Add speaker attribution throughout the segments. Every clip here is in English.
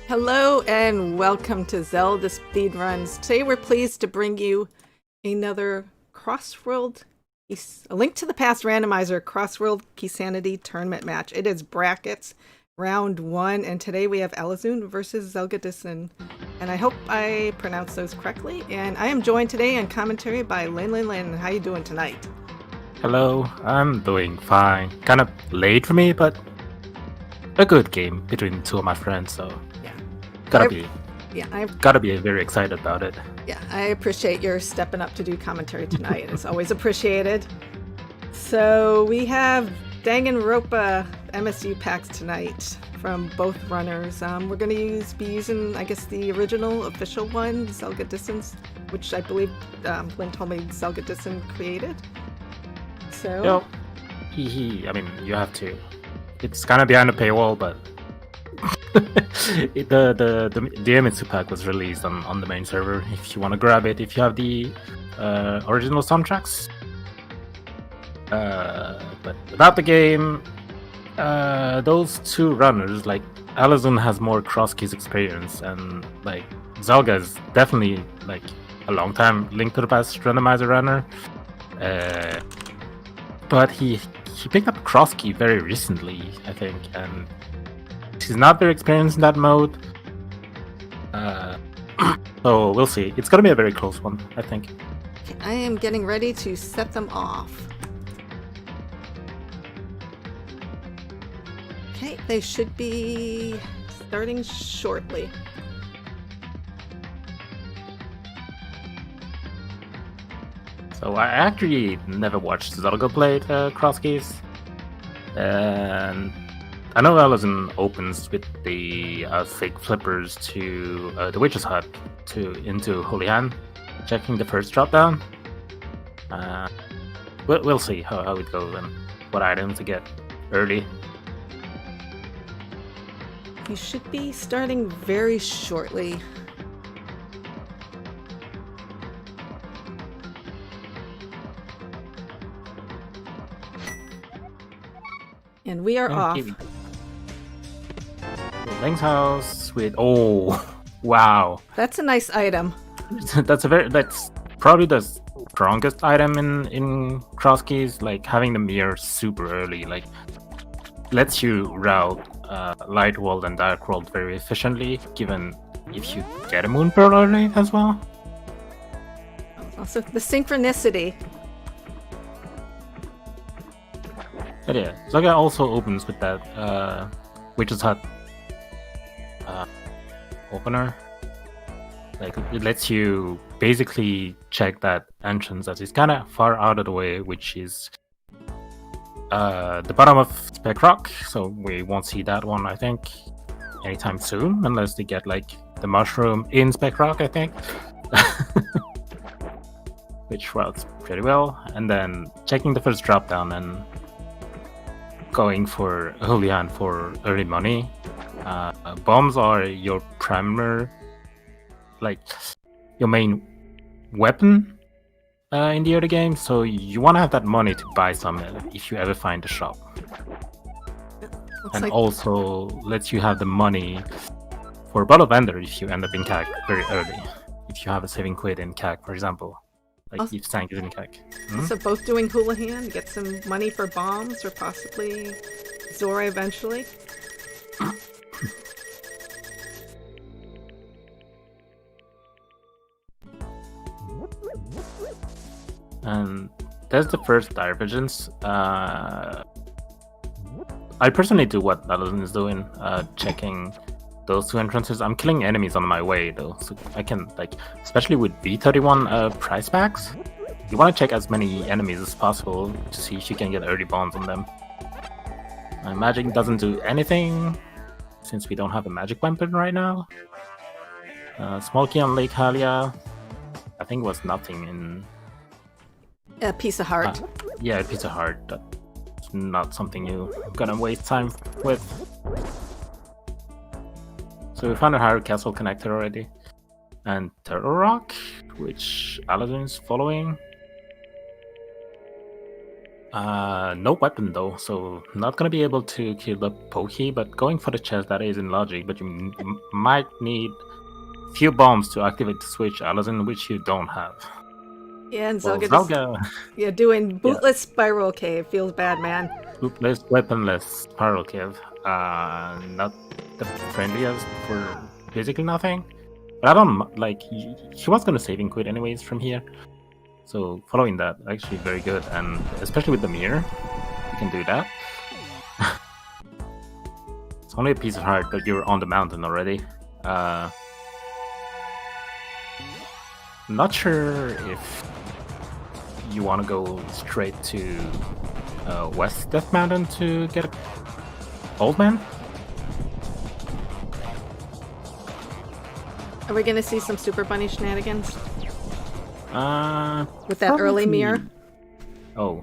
Speaker 1: Hello and welcome to ZeldaSpeedRuns. Today we're pleased to bring you another Crossworld, a Link to the Past Randomizer Crossworld Keysanity tournament match. It is brackets, round 1, and today we have Alaszun versus Zelgadissan. And I hope I pronounced those correctly. And I am joined today on commentary by Lin. How you doing tonight?
Speaker 2: Hello, I'm doing fine. Kind of late for me, but a good game between two of my friends, so I've gotta be very excited about it.
Speaker 1: Yeah, I appreciate your stepping up to do commentary tonight. It's always appreciated. So we have Danganronpa MSU packs tonight from both runners. We're going to be using, I guess, the original official one, Zelgadissan's, which I believe Lynn told me Zelgadissan created. So,
Speaker 2: I mean, you have to. It's kind of behind the paywall, but the MSU pack was released on the main server. If you want to grab it, if you have the original soundtracks. But about the game, those two runners, like Alaszun has more cross keys experience, and like Zelga is definitely like a long time Link to the Past randomizer runner. But he picked up cross key very recently, I think, and she's not very experienced in that mode. So we'll see. It's gonna be a very close one, I think.
Speaker 1: I am getting ready to set them off. Okay, they should be starting shortly.
Speaker 2: So I actually never watched Zelda play cross keys, and I know Alaszun opens with the fake flippers to the Witch's Hut into Holy Hand, checking the first drop down. We'll see how it goes and what items to get early.
Speaker 1: You should be starting very shortly. And we are off.
Speaker 2: Link's house with wow.
Speaker 1: That's a nice item.
Speaker 2: That's probably the strongest item in cross keys. Like having the Mire super early, like lets you route light world and dark world very efficiently. Given if you get a moon pearl early as well.
Speaker 1: Also the synchronicity.
Speaker 2: But yeah, Zelda also opens with that Witch's Hut opener. Like it lets you basically check that entrance that is kind of far out of the way, which is the bottom of Spec Rock. So we won't see that one, I think, anytime soon, unless they get like the mushroom in Spec Rock, I think. Which routes pretty well. And then checking the first drop down and going for Holy Hand for early money. Bombs are your primary, like your main weapon in the early game, so you want to have that money to buy some if you ever find the shop. And also lets you have the money for bottle vendor if you end up in CAC very early. If you have a saving quid in CAC, for example. Like if Sank is in CAC.
Speaker 1: So both doing Hula Hand, get some money for bombs or possibly Zora eventually.
Speaker 2: And that's the first divergence. I personally do what Alaszun is doing, checking those two entrances. I'm killing enemies on my way though, so I can, like, especially with B31 price packs, you want to check as many enemies as possible to see if you can get early bonds on them. Magic doesn't do anything since we don't have a magic weapon right now. Small key on Lake Hylia, I think it was nothing in
Speaker 1: A piece of heart.
Speaker 2: Yeah, a piece of heart. not something you're gonna waste time with. So we found a higher castle connector already. And Turtle Rock, which Alaszun is following. No weapon though, so not gonna be able to kill the Pokey, but going for the chest, that is in logic, but you might need few bombs to activate the switch, Alaszun, which you don't have.
Speaker 1: Yeah, and
Speaker 2: Well,
Speaker 1: Zelga, yeah, doing bootless spiral cave feels bad, man.
Speaker 2: Bootless, weaponless spiral cave. Not the friendliest for basically nothing. But I don't like. He was gonna save and quit anyways from here. So following that, actually very good, and especially with the Mire, you can do that. It's only a piece of heart, but you're on the mountain already. Not sure if you want to go straight to West Death Mountain to get Old Man.
Speaker 1: Are we gonna see some Super Bunny shenanigans? With that
Speaker 2: probably.
Speaker 1: early Mire?
Speaker 2: Oh.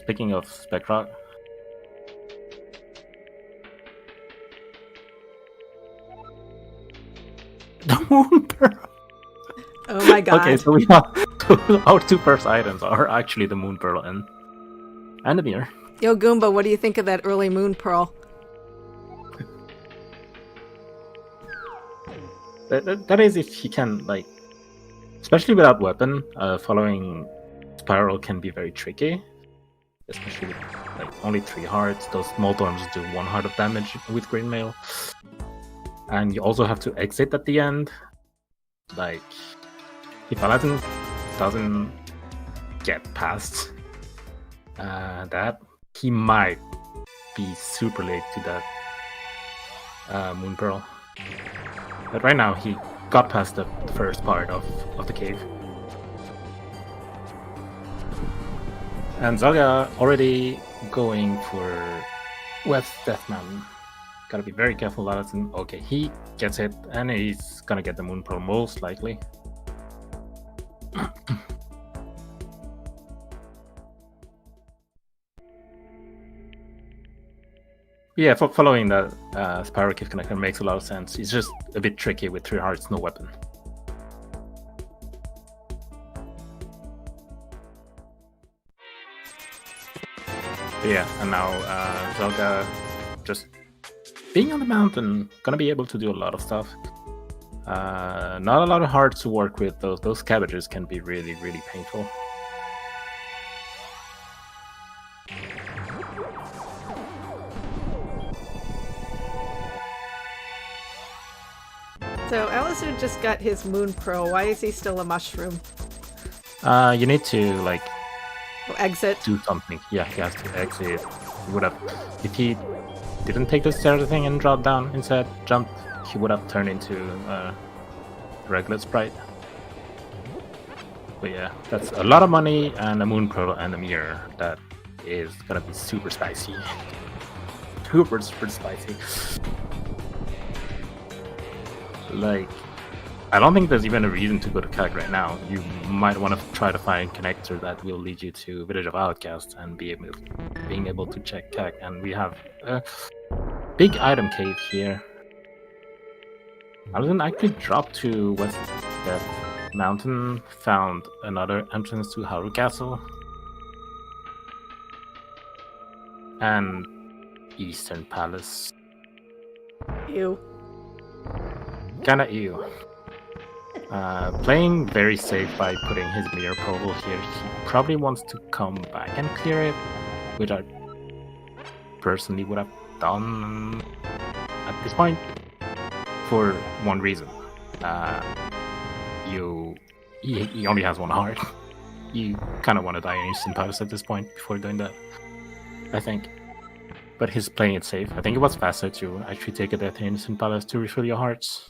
Speaker 2: Speaking of Spectrock. The Moon Pearl!
Speaker 1: Oh my god.
Speaker 2: Okay, so we have our two first items are actually the Moon Pearl and the Mire.
Speaker 1: Yo, Goomba, what do you think of that early Moon Pearl?
Speaker 2: That is if he can, like, especially without weapon, following Spiral can be very tricky. Especially with like only 3 hearts. Those small dorms do 1 heart of damage with Green Mail. And you also have to exit at the end. Like, if Alaszun doesn't get past that, he might be super late to that Moon Pearl. But right now, he got past the first part of the cave. And Zelda already going for West Death Mountain. Gotta be very careful, Alaszun. Okay, he gets it, and he's gonna get the Moon Pearl most likely. Yeah, following that Spiral Cave connector makes a lot of sense. It's just a bit tricky with 3 hearts, no weapon. But yeah, and now Zelda just being on the mountain, gonna be able to do a lot of stuff. Not a lot of hearts to work with. Those cabbages can be really, really painful.
Speaker 1: So Alaszun just got his Moon Pearl. Why is he still a mushroom?
Speaker 2: You need to like
Speaker 1: exit.
Speaker 2: Do something. Yeah, he has to exit. He would have, if he didn't take the stairs thing and drop down instead, jumped, he would have turned into a regular sprite. But yeah, that's a lot of money and a Moon Pearl and a Mire. That is gonna be super spicy. Super spicy. Like, I don't think there's even a reason to go to CAC right now. You might want to try to find a connector that will lead you to Village of Outcasts and being able to check CAC. And we have a big item cave here. Alaszun actually dropped to West Death Mountain, found another entrance to Hyrule Castle, and Eastern Palace.
Speaker 1: Ew.
Speaker 2: Kinda ew. Playing very safe by putting his Mire Proval here. He probably wants to come back and clear it, which I personally would have done at this point for one reason. He only has 1 heart. You kind of want to die in Eastern Palace at this point before doing that, I think. But he's playing it safe. I think it was faster to actually take a death in Eastern Palace to refill your hearts.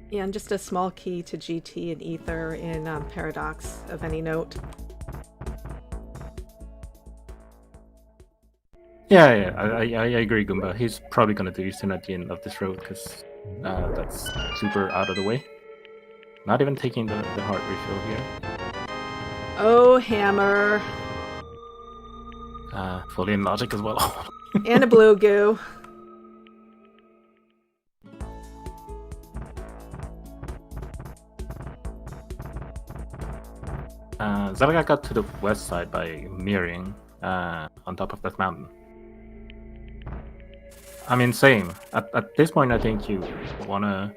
Speaker 1: Yeah, and just a small key to GT and Ether in Paradox of any note.
Speaker 2: Yeah, I agree, Goomba. He's probably gonna do Eastern at the end of this road because That's super out of the way. Not even taking the heart refill here.
Speaker 1: Oh, hammer.
Speaker 2: Fully in logic as well.
Speaker 1: And a blue goo.
Speaker 2: Zelda got to the west side by mirroring on top of that mountain. I mean, same. At this point, I think you want to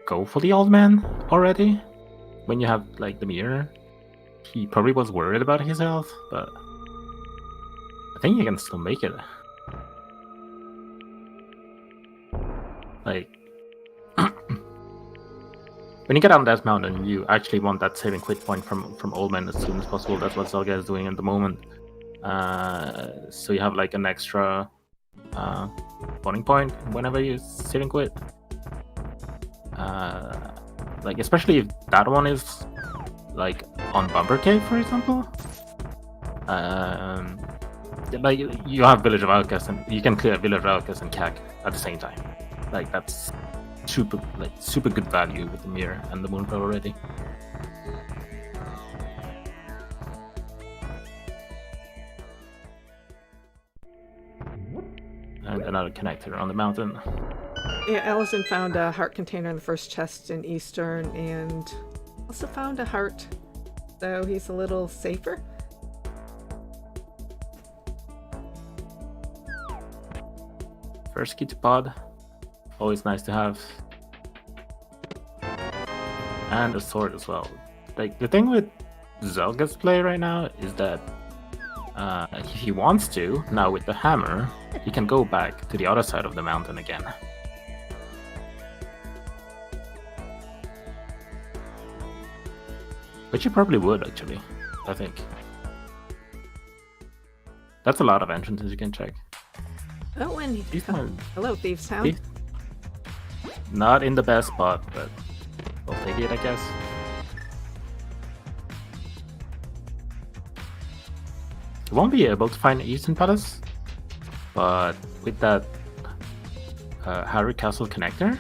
Speaker 2: go for the old man already. When you have, like, the mirror. He probably was worried about his health, but I think you can still make it. Like, when you get on that mountain, you actually want that saving quit point from Old Man as soon as possible. That's what Zelda is doing at the moment. So you have like an extra spawning point whenever you saving quit. Like, especially if that one is like on Bumper Cave, for example. Like, you have Village of Outcasts, and you can clear Village of Outcasts and CAC at the same time. Like, that's super good value with the mirror and the moon pearl already. And another connector on the mountain.
Speaker 1: Yeah, Alaszun found a heart container in the first chest in Eastern, and also found a heart, so he's a little safer.
Speaker 2: First key to pod, always nice to have. And a sword as well. Like, the thing with Zelga's play right now is that if he wants to, now with the hammer, he can go back to the other side of the mountain again. Which you probably would, actually, I think. That's a lot of entrances you can check.
Speaker 1: Oh, and hello, Thieves Town.
Speaker 2: Thief? Not in the best spot, but we'll take it, I guess. You won't be able to find Eastern Palace, but with that Harry Castle connector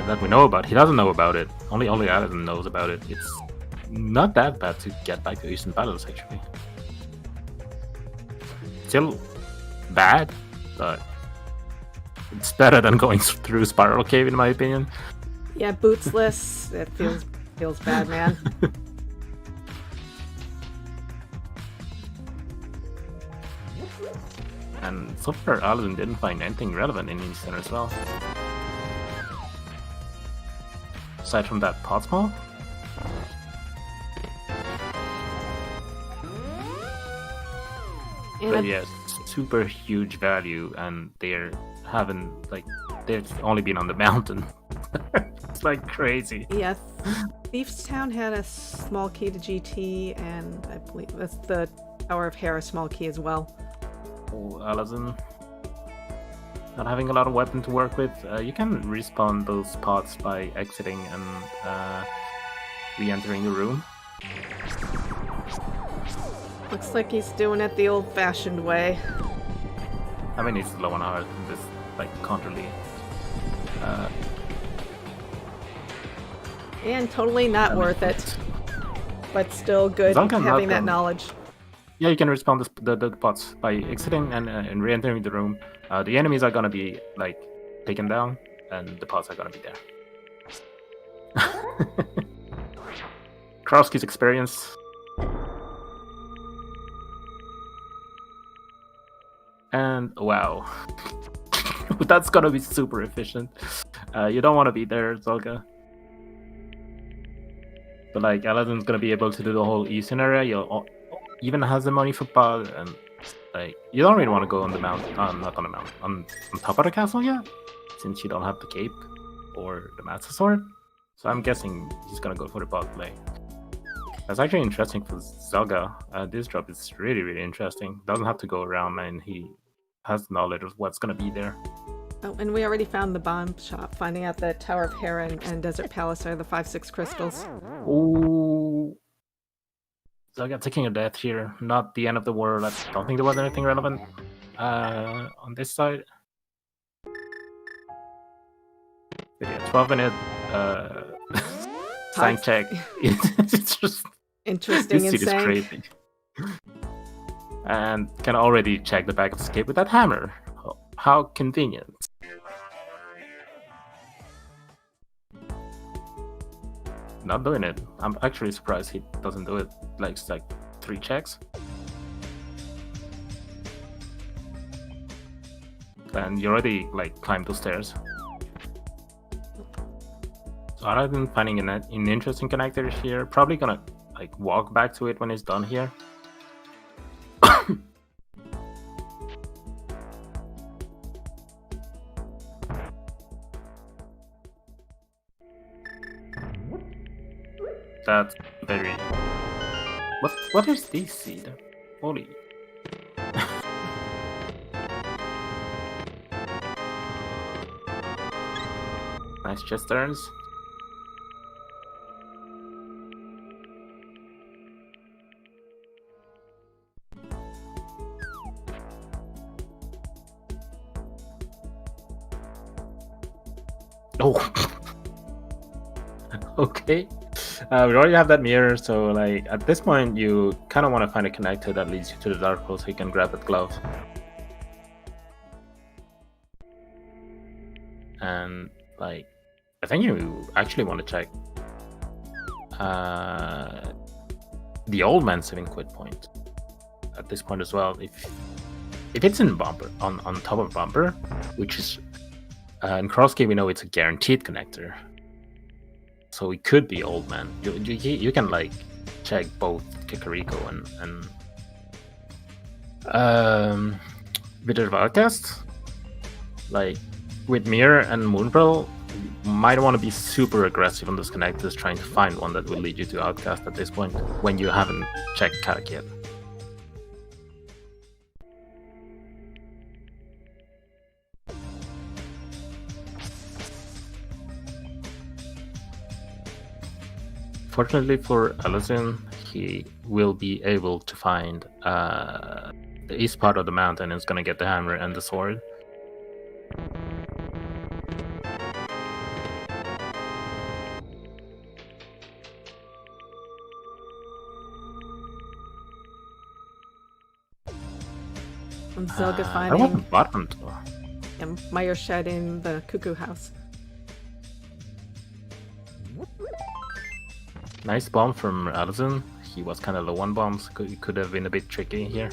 Speaker 2: that we know about, he doesn't know about it. Only Alaszun knows about it. It's not that bad to get back to Eastern Palace, actually. Still bad, but it's better than going through Spiral Cave, in my opinion.
Speaker 1: Yeah, bootsless. It feels bad, man.
Speaker 2: And so far, Alaszun didn't find anything relevant in Eastern as well. Aside from that pot small. But yes, super huge value, and they've only been on the mountain. It's like crazy.
Speaker 1: Yes. Thieves Town had a small key to GT, and I believe that's the Tower of Hair, a small key as well.
Speaker 2: Oh, Alaszun. Not having a lot of weapon to work with. You can respawn those pots by exiting and re-entering the room.
Speaker 1: Looks like he's doing it the old-fashioned way.
Speaker 2: I mean, he's low on heart and just, like, can't really...
Speaker 1: And totally not worth it. But still good having that knowledge.
Speaker 2: Yeah, you can respawn the pots by exiting and re-entering the room. The enemies are gonna be, like, taken down, and the pots are gonna be there. Krowski's experience. And wow, that's gonna be super efficient. You don't want to be there, Zelga. But like, Alaszun's gonna be able to do the whole Eastern area. Even has the money for pod, and like, you don't really want to go on the mountain. Not on the mountain. On top of the castle yet, since you don't have the cape or the Master Sword. So I'm guessing he's gonna go for the pod play. That's actually interesting for Zelda. This drop is really interesting. Doesn't have to go around, and he has knowledge of what's gonna be there.
Speaker 1: Oh, and we already found the bomb shop, finding out that Tower of Heron and Desert Palace are the 5-6 crystals.
Speaker 2: Ooh. Zelda taking a death here. Not the end of the world. I don't think there was anything relevant on this side. Video 12-minute sign check. It's just
Speaker 1: Interesting
Speaker 2: this
Speaker 1: and
Speaker 2: seed is
Speaker 1: saying.
Speaker 2: crazy. And can already check the back of the escape with that hammer. How convenient. Not doing it. I'm actually surprised he doesn't do it. Like, it's like 3 checks. And you already like climbed the stairs. So other than finding an interesting connector here, probably gonna like walk back to it when it's done here. That's very... What is this seed? Holy... Nice chest turns. Oh! Okay. We already have that mirror, so like at this point you kind of want to find a connector that leads you to the dark hole so you can grab that glove. And like, I think you actually want to check the old man saving quit point at this point as well. If it's in bumper on top of bumper, which is in Crossgate we know it's a guaranteed connector. So it could be old man. You can like check both Kakariko and Wither of Outcast. Like with Mire and Moonpearl, you might want to be super aggressive on those connectors, trying to find one that will lead you to Outcast at this point when you haven't checked Karak yet. Fortunately for Alaszun, he will be able to find the east part of the mountain and is going to get the hammer and the sword.
Speaker 1: And Zelga
Speaker 2: That
Speaker 1: finding
Speaker 2: wasn't bottom though.
Speaker 1: and Mire shed in the cuckoo house.
Speaker 2: Nice bomb from Alaszun. He was kind of low on bombs. Could have been a bit tricky here.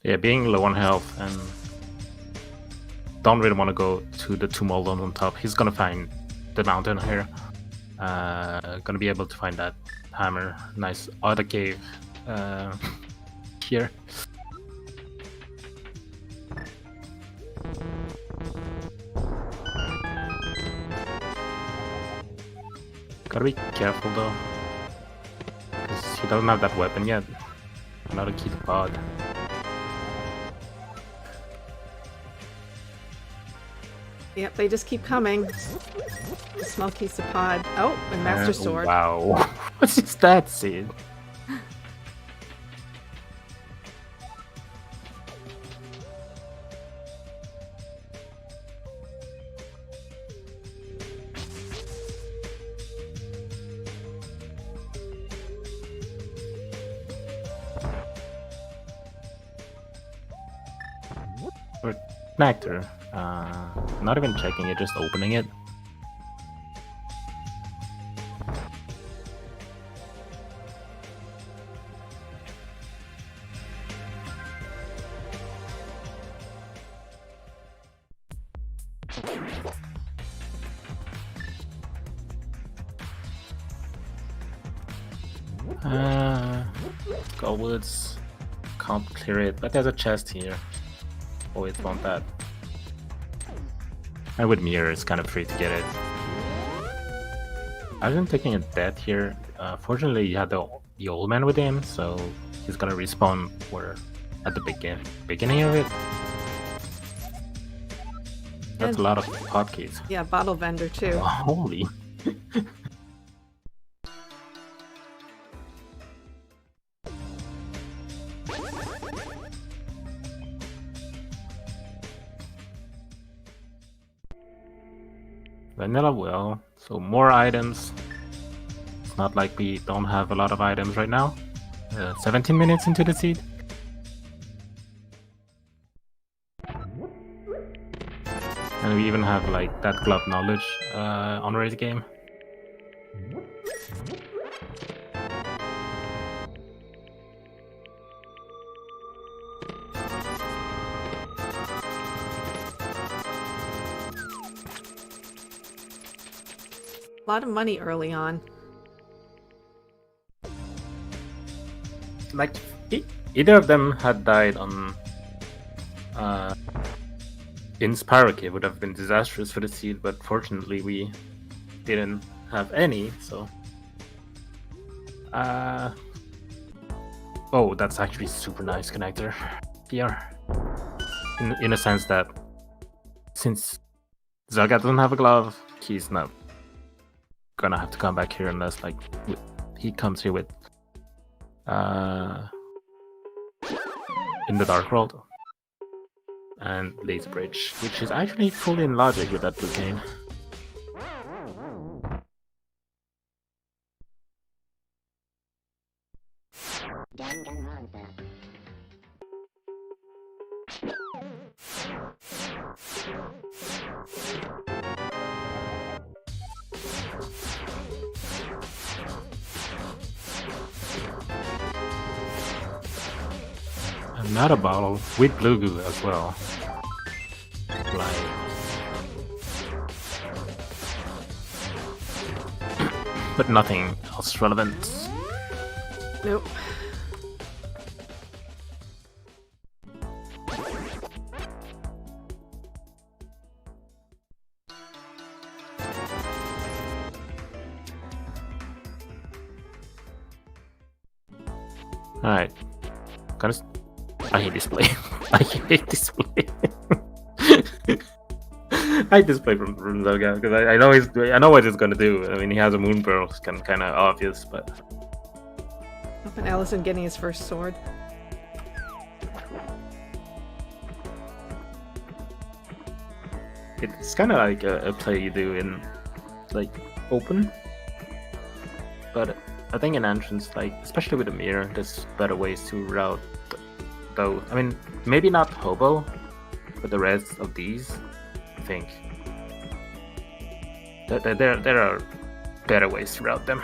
Speaker 2: Yeah, being low on health and don't really want to go to the two Moldons on top. He's gonna find the mountain here. Gonna be able to find that hammer. Nice other cave here. Gotta be careful though, because he doesn't have that weapon yet. Another key to pod.
Speaker 1: Yep, they just keep coming. The small keys to pod. Oh, and Master Sword.
Speaker 2: Wow. What's his stat seed? Or connector. Not even checking it, just opening it. Goldwoods. Can't clear it, but there's a chest here. Always want that. And with Mire, it's kind of free to get it. I've been taking a death here. Fortunately, you had the old man with him, so he's gonna respawn where at the beginning of it. That's a lot of hotkeys.
Speaker 1: Yeah, bottle vendor too.
Speaker 2: Holy. Vanilla well, so more items. It's not like we don't have a lot of items right now. 17 minutes into the seed. And we even have like that glove knowledge on race game.
Speaker 1: A lot of money early on.
Speaker 2: Like either of them had died on Inspirake, it would have been disastrous for the seed, but fortunately we didn't have any, so oh, that's actually super nice connector PR in a sense that since Zelga doesn't have a glove, he's not gonna have to come back here unless like he comes here with in the Dark World and Laser Bridge, which is actually fully in logic with that bouquet. Another bottle with blue goo as well. Like, but nothing else relevant.
Speaker 1: Nope.
Speaker 2: Alright. I hate display. I hate display. I hate display from Zelda because I know what he's gonna do. I mean, he has a moon pearl, it's kind of obvious, but
Speaker 1: And Alaszun getting his first sword.
Speaker 2: it's kind of like a play you do in like open. But I think in entrance, like especially with the Mire, there's better ways to route. Though I mean, maybe not Hobo, but the rest of these, I think there are better ways to route them.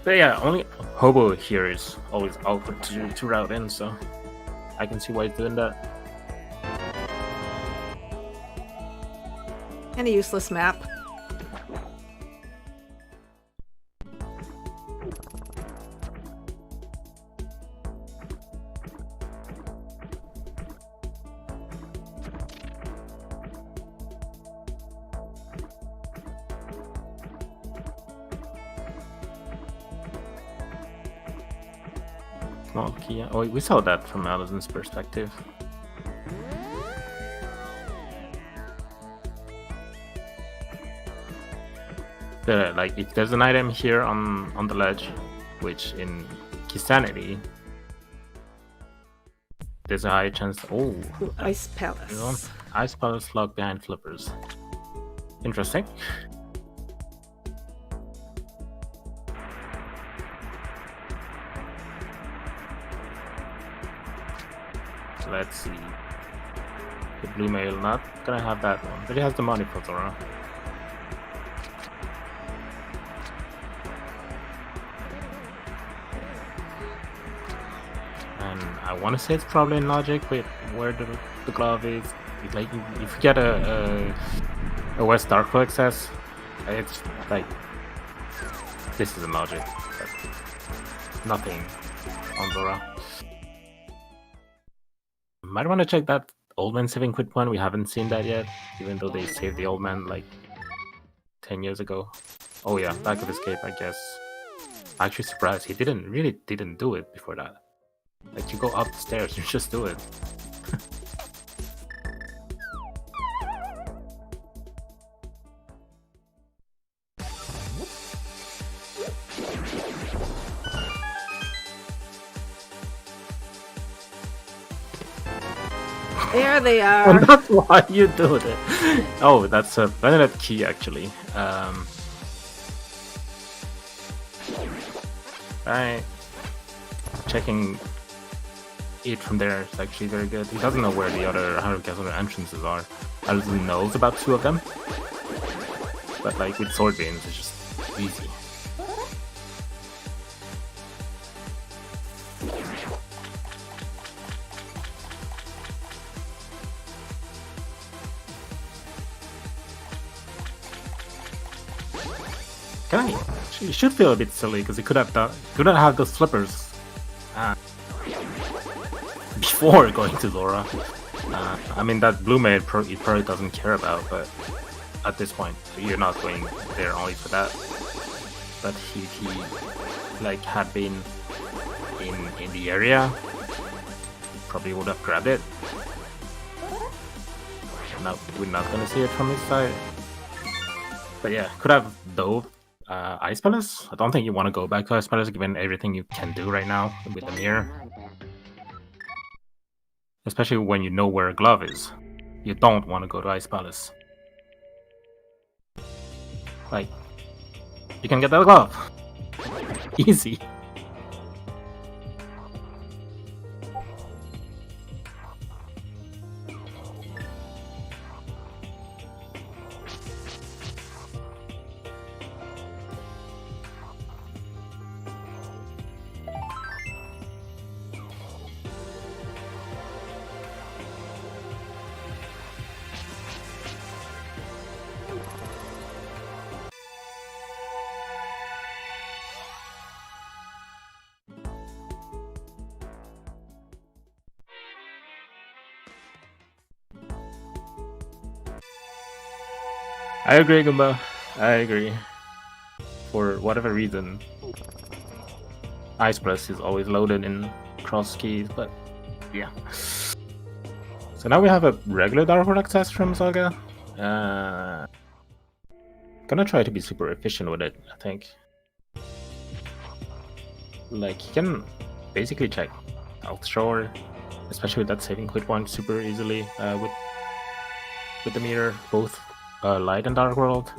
Speaker 2: But yeah, only Hobo here is always awkward to route in, so I can see why he's doing that.
Speaker 1: And a useless map.
Speaker 2: Small key. Oh, we saw that from Alaszun's perspective. Like if there's an item here on the ledge, which in Keysanity there's a high chance. Oh,
Speaker 1: Ooh, Ice Palace.
Speaker 2: Ice Palace locked behind flippers. Interesting. So let's see. The blue mail not gonna have that one, but it has the money for Zora. And I want to say it's probably in logic with where the glove is. It's like if you get a West Darkflow access, it's like this is in logic, but nothing on Zora. Might want to check that old man saving quit point. We haven't seen that yet, even though they saved the old man like 10 years ago. Oh yeah, back of escape, I guess. Actually surprised he really didn't do it before that. Like you go up the stairs, you just do it.
Speaker 1: There they
Speaker 2: And
Speaker 1: are.
Speaker 2: that's why you do it. Oh, that's a Benedict key actually. Right. Checking it from there is actually very good. He doesn't know where the other 100 castle entrances are. Alaszun knows about 2 of them. But like with sword beams, it's just easy. Guy, he should feel a bit silly because he could not have those flippers before going to Laura. I mean, that blue maid he probably doesn't care about, but at this point, you're not going there only for that. But he like had been in the area, he probably would have grabbed it. Now we're not gonna see it from his side. But yeah, could have dove Ice Palace. I don't think you want to go back to Ice Palace given everything you can do right now with the Mire. Especially when you know where a glove is. You don't want to go to Ice Palace. Like, you can get that glove. Easy. I agree, Goomba. I agree. For whatever reason, Ice Press is always loaded in cross keys, but yeah. So now we have a regular Dark World access from Zelda. Gonna try to be super efficient with it, I think. Like, you can basically check South Shore, especially with that saving quit point super easily with the Mire, both Light and Dark World.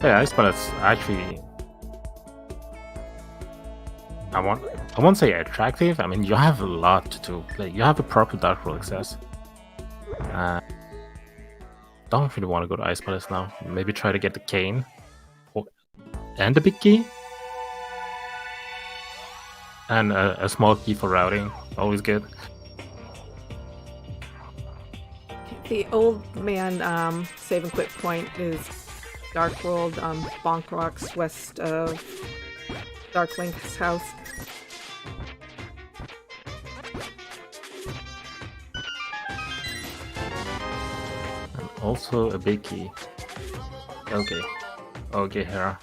Speaker 2: Yeah, Ice Palace actually, I won't say attractive. I mean, you have a lot to do. Like, you have a proper Dark World access. Don't really want to go to Ice Palace now. Maybe try to get the cane and the big key. And a small key for routing, always good.
Speaker 1: The old man save and quit point is Dark World, Bonk Rocks, west of Dark Link's house.
Speaker 2: And also a big key. Okay. Okay, Hera.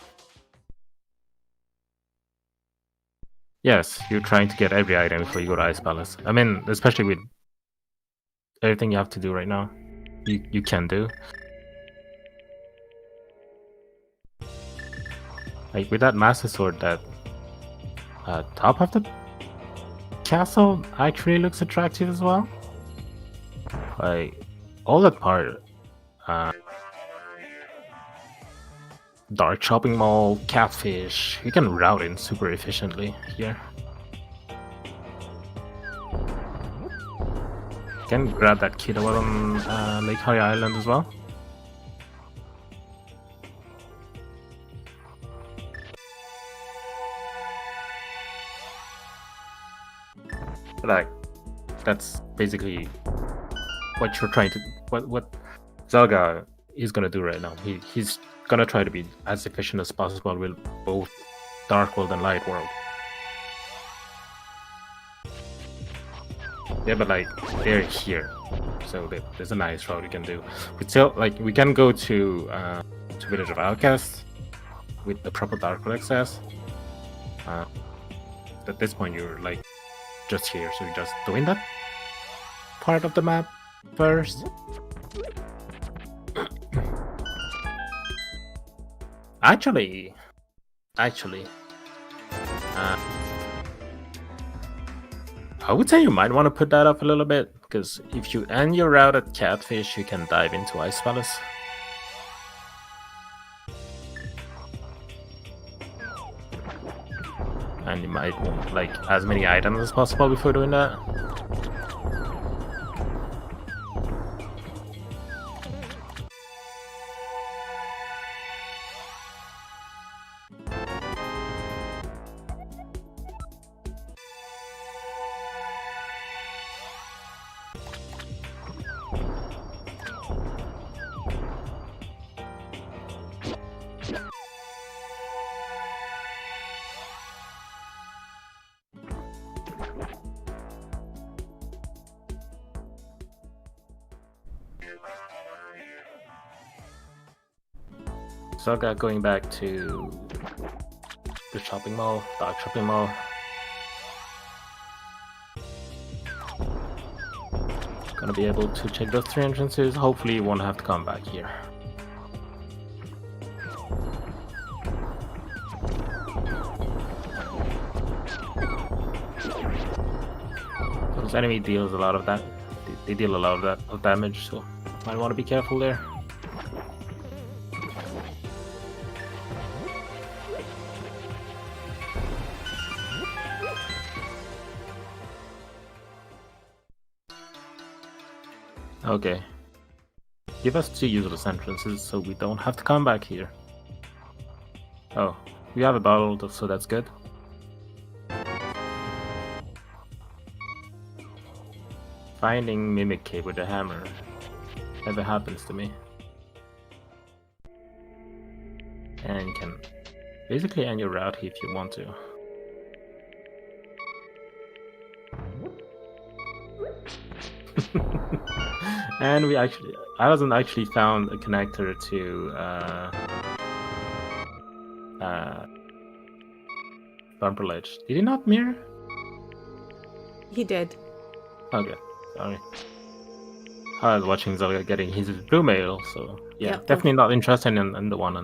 Speaker 2: Yes, you're trying to get every item before you go to Ice Palace. I mean, especially with everything you have to do right now. You can do. Like, with that Master Sword, that top of the castle actually looks attractive as well. Like, all that part. Dark Shopping Mall, Catfish, you can route in super efficiently here. You can grab that kid on Lake High Island as well. Like, that's basically what you're trying to, what Zelda is gonna do right now. He's gonna try to be as efficient as possible with both Dark World and Light World. Yeah, but like, they're here, so there's a nice route you can do. We still, like, we can go to Village of Outcast with the proper Dark World access. At this point, you're like just here, so you're just doing that part of the map first. Actually, I would say you might want to put that up a little bit, because if you end your route at Catfish, you can dive into Ice Palace. And you might want like as many items as possible before doing that. Zelda going back to the shopping mall, dark shopping mall. Gonna be able to check those 3 entrances. Hopefully you won't have to come back here. Those enemy deals a lot of that. They deal a lot of damage, so might want to be careful there. Okay. Give us 2 useless entrances so we don't have to come back here. Oh, we have a bottle, so that's good. Finding Mimic Cave with a hammer never happens to me. And you can basically end your route if you want to. And Alaszun actually found a connector to Bumper Ledge. Did he not, Mire?
Speaker 1: He did.
Speaker 2: Okay, sorry. I was watching Zelda getting his blue mail, so yeah,
Speaker 1: Yep.
Speaker 2: definitely not interested in the one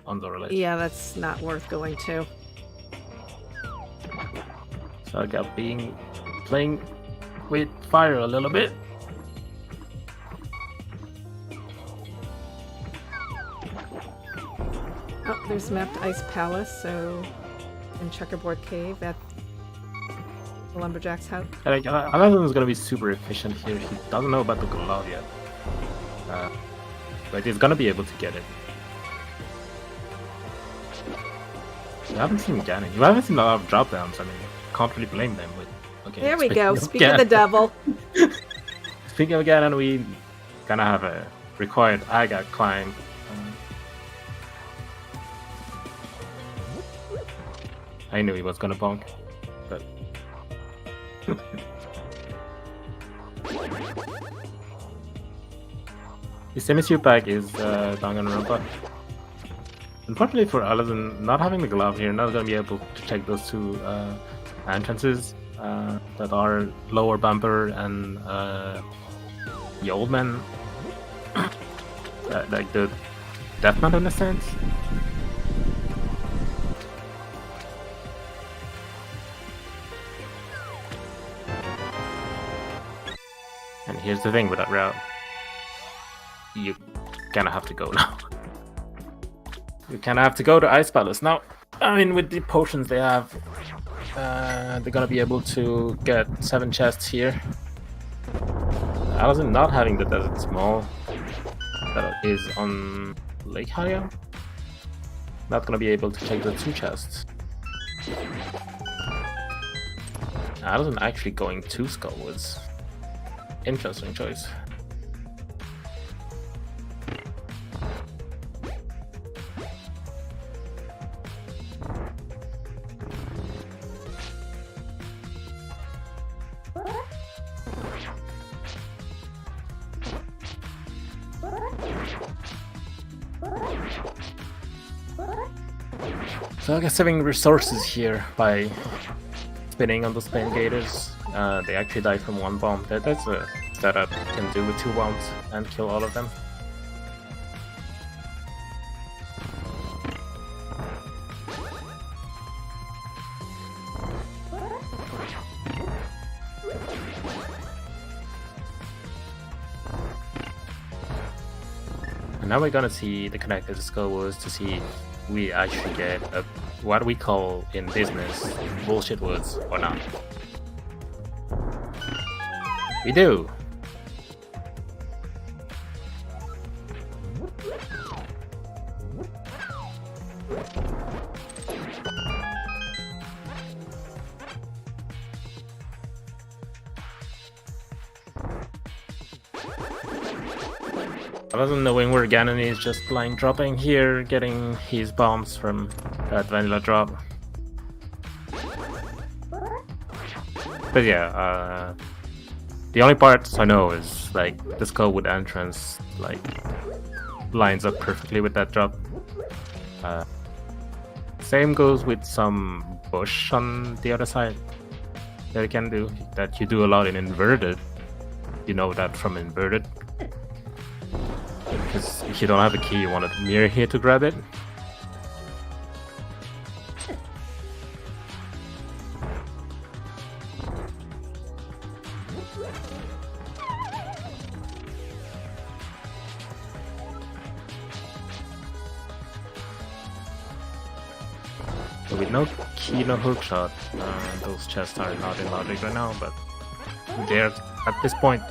Speaker 2: on the Ledge.
Speaker 1: Yeah, that's not worth going to.
Speaker 2: So I got playing with fire a little bit.
Speaker 1: Oh, there's mapped Ice Palace, so in Checkerboard Cave at the Lumberjack's house.
Speaker 2: Like, Alaszun is gonna be super efficient here. He doesn't know about the glove yet, but he's gonna be able to get it. You haven't seen Ganon. You haven't seen a lot of drop downs. I mean, can't really blame them. With okay.
Speaker 1: There we go. Speak of the devil.
Speaker 2: Speaking of Ganon, we gonna have a required Aga climb. I knew he was gonna bonk, but his semi-suit bag is Danganronpa. Unfortunately for Alaszun, not having the glove here, not gonna be able to check those 2 entrances that are Lower Bumper and the Old Man, like the Death Mountain in a sense. And here's the thing with that route. You kinda have to go now. You kinda have to go to Ice Palace. Now, I mean, with the potions they have, they're gonna be able to get 7 chests here. Alaszun not having the Desert Small that is on Lake Hylia. Not gonna be able to check the 2 chests. Alaszun actually going to Skullwoods. Interesting choice. So I guess saving resources here by spinning on the spin gators. They actually die from 1 bomb. That's a setup you can do with 2 bombs and kill all of them. Now we're gonna see the connected skull woods to see if we actually get a, what we call in business bullshit woods or not. We do! Alaszun, knowing where Ganon is, just blind dropping here, getting his bombs from that vanilla drop. But yeah, the only parts I know is like the Skullwood entrance, like lines up perfectly with that drop. Same goes with some bush on the other side that you can do, that you do a lot in inverted. You know that from inverted. Because if you don't have a key, you want a Mire here to grab it. So with no key, no hookshot, those chests are not in logic right now, but they're at this point,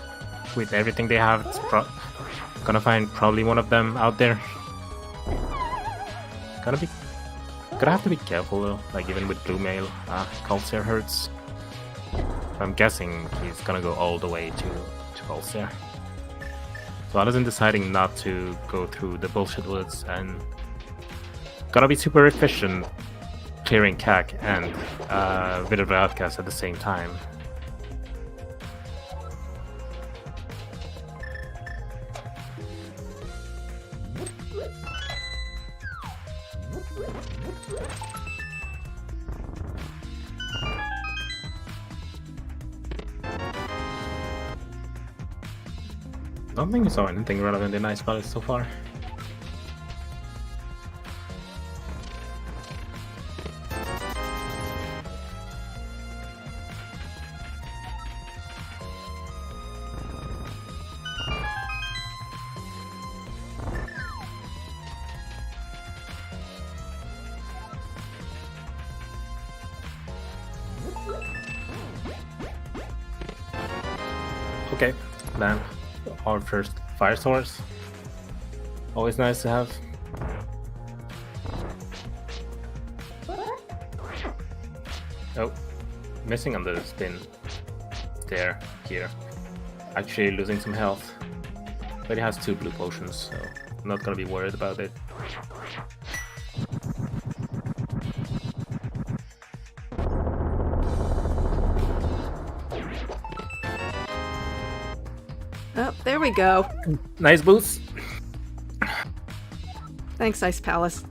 Speaker 2: with everything they have, it's gonna find probably one of them out there. Gonna have to be careful though, like even with blue mail, Colsear hurts. I'm guessing he's gonna go all the way to Colsear. So Alaszun deciding not to go through the bullshit woods and gotta be super efficient clearing CAC and bit of outcast at the same time. I don't think we saw anything relevant in Ice Palace so far. Okay, then our first fire source. Always nice to have. Oh, missing on the spin. There, here. Actually losing some health. But he has 2 blue potions, so I'm not gonna be worried about it.
Speaker 1: Oh, there we go.
Speaker 2: Nice boost.
Speaker 1: Thanks, Ice Palace.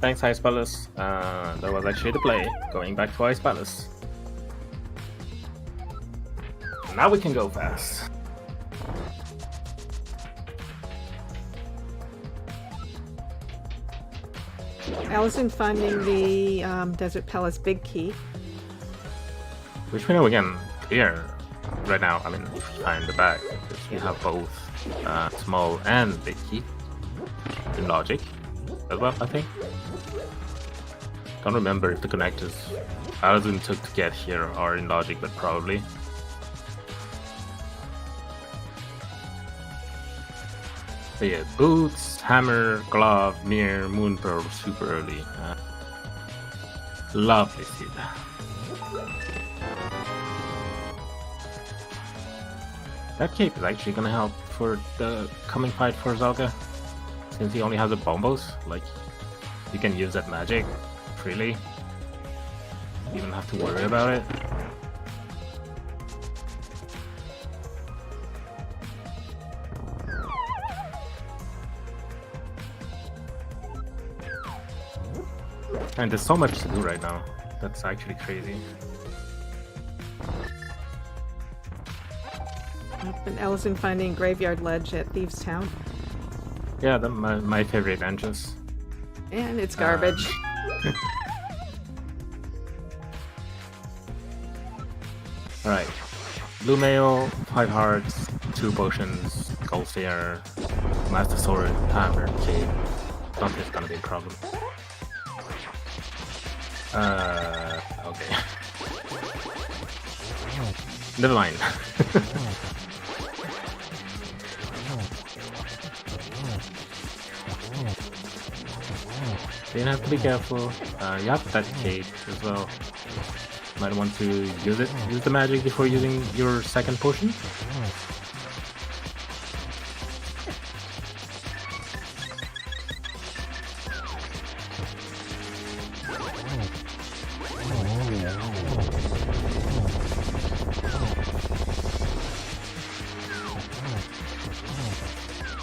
Speaker 2: Thanks, Ice Palace. That was actually the play. Going back to Ice Palace. Now we can go fast.
Speaker 1: Alaszun finding the Desert Palace big key.
Speaker 2: Which we know we can clear right now. I mean, if you find the bag, because we have both small and big key in logic as well, I think. Don't remember if the connectors Alaszun took to get here are in logic, but probably. But yeah, boots, hammer, glove, mirror, moon pearl, super early. Lovely seed. That cape is actually gonna help for the coming fight for Zelda, since he only has a bombos. Like, you can use that magic freely. You don't have to worry about it. And there's so much to do right now. That's actually crazy.
Speaker 1: And Alaszun finding Graveyard Ledge at Thieves Town.
Speaker 2: Yeah, my favorite entrance.
Speaker 1: And it's garbage.
Speaker 2: Alright. Blue mail, 5 hearts, 2 potions, Golfear, Master Sword, Hammer, Cave. Don't think it's gonna be a problem. Okay. Never mind. You have to be careful. You have that cage as well. Might want to use it. Use the magic before using your second potion.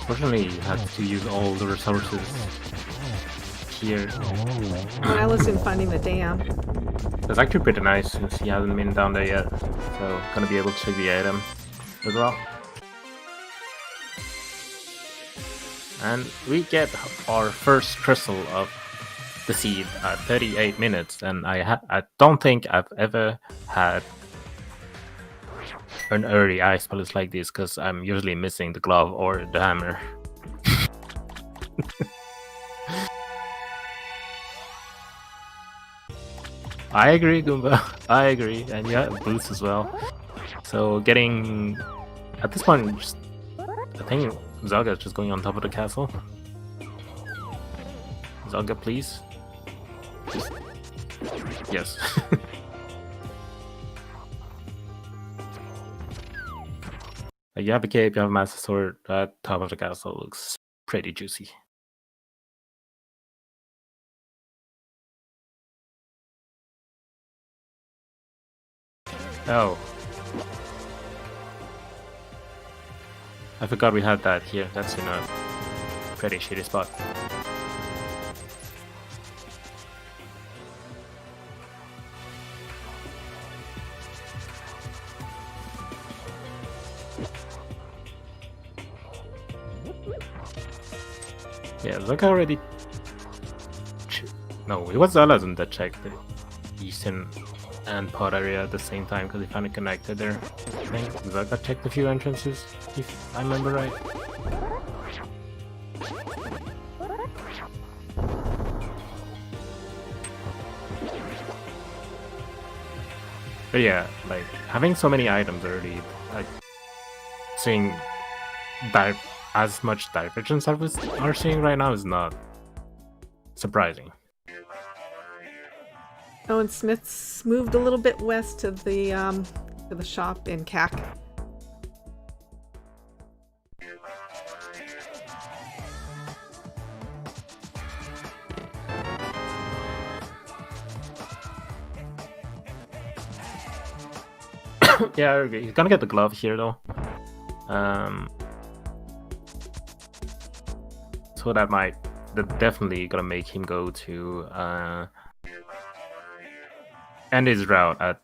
Speaker 2: Fortunately, you have to use all the resources here.
Speaker 1: Alaszun finding the dam.
Speaker 2: That's actually pretty nice since he hasn't been down there yet. So, gonna be able to check the item as well. And we get our first crystal of the seed at 38 minutes, and I don't think I've ever had an early ice palace like this, because I'm usually missing the glove or the hammer. I agree, Goomba. I agree, and you have boots as well. So getting at this point, just, I think Zelga is just going on top of the castle. Zelga, please. Just, yes. You have a cape, you have a master sword. That top of the castle looks pretty juicy. Oh. I forgot we had that here. That's in a pretty shitty spot. Yeah, look already. No, it was Alaszun that checked the eastern and pod area at the same time because he found it connected there. I think Zelda checked a few entrances, if I remember right. But yeah, like having so many items already, like seeing as much divergence as we are seeing right now is not surprising.
Speaker 1: Oh, and Smith's moved a little bit west to the shop in CAC.
Speaker 2: Yeah, he's gonna get the glove here though. So that definitely gonna make him go to end his route at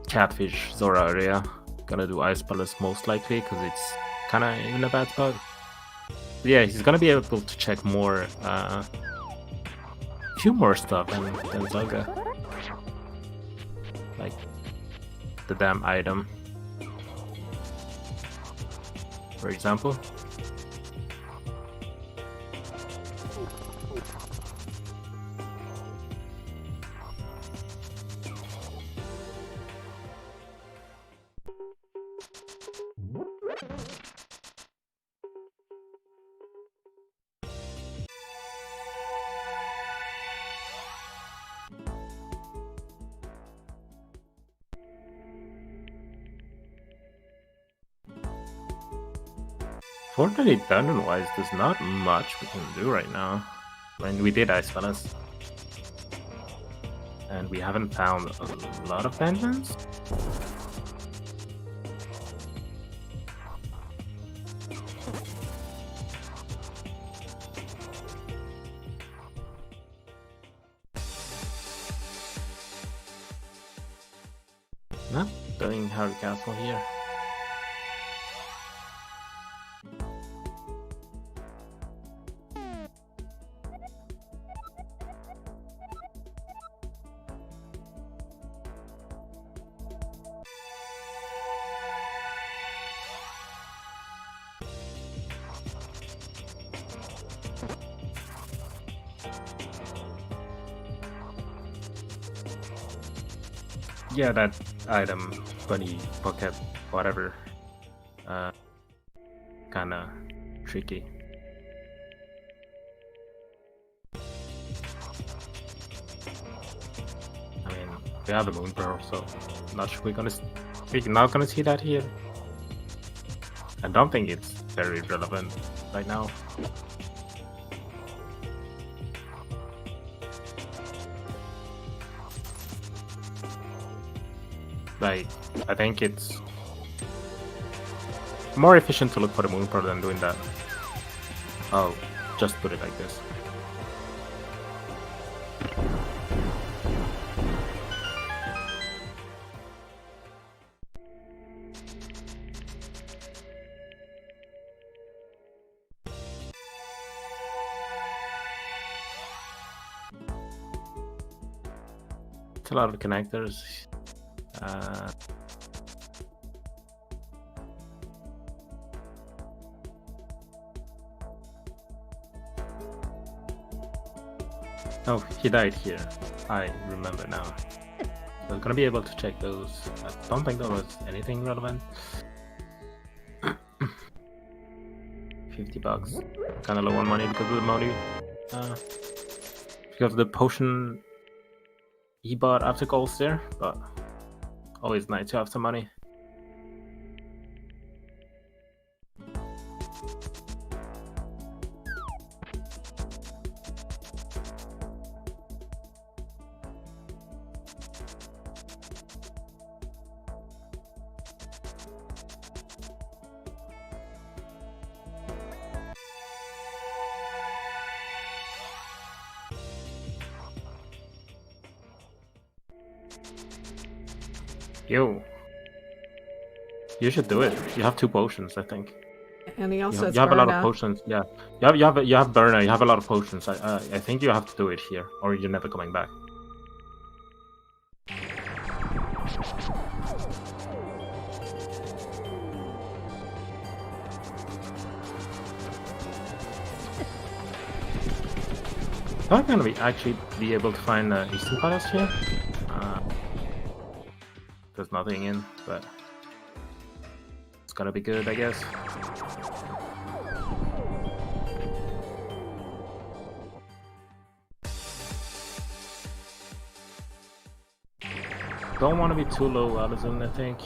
Speaker 2: Catfish Zora area. Gonna do Ice Palace most likely because it's kind of in a bad spot. But yeah, he's gonna be able to check more, few more stuff than Zelda, like the damn item, for example. Fortunately, dungeon-wise, there's not much we can do right now. When we did Ice Palace, and we haven't found a lot of dungeons. Not doing Harry Castle here. Yeah, that item, bunny, pocket, whatever. Kinda tricky. I mean, we have the moon pearl, so not sure we're not gonna see that here. I don't think it's very relevant right now. Like, I think it's more efficient to look for the moon pearl than doing that. I'll just put it like this. It's a lot of connectors. Oh, he died here. I remember now. So I'm gonna be able to check those. I don't think there was anything relevant. $50. Kinda low on money because of the money. Because of the potion he bought after goals there, but always nice to have some money. Yo, you should do it. You have 2 potions, I think.
Speaker 1: And he also has
Speaker 2: you have a lot of
Speaker 1: Burna.
Speaker 2: potions. Yeah, you have burner. You have a lot of potions. I think you have to do it here, or you're never coming back. I'm gonna actually be able to find Eastern Palace here. There's nothing in, but it's gonna be good, I guess. Don't want to be too low, Alaszun, I think.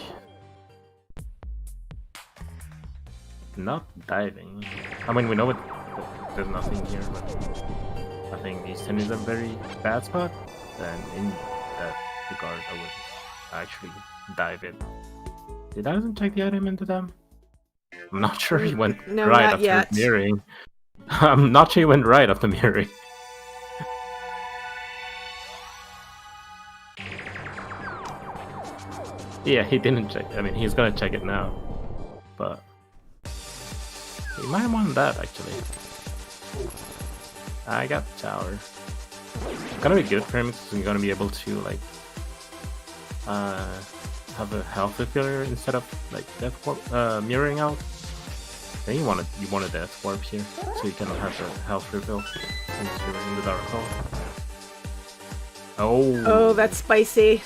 Speaker 2: Not diving. I mean, we know there's nothing here, but I think Eastern is a very bad spot, and in that regard, I would actually dive it. Did Alaszun check the item into them? I'm not sure he went right after
Speaker 1: yet.
Speaker 2: mirroring. I'm not sure he went right after mirroring. Yeah, he didn't check. I mean, he's gonna check it now, but he might want that actually. I got the tower. It's gonna be good for him because he's gonna be able to like have a health refiller instead of like death warp mirroring out. Then you want a death warp here, so you can have a health refill since you're in the dark hole.
Speaker 1: Oh, that's spicy.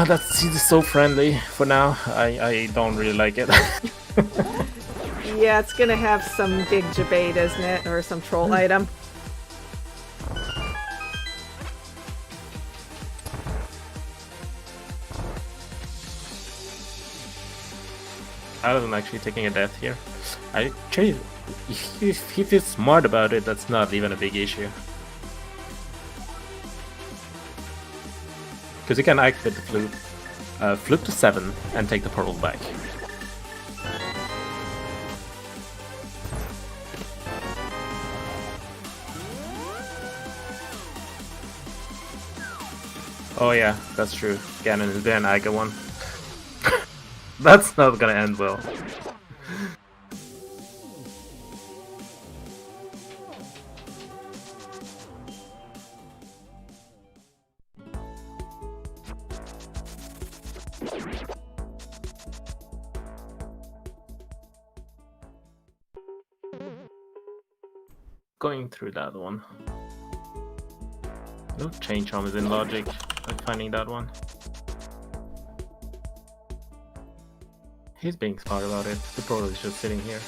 Speaker 2: That seed is so friendly for now. I don't really like it.
Speaker 1: Yeah, it's gonna have some big debate, isn't it? Or some troll item.
Speaker 2: Alaszun actually taking a death here. Actually, if he feels smart about it, that's not even a big issue. Because you can activate the flute, flip to 7, and take the pearl back. Oh yeah, that's true. Ganon is the Iga one. That's not gonna end well. Going through that one. No chain charm is in logic. I'm finding that one. He's being smart about it. The portal is just sitting here.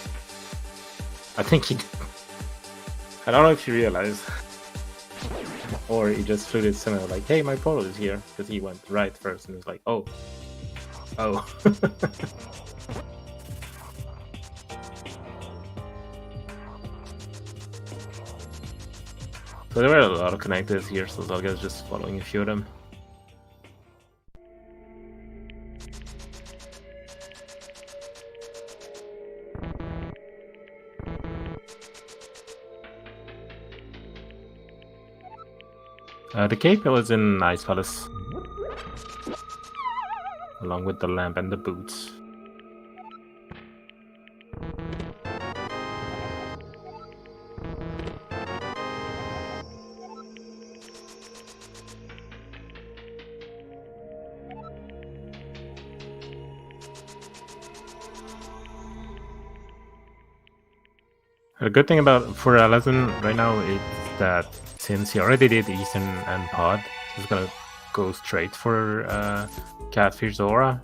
Speaker 2: I think he... I don't know if you realized. Or he just flew this similar like, hey, my portal is here. Because he went right first and was like, oh. Oh. So there were a lot of connectors here, so Zelga's just following a few of them. The cape was in Ice Palace, along with the lamp and the boots. The good thing about for Alaszun right now is that since he already did Eastern and Pod, he's gonna go straight for Catfish Zora.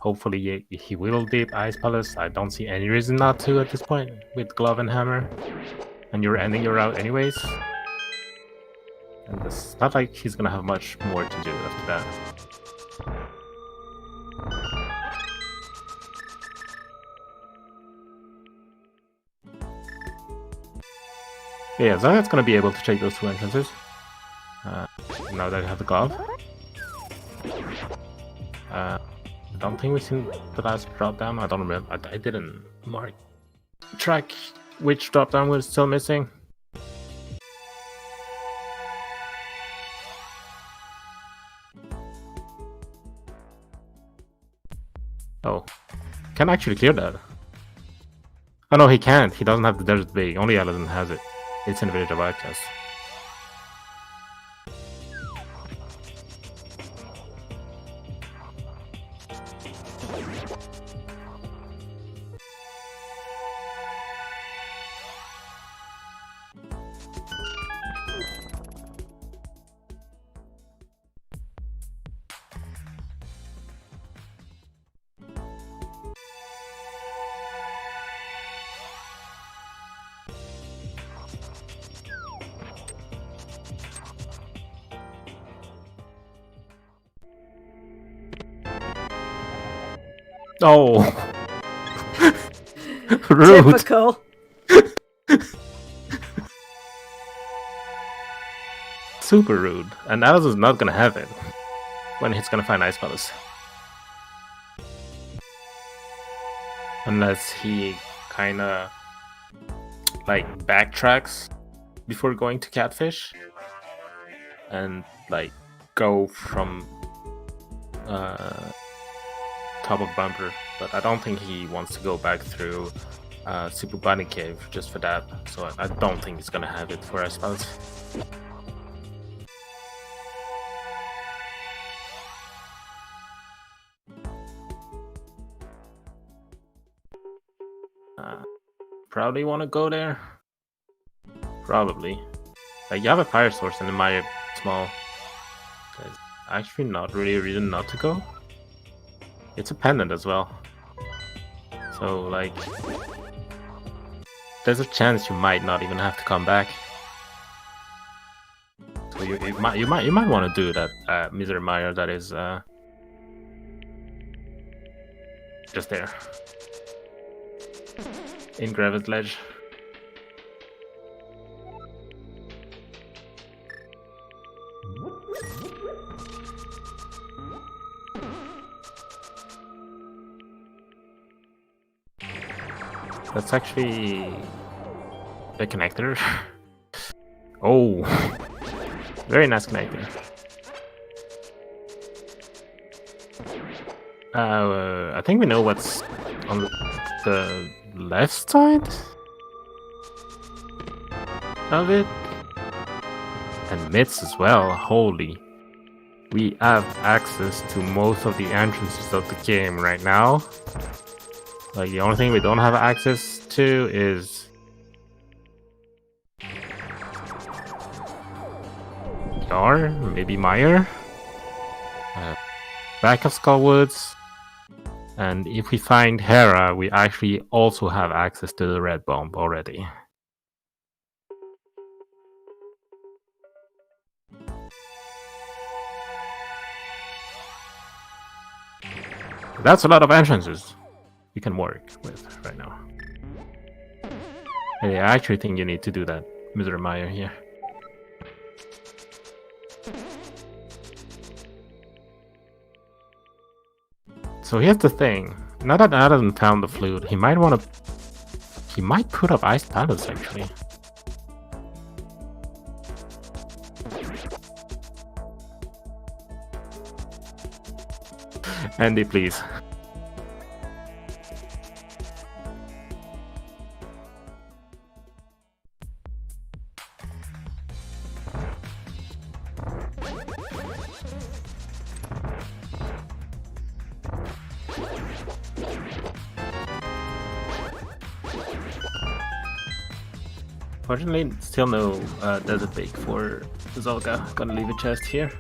Speaker 2: Hopefully he will dip Ice Palace. I don't see any reason not to at this point with Glove and Hammer. And you're ending your route anyways. And it's not like he's gonna have much more to do after that. Yeah, Zelda's gonna be able to take those two entrances. Now that I have the glove. I don't think we've seen the last drop down. I don't remember. I didn't track which drop down was still missing. Oh, can actually clear that. Oh no, he can't. He doesn't have the Desert Bay. Only Alaszun has it. It's in Village of Outcasts. Oh, rude.
Speaker 1: Typical.
Speaker 2: Super rude. And Alaszun's not gonna have it when he's gonna find Ice Palace. Unless he kinda like backtracks before going to Catfish and like go from top of Bumper, but I don't think he wants to go back through Super Bunny Cave just for that, so I don't think he's gonna have it for Ice Palace. Probably want to go there. Probably. Like, you have a fire source and the Mire small. There's actually not really a reason not to go. It's a pendant as well. So, like, there's a chance you might not even have to come back. So you might want to do that Misery Mire that is just there. In Gravis Ledge. That's actually a connector. Oh, very nice connector. I think we know what's on the left side of it, and mitts as well. Holy, we have access to most of the entrances of the game right now. Like, the only thing we don't have access to is Yar, maybe Mire, back of Skullwoods, and if we find Hera, we actually also have access to the Red Bomb already. That's a lot of entrances we can work with right now. Hey, I actually think you need to do that, Mr. Meyer here. So here's the thing. Now that Adam found the flute, he might put up ice palace actually. Andy, please. Fortunately, still no desert bake for Zelda. Gonna leave a chest here.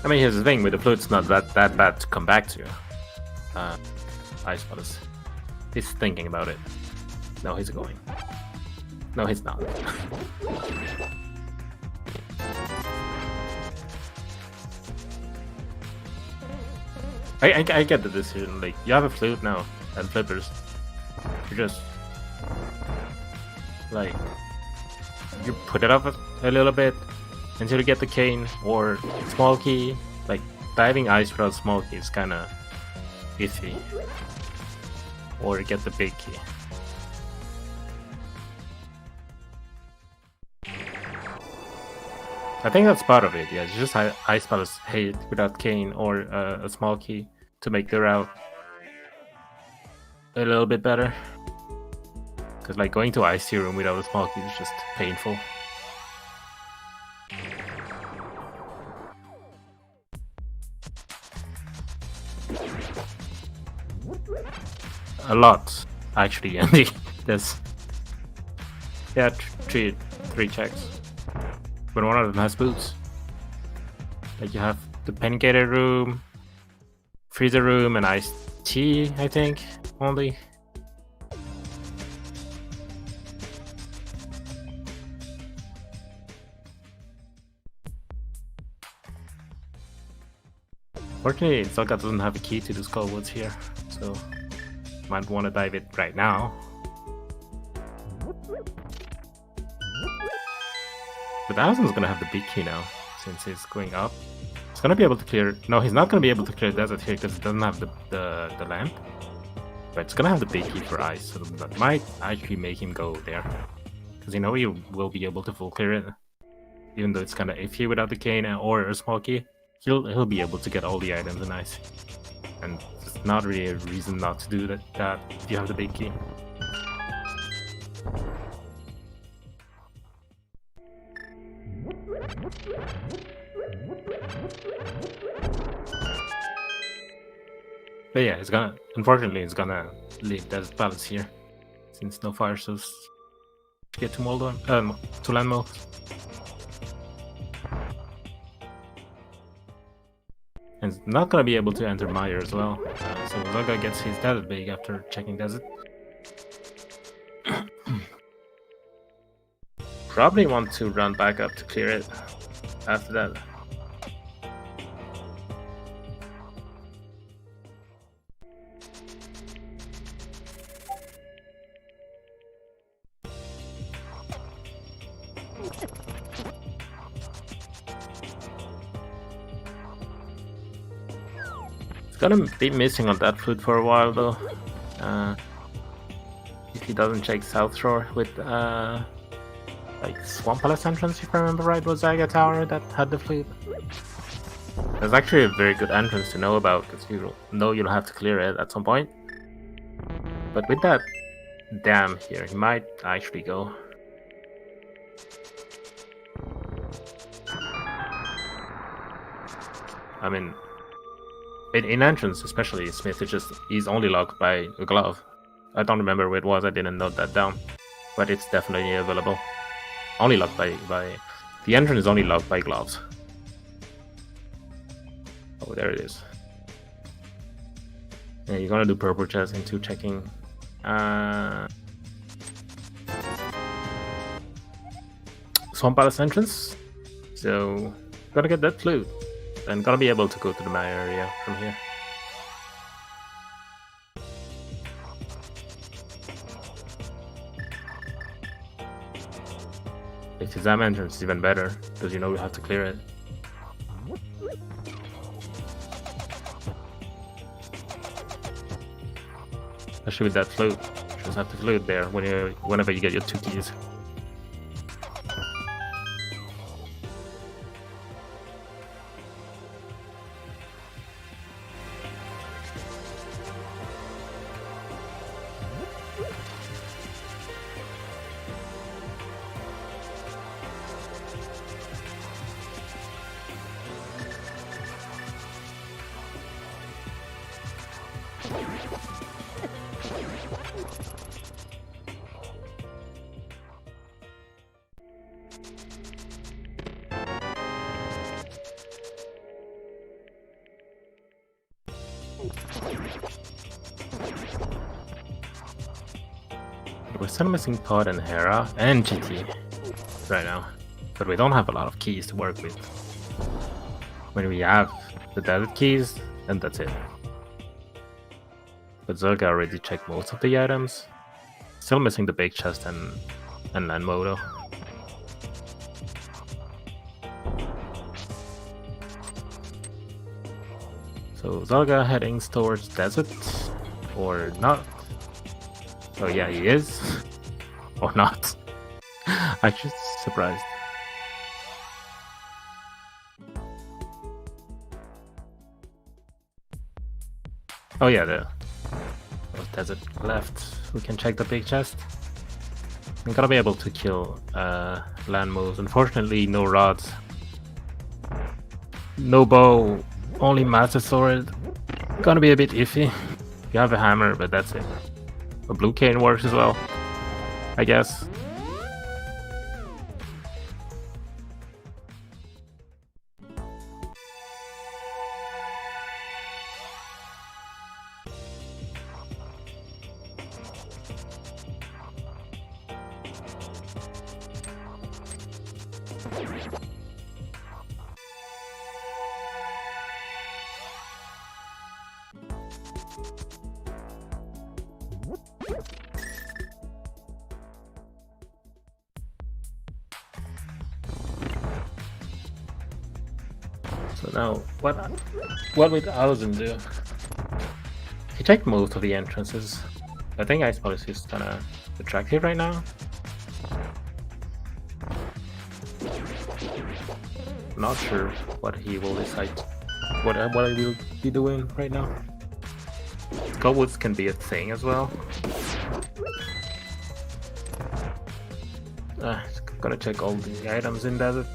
Speaker 2: I mean, here's the thing, with the flute's not that bad to come back to. Ice Palace. He's thinking about it. No, he's going. No, he's not. I get the decision, like, you have a flute now, and flippers. You just, like, you put it up a little bit until you get the cane, or small key. Like, diving ice without small key is kinda iffy. Or get the big key. I think that's part of it, yeah. It's just Ice Palace hate without cane or a small key to make the route a little bit better. Because, like, going to Ice Tea Room without a small key is just painful. A lot, actually, Andy. There's, yeah, three checks. But one of them has boots. Like, you have the Pengated room, freezer room, and iced tea, I think, only. Fortunately, Zelda doesn't have a key to the Skullwoods here, so might want to dive it right now. But Alaszun's gonna have the big key now, since he's going up. He's gonna be able to clear... No, he's not gonna be able to clear desert here because it doesn't have the lamp. But it's gonna have the big key for ice, so that might actually make him go there. Because you know he will be able to full clear it. Even though it's kinda iffy without the cane or a small key. He'll be able to get all the items in ice. And there's not really a reason not to do that if you have the big key. But yeah, unfortunately, it's gonna leave Desert Palace here, since no fire source to get to to Landmo. And it's not gonna be able to enter Mire as well, so Zelda gets his desert bag after checking desert. Probably want to run back up to clear it after that. Gonna be missing on that flute for a while though. If he doesn't check South Shore with like Swamp Palace entrance, if I remember right, was Zaga Tower that had the flute. That's actually a very good entrance to know about, because you know you'll have to clear it at some point. But with that dam here, he might actually go. I mean, in entrance especially, Smith he's only locked by a glove. I don't remember where it was, I didn't note that down. But it's definitely available. Only locked by the entrance is only locked by gloves. Oh, there it is. Yeah, you're gonna do purple chest into checking. Swamp Palace entrance. So, gotta get that flute. And gonna be able to go to the Mire area from here. If the Zam entrance is even better, because you know we have to clear it. Especially with that flute. You just have the flute there whenever you get your 2 keys. We're still missing Todd and Hera and GT right now, but we don't have a lot of keys to work with. When we have the desert keys, then that's it. But Zelga already checked most of the items. Still missing the big chest and land moto. So Zelga heading towards desert, or not? Oh yeah, he is, or not? I'm just surprised. Oh yeah, the desert left. We can check the big chest. I'm gonna be able to kill land moves. Unfortunately, no rods, no bow, only master sword. Gonna be a bit iffy. You have a hammer, but that's it. A blue cane works as well, I guess. So now, what would Alaszun do? He checked most of the entrances. I think Ice Police is kinda attractive right now. Not sure what he will decide, what he will be doing right now. Skullwoods can be a thing as well. Gonna check all the items in desert.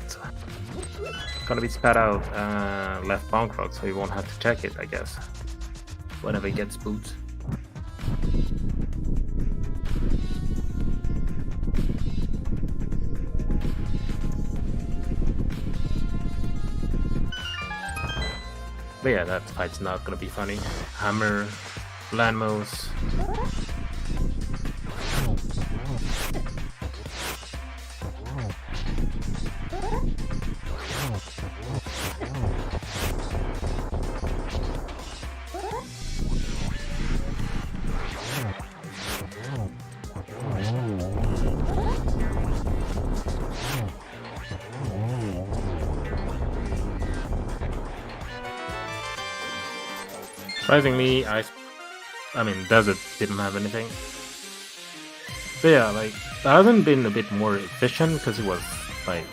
Speaker 2: Gonna be spat out left punk rock, so you won't have to check it, I guess, whenever he gets boots. But yeah, that fight's not gonna be funny. Hammer, landmos. Surprisingly, I mean, Desert didn't have anything. But yeah, like, that hasn't been a bit more efficient because it was like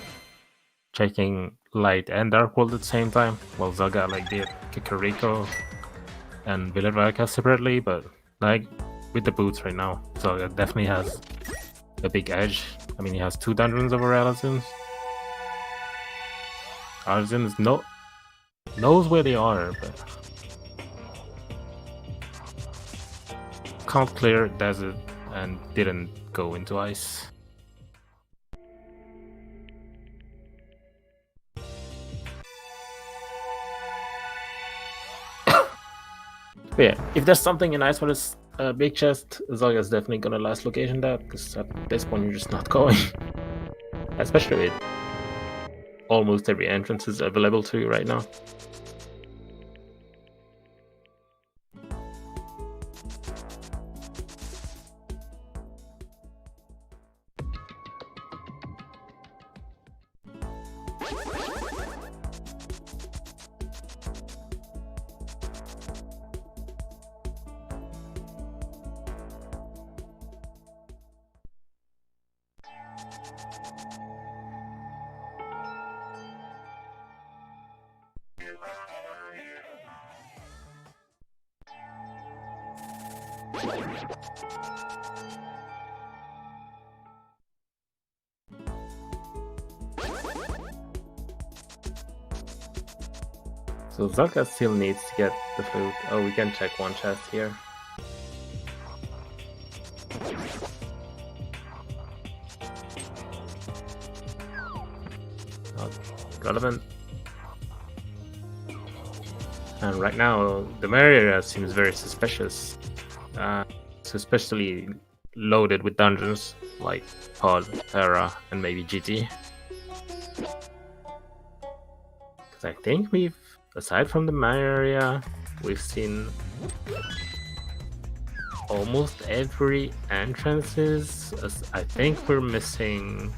Speaker 2: checking Light and Dark World at the same time. Well, Zelda like did Kakariko and Villarvaca separately, but like with the boots right now, Zelda definitely has a big edge. I mean, he has 2 dungeons over Alaszun. Alaszun knows where they are, but can't clear desert and didn't go into ice. But yeah, if there's something in ice for this big chest, Zelda's definitely gonna last location that, because at this point you're just not going. Especially with almost every entrance is available to you right now. So Zelda still needs to get the flute. Oh, we can check one chest here. Not relevant. And right now, the Mire area seems very suspicious. It's especially loaded with dungeons like Pod, Terra, and maybe GT. Because I think we've, aside from the Mire area, we've seen almost every entrances. I think we're missing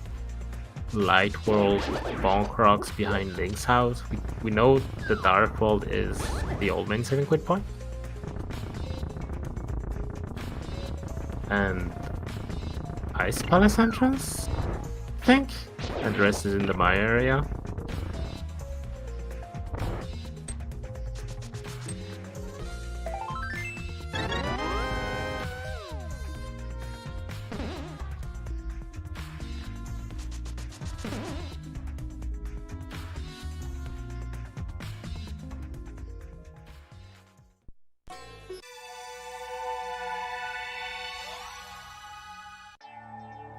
Speaker 2: Light World, Bonk Rocks behind Link's house. We know the Dark World is the old main saving quit point. And Ice Palace entrance, I think. And the rest is in the Mire area.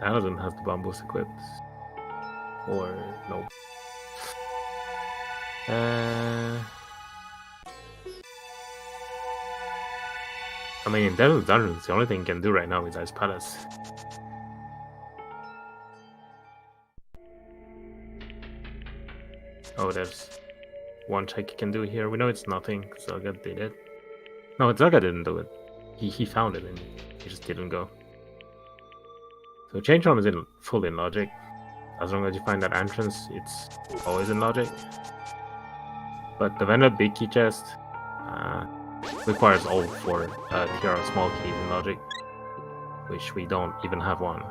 Speaker 2: Alaszun has the bamboos equipped. Or no. I mean, in Devil's Dungeons, the only thing you can do right now is Ice Palace. Oh, there's one check you can do here. We know it's nothing. Zelda did it. No, Zelda didn't do it. He found it and he just didn't go. So change room is full in logic. As long as you find that entrance, it's always in logic. But the Vendor Big Key chest requires all 4 TR small keys in logic, which we don't even have one.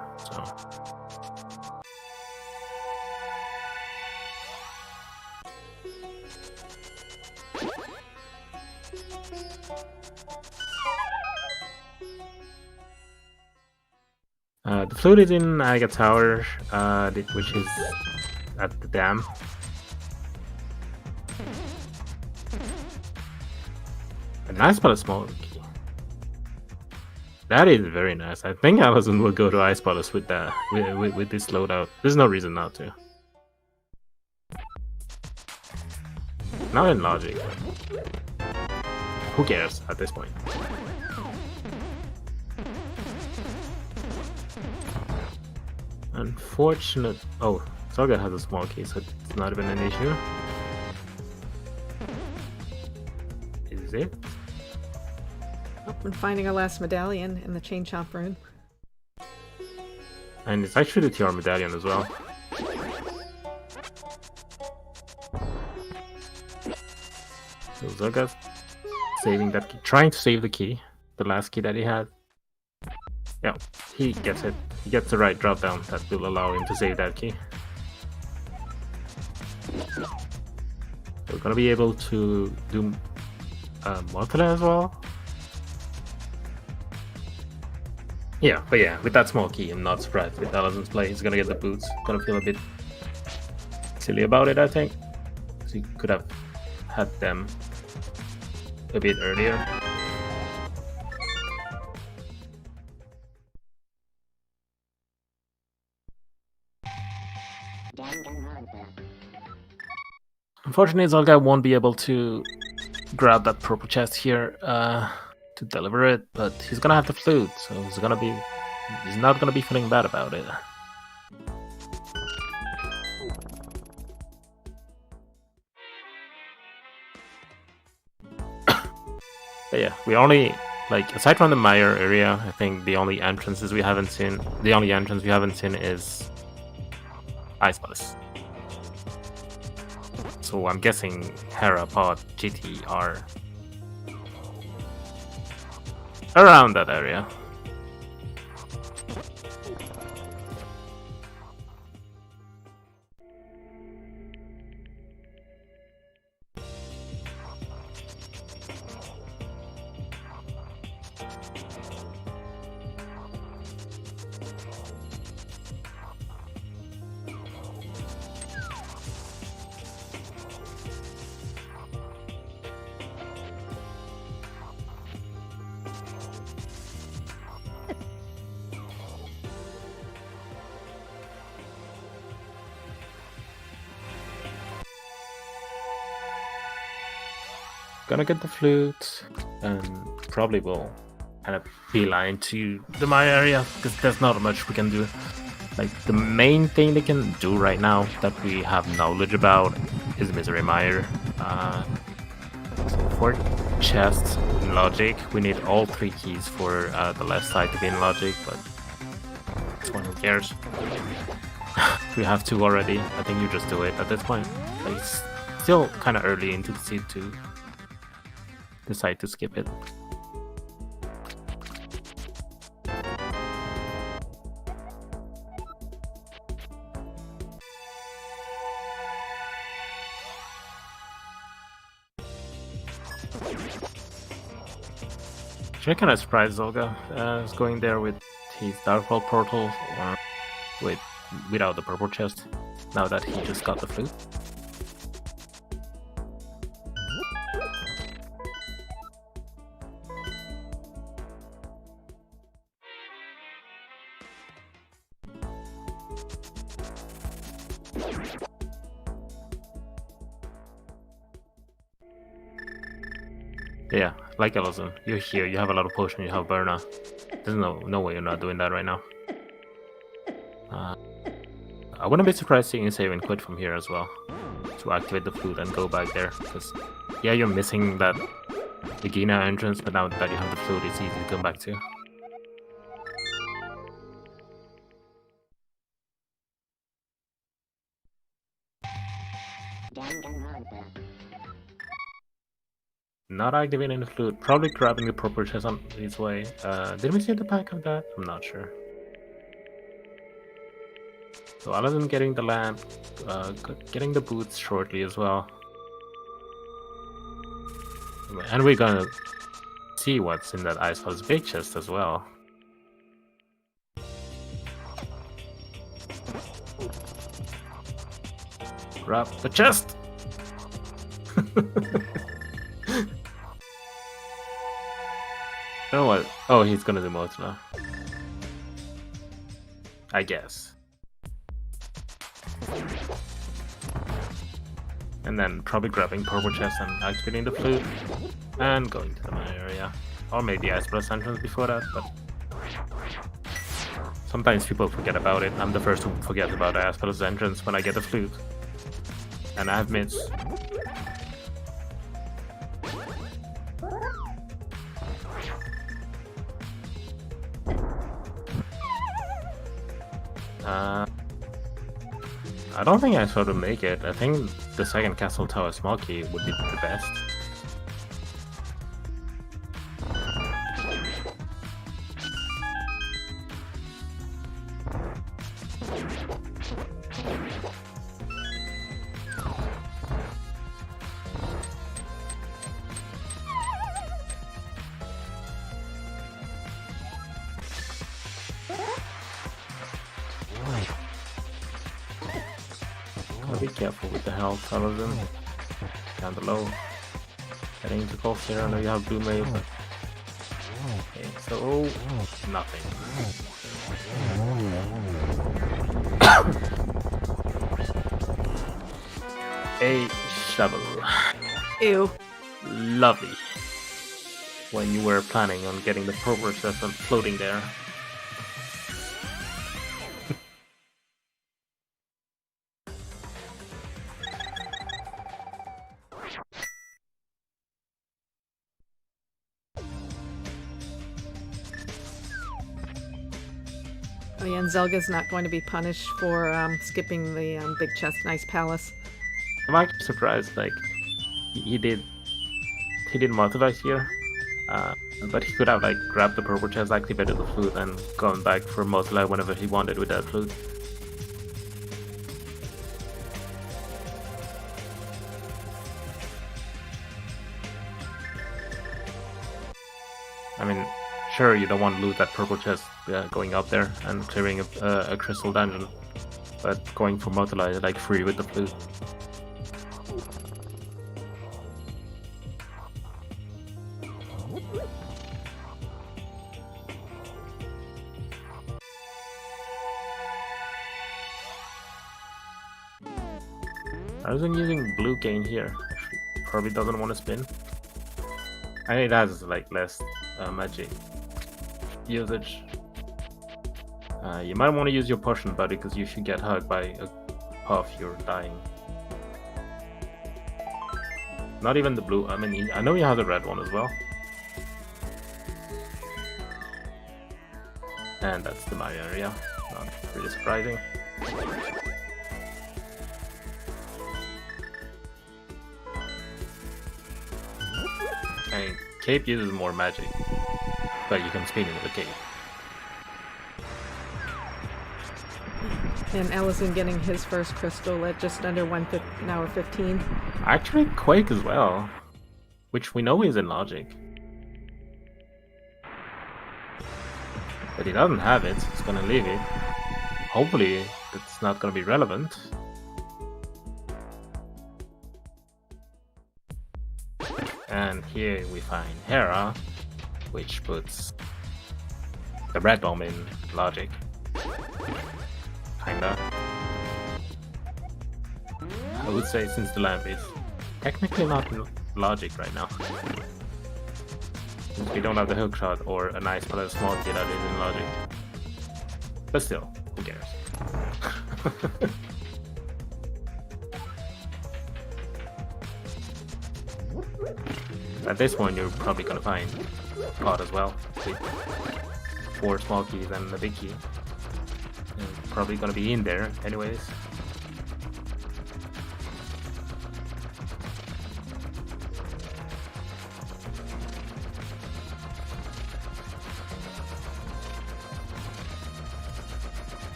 Speaker 2: So the flute is in Aga Tower, which is at the dam. A nice but a small key. That is very nice. I think Alaszun will go to Ice Palace with that, with this loadout. There's no reason not to. Not in logic. Who cares at this point? Unfortunate. Oh, Zelda has a small key, so it's not even an issue. Is it?
Speaker 1: Oh, we're finding our last medallion in the chain chomp room.
Speaker 2: And it's actually the TR medallion as well. So Zelda's saving that key, trying to save the key, the last key that he had. Yeah, he gets it. He gets the right drop down that will allow him to save that key. We're gonna be able to do Mortale as well. Yeah, but yeah, with that small key, I'm not surprised with Alaszun's play. He's gonna get the boots. Gonna feel a bit silly about it, I think. Because he could have had them a bit earlier. Unfortunately, Zelda won't be able to grab that purple chest here to deliver it, but he's gonna have the flute, so he's not gonna be feeling bad about it. But yeah, we only, like, aside from the Mire area, I think the only entrance we haven't seen is Ice Palace. So I'm guessing Hera, Pod, GT are around that area. Gonna get the flute, and probably will kind of beeline to the Maya area, because there's not much we can do. Like, the main thing they can do right now that we have knowledge about is Misery Mire. So for chests in logic, we need all 3 keys for the left side to be in logic, but this one, who cares? We have 2 already. I think you just do it at this point. Like, it's still kind of early into the seed to decide to skip it. Actually, kind of surprised Zelda is going there with his Darkworld portal without the purple chest, now that he just got the flute. Yeah, like Alaszun, you're here, you have a lot of potion, you have Burna. There's no way you're not doing that right now. I wouldn't be surprised seeing you save and quit from here as well, to activate the flute and go back there, because yeah, you're missing that Egina entrance, but now that you have the flute, it's easy to come back to. Not activating the flute, probably grabbing the proper chest on his way. Did we see the pack of that? I'm not sure. So Alaszun getting the lamp, getting the boots shortly as well. And we're gonna see what's in that Ice Palace big chest as well. Grab the chest! You know what? Oh, he's gonna do Motila. I guess. And then probably grabbing purple chest and activating the flute and going to the main area. Or maybe Ice Palace entrance before that, but sometimes people forget about it. I'm the first to forget about the Ice Palace entrance when I get the flute. And I have mids. I don't think I sort of make it. I think the second Castle Tower small key would be the best. careful with the health, Alaszun. Down below. Getting too close here. I know you have blue mail, but... Okay, so... nothing. A shovel.
Speaker 1: Ew.
Speaker 2: Lovely. When you were planning on getting the purple chest and floating there.
Speaker 1: Oh yeah, and Zelga's not going to be punished for skipping the big chest, nice palace.
Speaker 2: I'm actually surprised, like, he did multiply here, but he could have, like, grabbed the purple chest, activated the flute, and gone back for multiply whenever he wanted with that flute. I mean, sure, you don't want to lose that purple chest going up there and clearing a crystal dungeon, but going for multiply is like free with the flute. I wasn't using blue gain here. Probably doesn't want to spin. And it has like less magic usage. You might want to use your potion, buddy, because you should get hugged by a puff. You're dying. Not even the blue. I mean, I know you have the red one as well. And that's the Mire area. Not really surprising. I mean, cape uses more magic, but you can spin it with a cape.
Speaker 1: And Alaszun getting his first crystal at just under an hour 15.
Speaker 2: Actually, Quake as well, which we know is in logic. But he doesn't have it, so he's gonna leave it. Hopefully, it's not gonna be relevant. And here we find Hera, which puts the red bomb in logic. Kinda. I would say since the lamp is technically not in logic right now. Since we don't have the hook shot or a nice little small key that is in logic. But still, who cares? At this point, you're probably gonna find pot as well, with 4 small keys and a big key. And probably gonna be in there, anyways.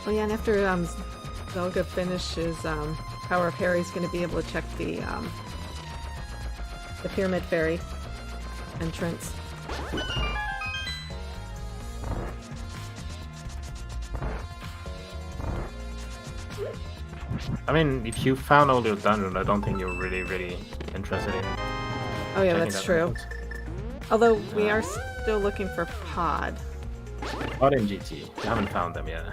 Speaker 1: Oh yeah, and after Zelga finishes Power of Harry's going to be able to check the Pyramid Fairy entrance.
Speaker 2: I mean, if you found all your dungeons, I don't think you're really interested in.
Speaker 1: Oh yeah, that's true.
Speaker 2: Entrance.
Speaker 1: Although we are still looking for Pod.
Speaker 2: Pod in GT. You haven't found them yet.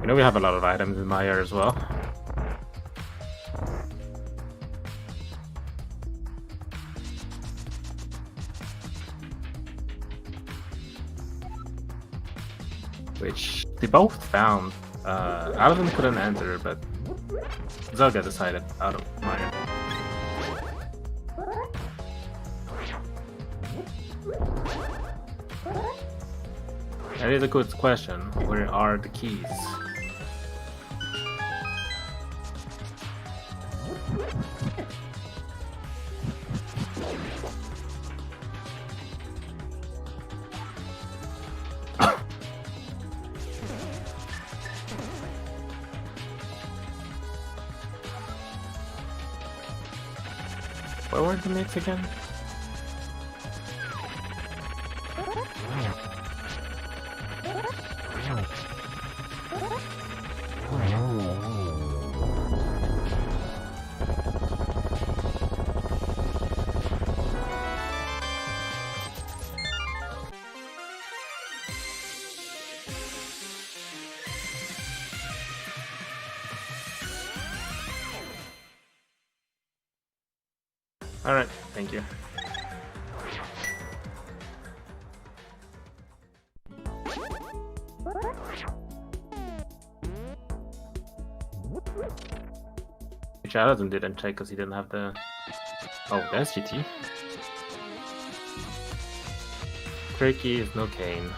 Speaker 2: You know we have a lot of items in Mire as well. Which they both found. Alaszun couldn't enter, but Zelga decided out of Mire. That is a good question. Where are the keys? lower the mix again? Alright, thank you. Which Alaszun didn't check because he didn't have the... Oh, there's GT. Tricky is no cane.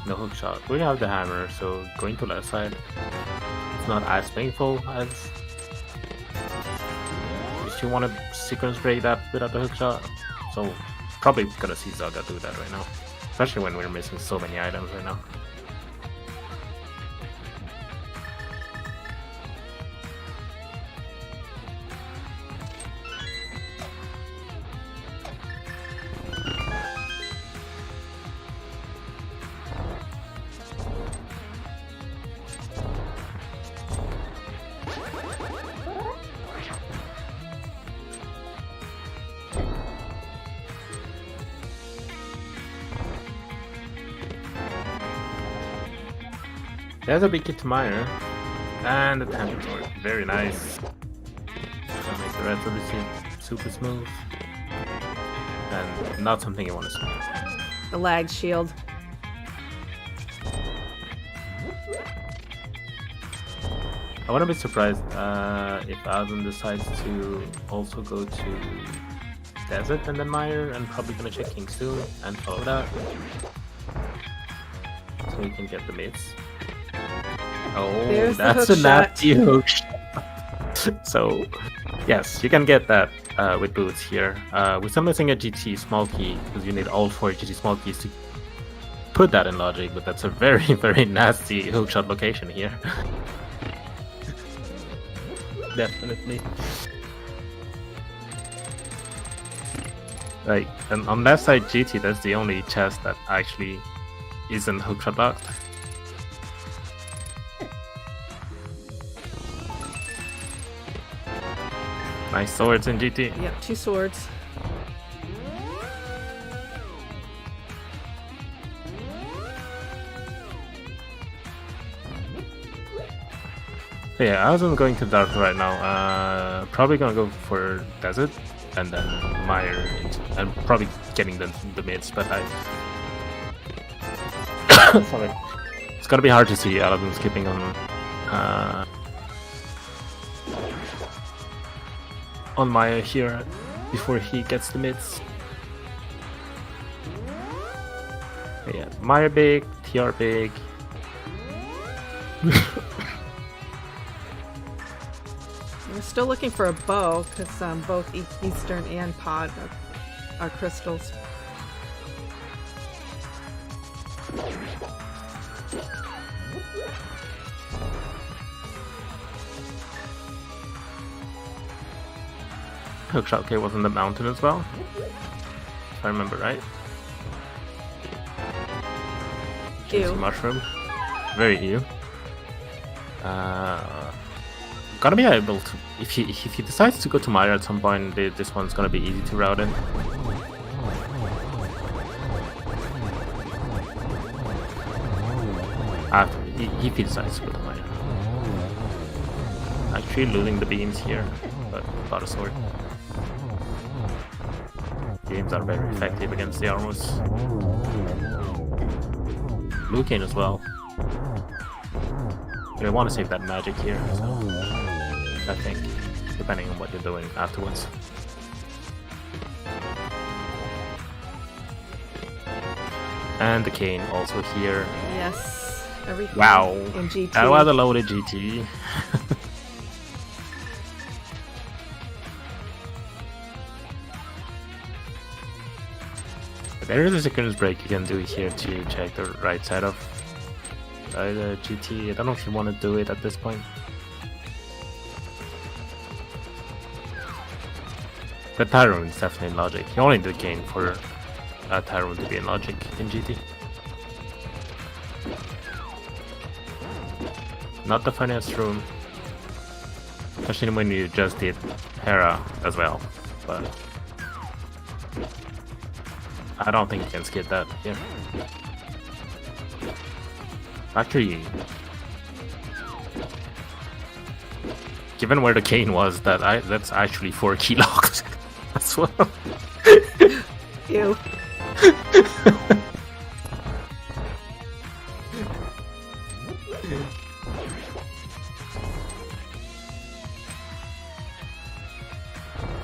Speaker 2: No hook shot. We have the hammer, so going to left side. It's not as painful as... if you want to sequence break that without the hook shot. So probably gonna see Zelda do that right now. Especially when we're missing so many items right now. There's a big hit to Mire, and the tangent sword. Very nice. Gonna make the rest of the scene super smooth. And not something you want to see.
Speaker 1: The lag shield.
Speaker 2: I wouldn't be surprised if Alaszun decides to also go to Desert and then Mire, and probably gonna check King soon and follow that. So we can get the mids. Oh,
Speaker 1: There's
Speaker 2: that's a nasty hook shot. So, yes, you can get that with boots here. We're still missing a GT small key because you need all 4 GT small keys to put that in logic, but that's a very, very nasty hook shot location here. Definitely. Like, and on left side GT, that's the only chest that actually isn't hook shot locked. Nice swords in GT.
Speaker 1: Yep, 2 swords.
Speaker 2: Yeah, I wasn't going to Dark right now. Probably gonna go for Desert and then Mire, and probably getting the mids, but I... Sorry. It's gonna be hard to see Alaszun skipping on Mire here before he gets the mids. But yeah, Mire big, TR big.
Speaker 1: We're still looking for a bow because both Eastern and Pod are crystals.
Speaker 2: Hookshot K was in the mountain as well, if I remember right. Juicy mushroom, very ew. Gonna be able to, if he decides to go to Mire at some point, this one's gonna be easy to route in. After if he decides to go to Mire. Actually losing the beams here, but without a sword. Beams are very effective against the armors. Blue cane as well. But I want to save that magic here, so I think, depending on what you're doing afterwards. And the cane also here.
Speaker 1: Yes, everything.
Speaker 2: Wow,
Speaker 1: in GT.
Speaker 2: that was a loaded GT. There is a sequence break you can do here to check the right side of the GT. I don't know if you want to do it at this point. The Tyrone is definitely in logic. You only need to gain for a Tyrone to be in logic in GT. Not the funniest room. Especially when you just did Hera as well. But I don't think you can skip that here. Actually, given where the cane was, that's actually 4 key locks as well.
Speaker 1: Ew.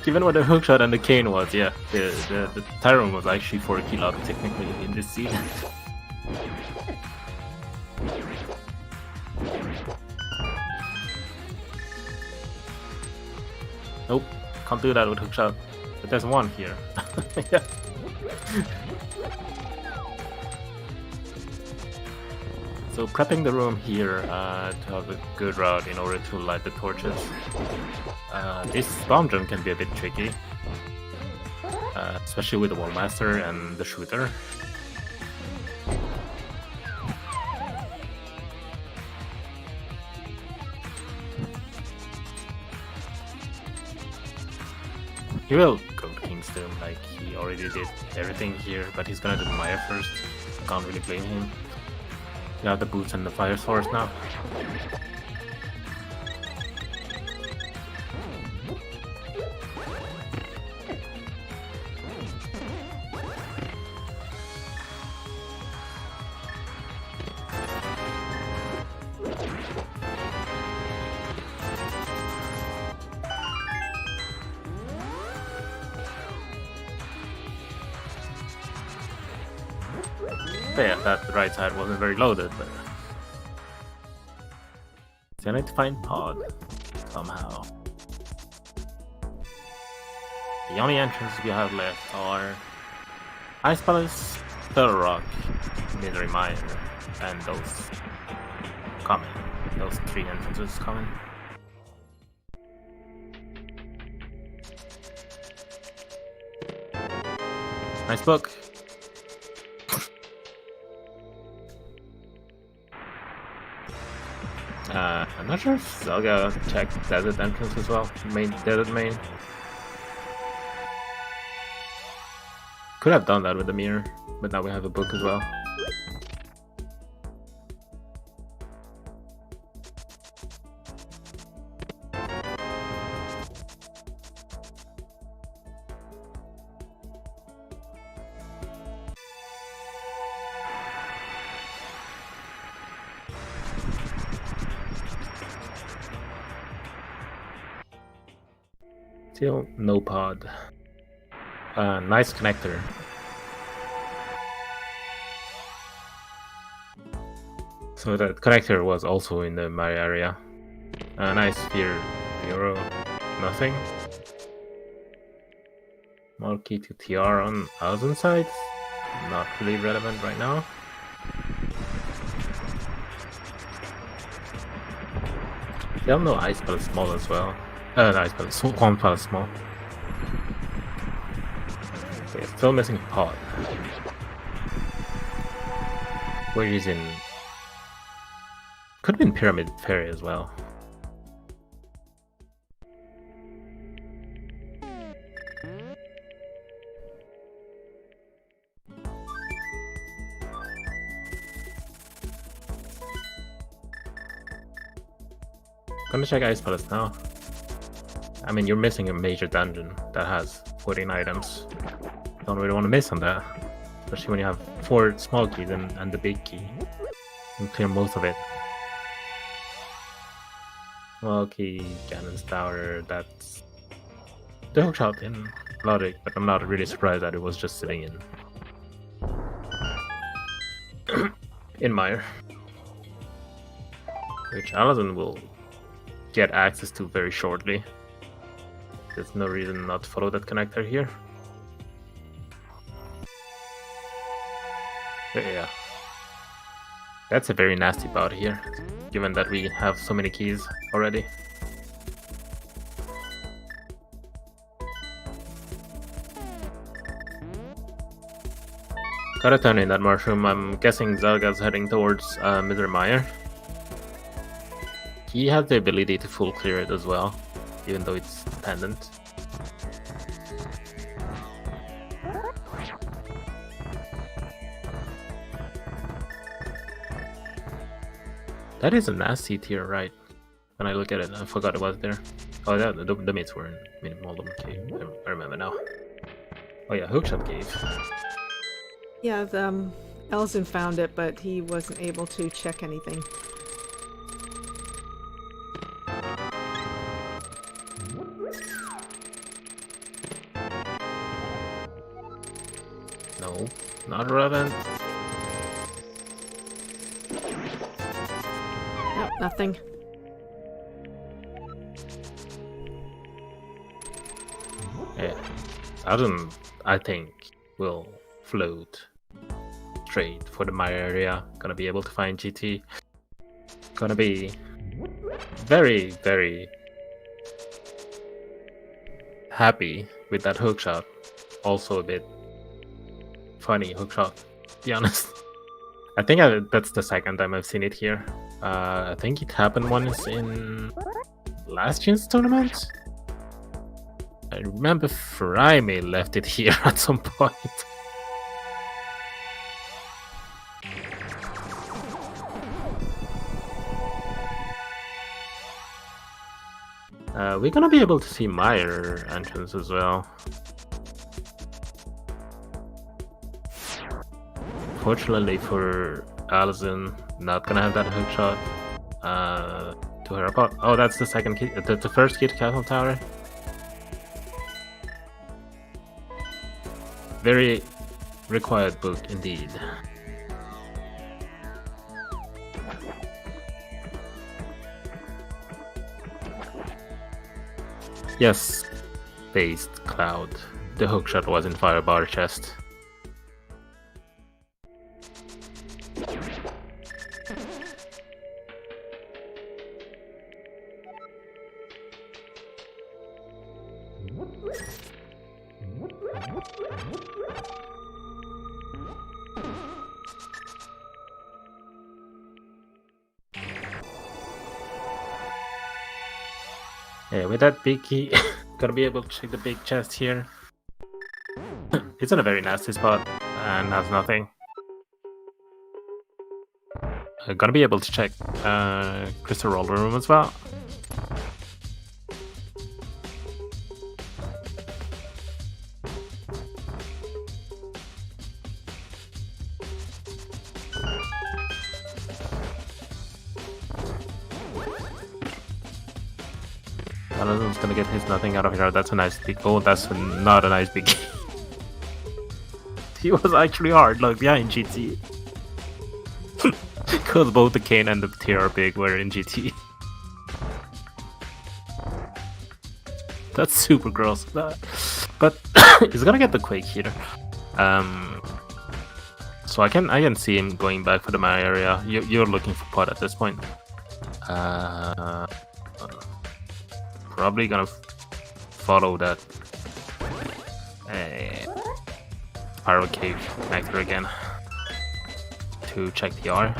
Speaker 2: Given what the hookshot and the cane was, yeah, the Tyrone was actually 4 key lock technically in this season. Nope, can't do that with hookshot. But there's one here. Yeah. So prepping the room here to have a good route in order to light the torches. This bomb jump can be a bit tricky, especially with the Wall Master and the shooter. He will go to Kingston, like he already did everything here, but he's gonna do Mire first. Can't really blame him. You have the boots and the fire source now. But yeah, that right side wasn't very loaded, but still need to find pod somehow. The only entrances we have left are Ice Palace, Turtle Rock, Misery Mire, and those coming. Those 3 entrances coming. Nice book. I'm not sure if Zelda checked desert entrance as well. Desert main. Could have done that with the mirror, but now we have a book as well. Still no pod. Nice connector. So that connector was also in the Mire area. Nice sphere, euro, nothing. More key to TR on Alaszun side. Not really relevant right now. They have no Ice Palace small as well. Ice Palace, Swamp Palace small. So yeah, still missing a pod. Where he's in. Could have been Pyramid Ferry as well. Gonna check Ice Palace now. I mean, you're missing a major dungeon that has 14 items. Don't really want to miss on that. Especially when you have 4 small keys and the big key. You can clear most of it. Small key, Ganon's Tower, that's the hookshot in logic, but I'm not really surprised that it was just sitting in Mire. Which Alaszun will get access to very shortly. There's no reason not to follow that connector here. But yeah. That's a very nasty bout here, given that we have so many keys already. Gotta turn in that mushroom. I'm guessing Zelga's heading towards Mr. Mire. He has the ability to full clear it as well, even though it's dependent. That is a nasty tier, right? When I look at it, I forgot it was there. Oh, yeah, the mates were in Minimaldum Cave. I remember now. Oh yeah, Hookshot Cave.
Speaker 1: Yeah, Alaszun found it, but he wasn't able to check anything.
Speaker 2: No, not relevant.
Speaker 1: Nope, nothing.
Speaker 2: Yeah, Alaszun, I think, will float straight for the Mire area. Gonna be able to find GT. Gonna be very, very happy with that hookshot. Also a bit funny hookshot, to be honest. I think that's the second time I've seen it here. I think it happened once in last year's tournament. I remember Frime left it here at some point. We're gonna be able to see Mire entrance as well. Fortunately for Alaszun, not gonna have that hookshot to her pot. Oh, that's the second key, the first key to Castle Tower. Very required book indeed. Yes, based Cloud. The hookshot was in Firebar chest. Yeah, with that big key, gotta be able to check the big chest here. It's in a very nasty spot and has nothing. I'm gonna be able to check Crystal Roller Room as well. Alaszun's gonna get his nothing out of here. That's a nice big. Oh, that's not a nice big. He was actually hard, like behind GT. Because both the cane and the TR big were in GT. That's super gross. But he's gonna get the Quake here. So I can see him going back for the Mire area. You're looking for pot at this point. Probably gonna follow that Pyro Cave connector again to check the R.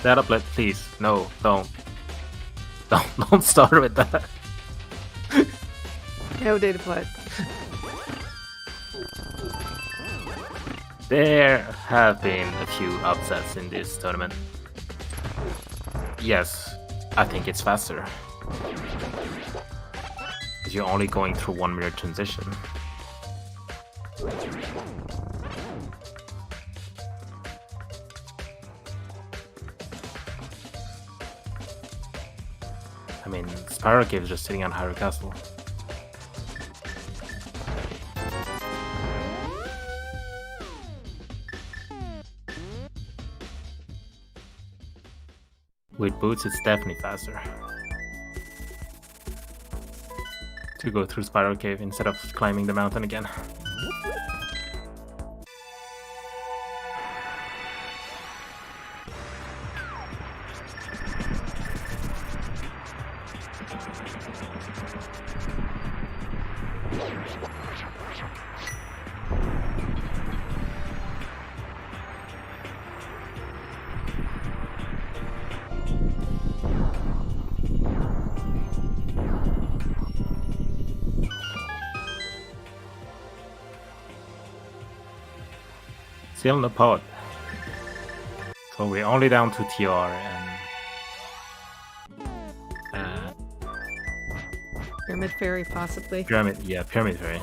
Speaker 2: That uplet, please. No, don't start with that.
Speaker 1: No data plot.
Speaker 2: There have been a few upsets in this tournament. Yes, I think it's faster. Because you're only going through one mirror transition. I mean, Spyro Cave is just sitting on Hyrule Castle. With boots, it's definitely faster. to go through Spiral Cave instead of climbing the mountain again. Still in the pod. So we're only down to TR and
Speaker 1: Pyramid Fairy, possibly.
Speaker 2: Pyramid Fairy.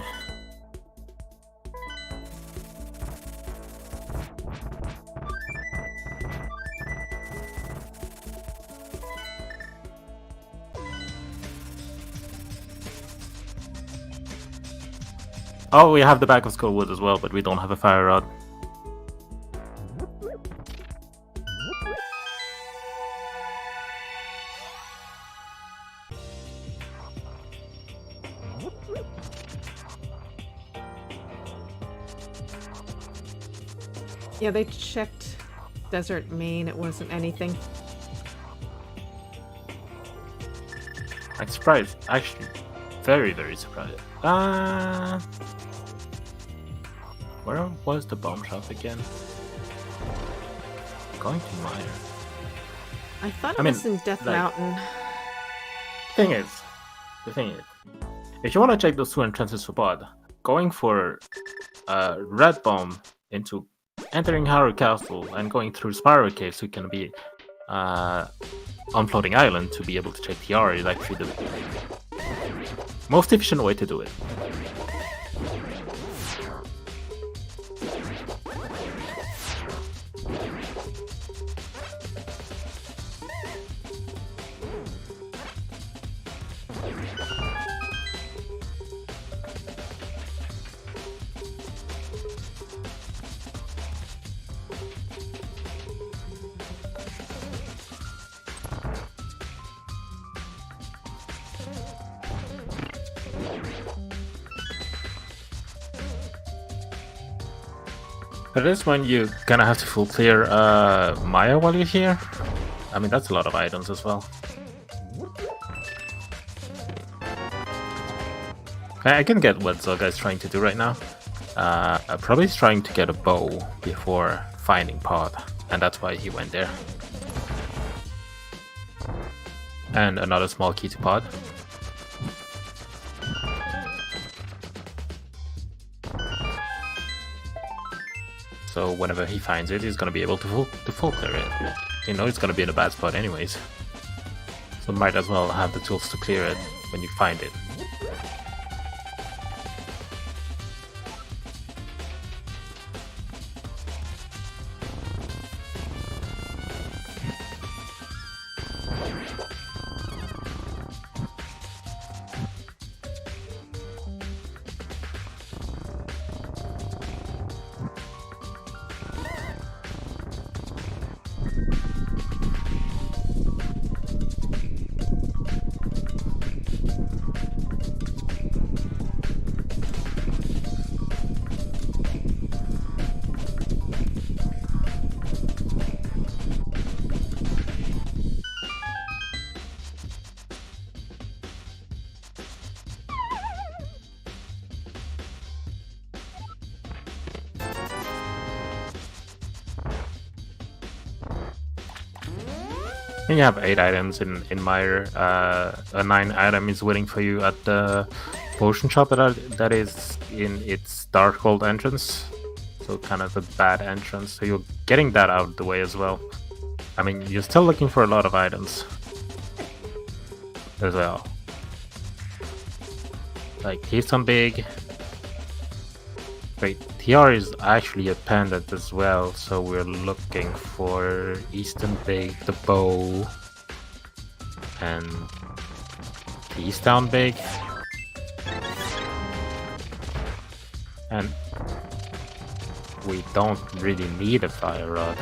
Speaker 2: Oh, we have the back of Skullwood as well, but we don't have a fire rod.
Speaker 1: Yeah, they checked Desert Main. It wasn't anything.
Speaker 2: I'm surprised. Actually, very, very surprised. Where was the bomb shop again? Going to Mire.
Speaker 1: I thought it was in Death Mountain.
Speaker 2: The thing is, if you want to check those two entrances for pod, going for red bomb into entering Harrow Castle and going through Spiral Cave so you can be on Floating Island to be able to check TR is actually the most efficient way to do it. For this one, you're gonna have to full clear Maya while you're here. I mean, that's a lot of items as well. I can get what Zelga is trying to do right now. Probably he's trying to get a bow before finding pod, and that's why he went there. And another small key to pod. So whenever he finds it, he's gonna be able to full clear it. You know, it's gonna be in a bad spot anyways. So might as well have the tools to clear it when you find it. I think you have 8 items in Mire. A 9 item is waiting for you at the potion shop that is in its Darkhold entrance. So kind of a bad entrance. So you're getting that out of the way as well. I mean, you're still looking for a lot of items as well. Like Keystone Big. Wait, TR is actually a pendant as well, so we're looking for Eastern Big, the bow, and Easttown Big. And we don't really need a fire rod.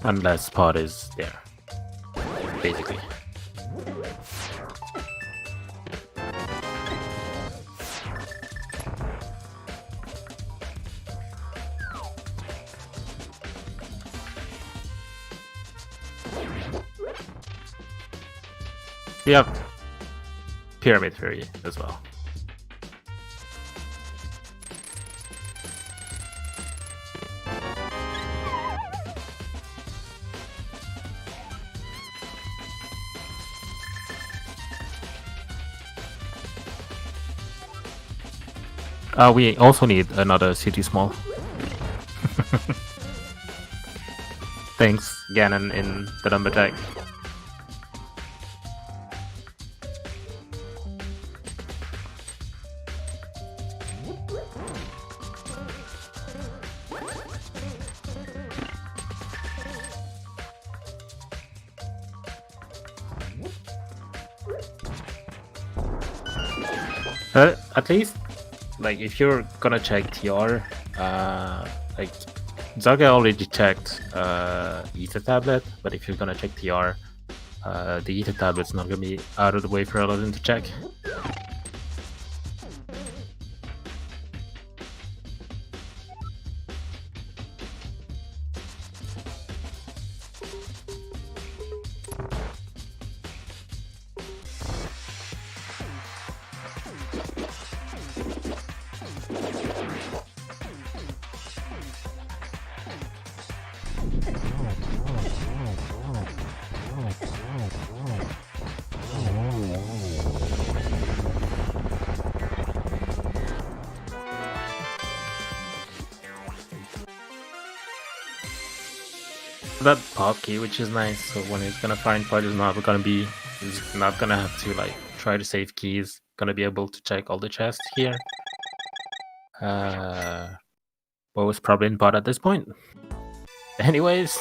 Speaker 2: Unless Pod is there, basically. We have Pyramid Fairy as well. We also need another city small. Thanks, Ganon in the number tag. At least, like, if you're gonna check TR, like, Zelda already checked Ether Tablet, but if you're gonna check TR, the Ether Tablet's not gonna be out of the way for Alaszun to check. That pop key, which is nice, so when he's gonna find part, he's not gonna have to like try to save keys, gonna be able to check all the chests here. What was probably in pot at this point. Anyways.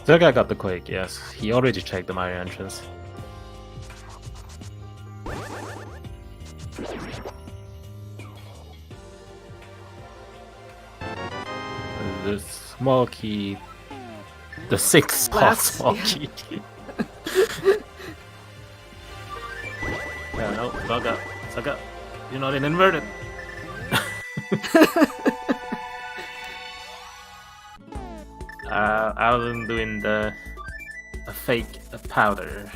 Speaker 2: Zelda got the Quake, yes. He already checked the Mire entrance. The small key... The 6th small key. Yeah, no, Zelda, you're not in inverted. Alaszun doing a fake powder.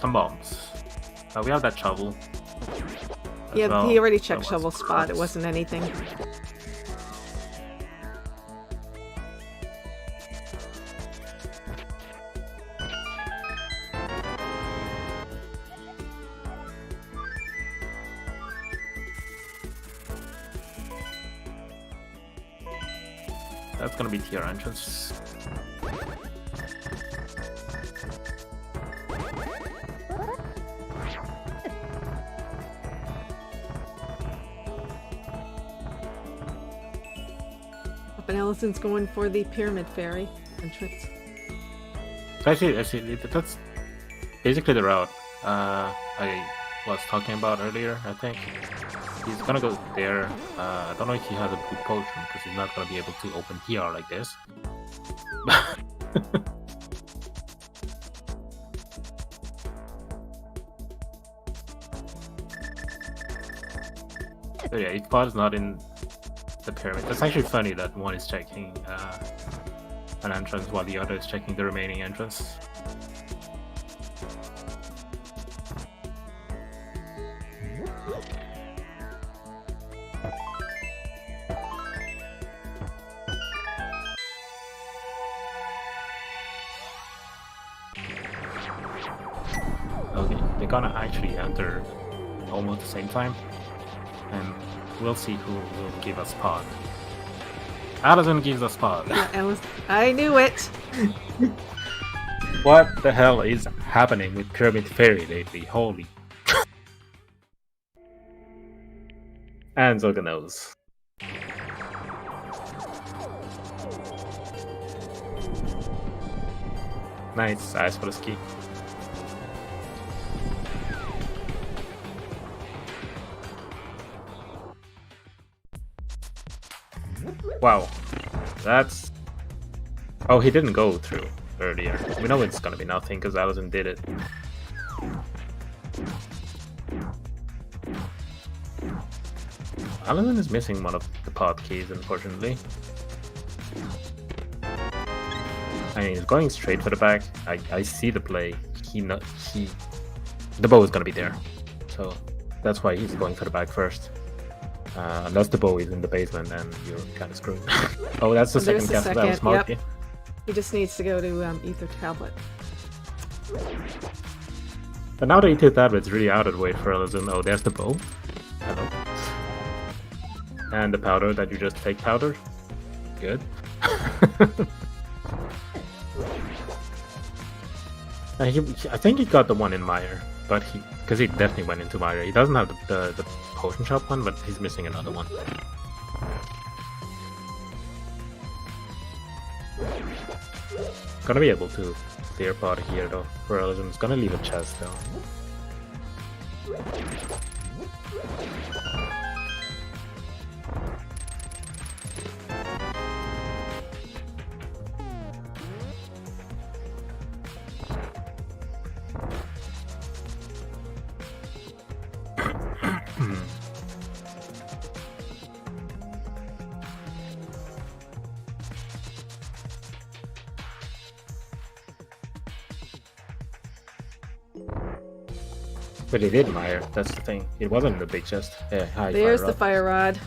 Speaker 2: Some bombs. We have that shovel.
Speaker 1: Yeah,
Speaker 2: well.
Speaker 1: he already checked shovel spot. It wasn't anything.
Speaker 2: That's gonna be TR entrance.
Speaker 1: But Alaszun's going for the Pyramid Fairy entrance.
Speaker 2: I see. That's basically the route I was talking about earlier, I think. He's gonna go there. I don't know if he has a blue potion, because he's not gonna be able to open TR like this. So yeah, if Pod's not in the pyramid, that's actually funny that one is checking an entrance while the other is checking the remaining entrance. Okay, they're gonna actually enter almost the same time, and we'll see who will give us pod. Alaszun gives us pod.
Speaker 1: Yeah, I knew it!
Speaker 2: What the hell is happening with Pyramid Fairy lately? Holy. And Zelda knows. Nice, eyes for the ski. Wow, that's... Oh, he didn't go through earlier. We know it's gonna be nothing because Alaszun did it. Alaszun is missing one of the pod keys, unfortunately. I mean, he's going straight for the back. I see the play. The bow is gonna be there, so that's why he's going for the back first. Unless the bow is in the basement, then you're kind of screwed. Oh, that's the second castle. That was smart.
Speaker 1: Yep. He just needs to go to Ether Tablet.
Speaker 2: But now the Ether Tablet's really out of the way for Alaszun. Oh, there's the bow. Hello. And the powder that you just fake powdered. Good. I think he got the one in Mire, but because he definitely went into Mire. He doesn't have the potion shop one, but he's missing another one. Gonna be able to clear pod here though. For Alaszun, it's gonna leave a chest though. But he did Mire, that's the thing. It wasn't in the big chest. Yeah, hi,
Speaker 1: There's
Speaker 2: fire
Speaker 1: the fire rod.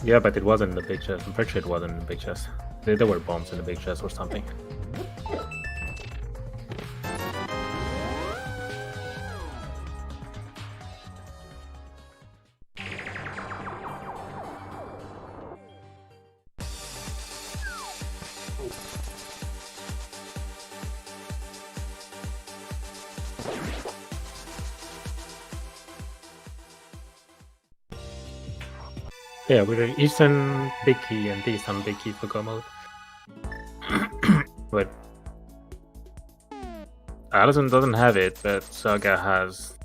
Speaker 2: Yeah, but it wasn't in the big chest. I'm pretty sure it wasn't in the big chest. There were bombs in the big chest or something. Yeah, with Eastern big key and Eastern big key for go mode. But Alaszun doesn't have it, but Saga has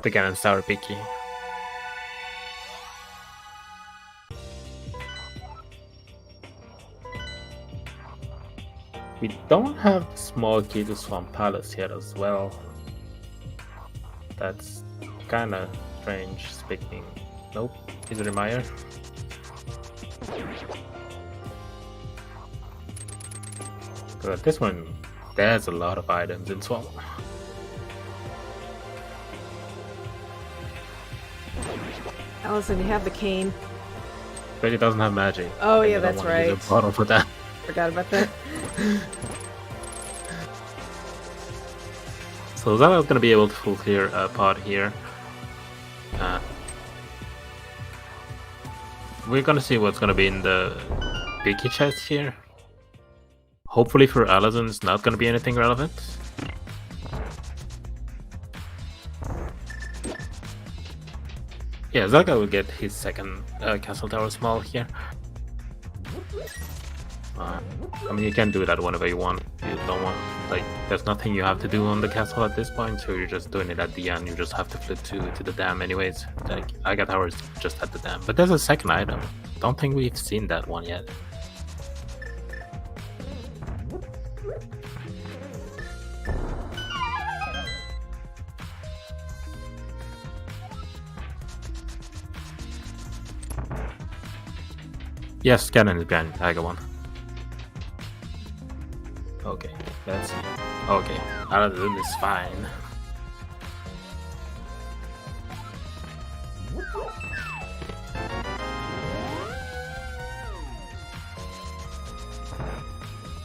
Speaker 2: the Ganon Sour big key. We don't have the small key to Swamp Palace yet as well. That's kinda strange speaking. Nope, is it a Mire? But this one, there's a lot of items in Swamp.
Speaker 1: Alaszun, you have the cane.
Speaker 2: But it doesn't have magic.
Speaker 1: Oh
Speaker 2: and
Speaker 1: yeah,
Speaker 2: you don't
Speaker 1: that's
Speaker 2: wanna use
Speaker 1: right.
Speaker 2: a bottle for that.
Speaker 1: Forgot about that.
Speaker 2: So Zelda's gonna be able to full clear a pod here. We're gonna see what's gonna be in the biggie chest here. Hopefully for Alaszun, it's not gonna be anything relevant. Yeah, Zelda will get his second castle tower small here. I mean, you can do that whenever you want. You don't want, like, there's nothing you have to do on the castle at this point, so you're just doing it at the end. You just have to flip to the dam anyways. Like, I got ours just at the dam. But there's a second item. Don't think we've seen that one yet. Yes, Ganon is behind. I got one. Okay, let's see. Okay, Alaszun is fine.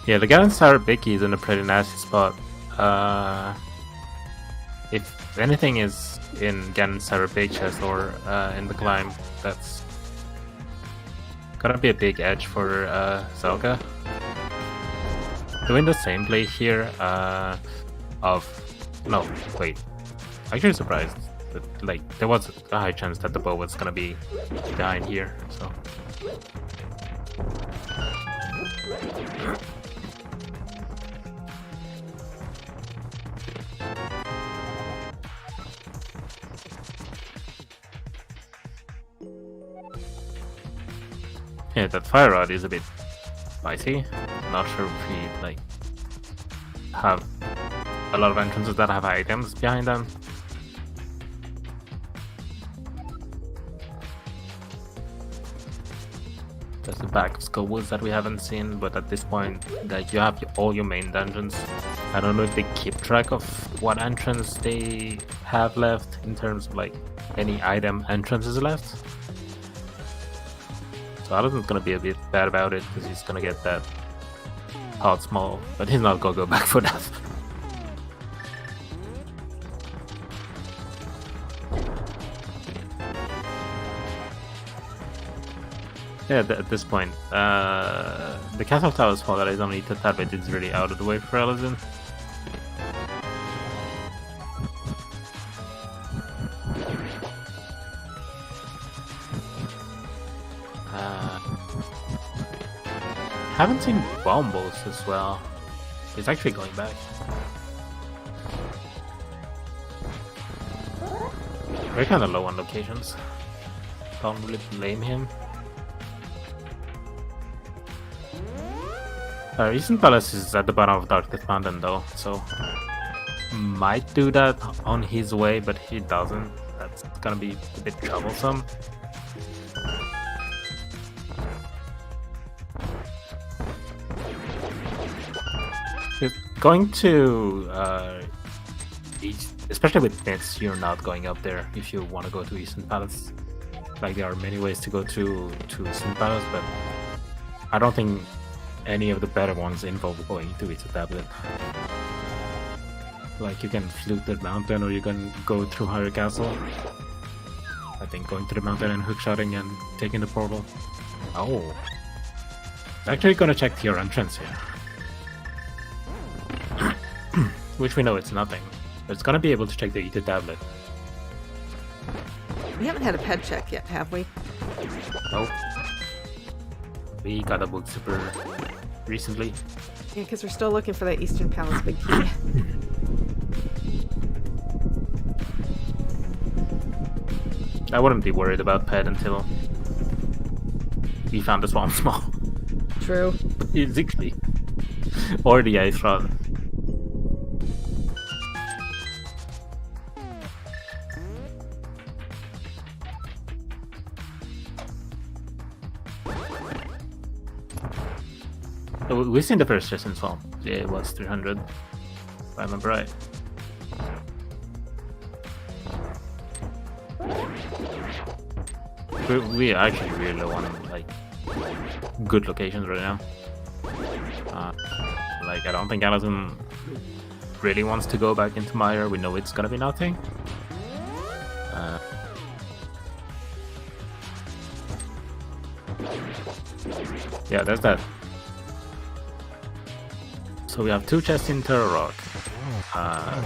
Speaker 2: Yeah, the Ganon Sour Bicky is in a pretty nasty spot. If anything is in Ganon Sour Big Chest or in the climb, that's gonna be a big edge for Zelda. Doing the same play here no, wait. Actually surprised. But like, there was a high chance that the bow was gonna be behind here, so. Yeah, that fire rod is a bit spicy. Not sure if we like have a lot of entrances that have items behind them. There's the back of Skullwoods that we haven't seen, but at this point, like, you have all your main dungeons. I don't know if they keep track of what entrance they have left in terms of like any item entrances left. So Alaszun's gonna be a bit bad about it because he's gonna get that hot small, but he's not gonna go back for that. Yeah, at this point, the castle tower is small that I don't need to tap it. It's really out of the way for Alaszun. Haven't seen Bombos as well. He's actually going back. We're kind of low on locations. Don't really blame him. Eastern Palace is at the bottom of Darkest Mountain though, so might do that on his way, but he doesn't. That's gonna be a bit troublesome. Going to east, especially with nets, you're not going up there if you want to go to Eastern Palace. Like, there are many ways to go to Eastern Palace, but I don't think any of the better ones involve going to Eastern Tablet. Like, you can flute the mountain, or you can go through Hyrule Castle. I think going to the mountain and hookshotting and taking the portal. Oh, actually gonna check your entrance here. Which we know it's nothing. But it's gonna be able to check the Ether tablet.
Speaker 1: We haven't had a ped check yet, have we?
Speaker 2: Nope. We got a book super recently.
Speaker 1: Yeah, because we're still looking for that Eastern Palace big key.
Speaker 2: I wouldn't be worried about ped until we found the Swamp Small.
Speaker 1: True.
Speaker 2: Exactly. Or the Ice Rod. We've seen the first chest in Swamp. Yeah, it was 300. If I remember right. We are actually really low on like good locations right now. Like, I don't think Alaszun really wants to go back into Mire. We know it's gonna be nothing. Yeah, there's that. So we have two chests in Terror Rock,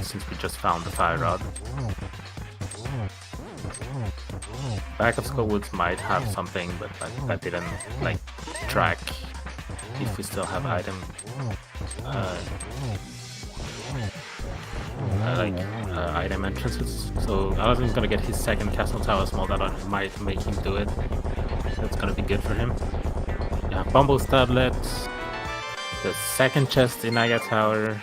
Speaker 2: since we just found the Fire Rod. Back of Skullwoods might have something, but I didn't like track if we still have item item entrances. So Alaszun's gonna get his second Castle Tower small that might make him do it. That's gonna be good for him. We have Bumble's tablet, the second chest in Naga Tower.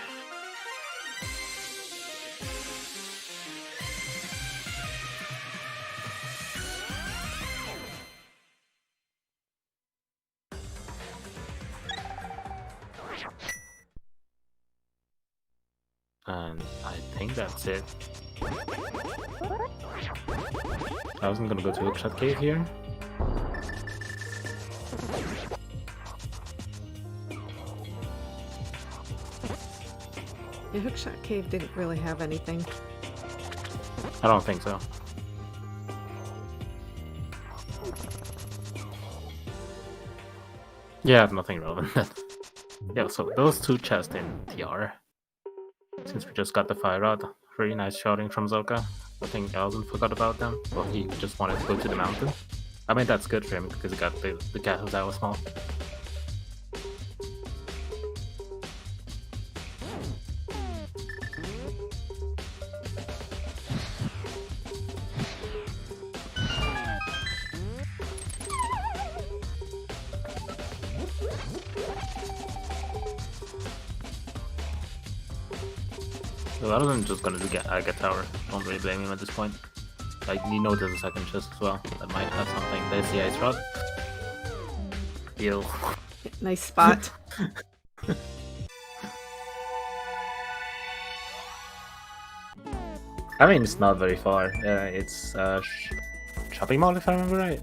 Speaker 2: And I think that's it. I wasn't gonna go to Hookshot Cave here.
Speaker 1: Yeah, Hookshot Cave didn't really have anything.
Speaker 2: I don't think so. Yeah, nothing relevant. Yeah, so those two chests in TR. Since we just got the Fire Rod. Very nice shouting from Zelka. I think Alaszun forgot about them, or he just wanted to go to the mountain. I mean, that's good for him because he got the castles that was small. So Alaszun just gonna do Aga Tower. Don't really blame him at this point. Like, you know there's a second chest as well that might have something. There's the ice rod. Deal.
Speaker 1: Nice spot.
Speaker 2: I mean, it's not very far. It's shopping mall, if I remember right.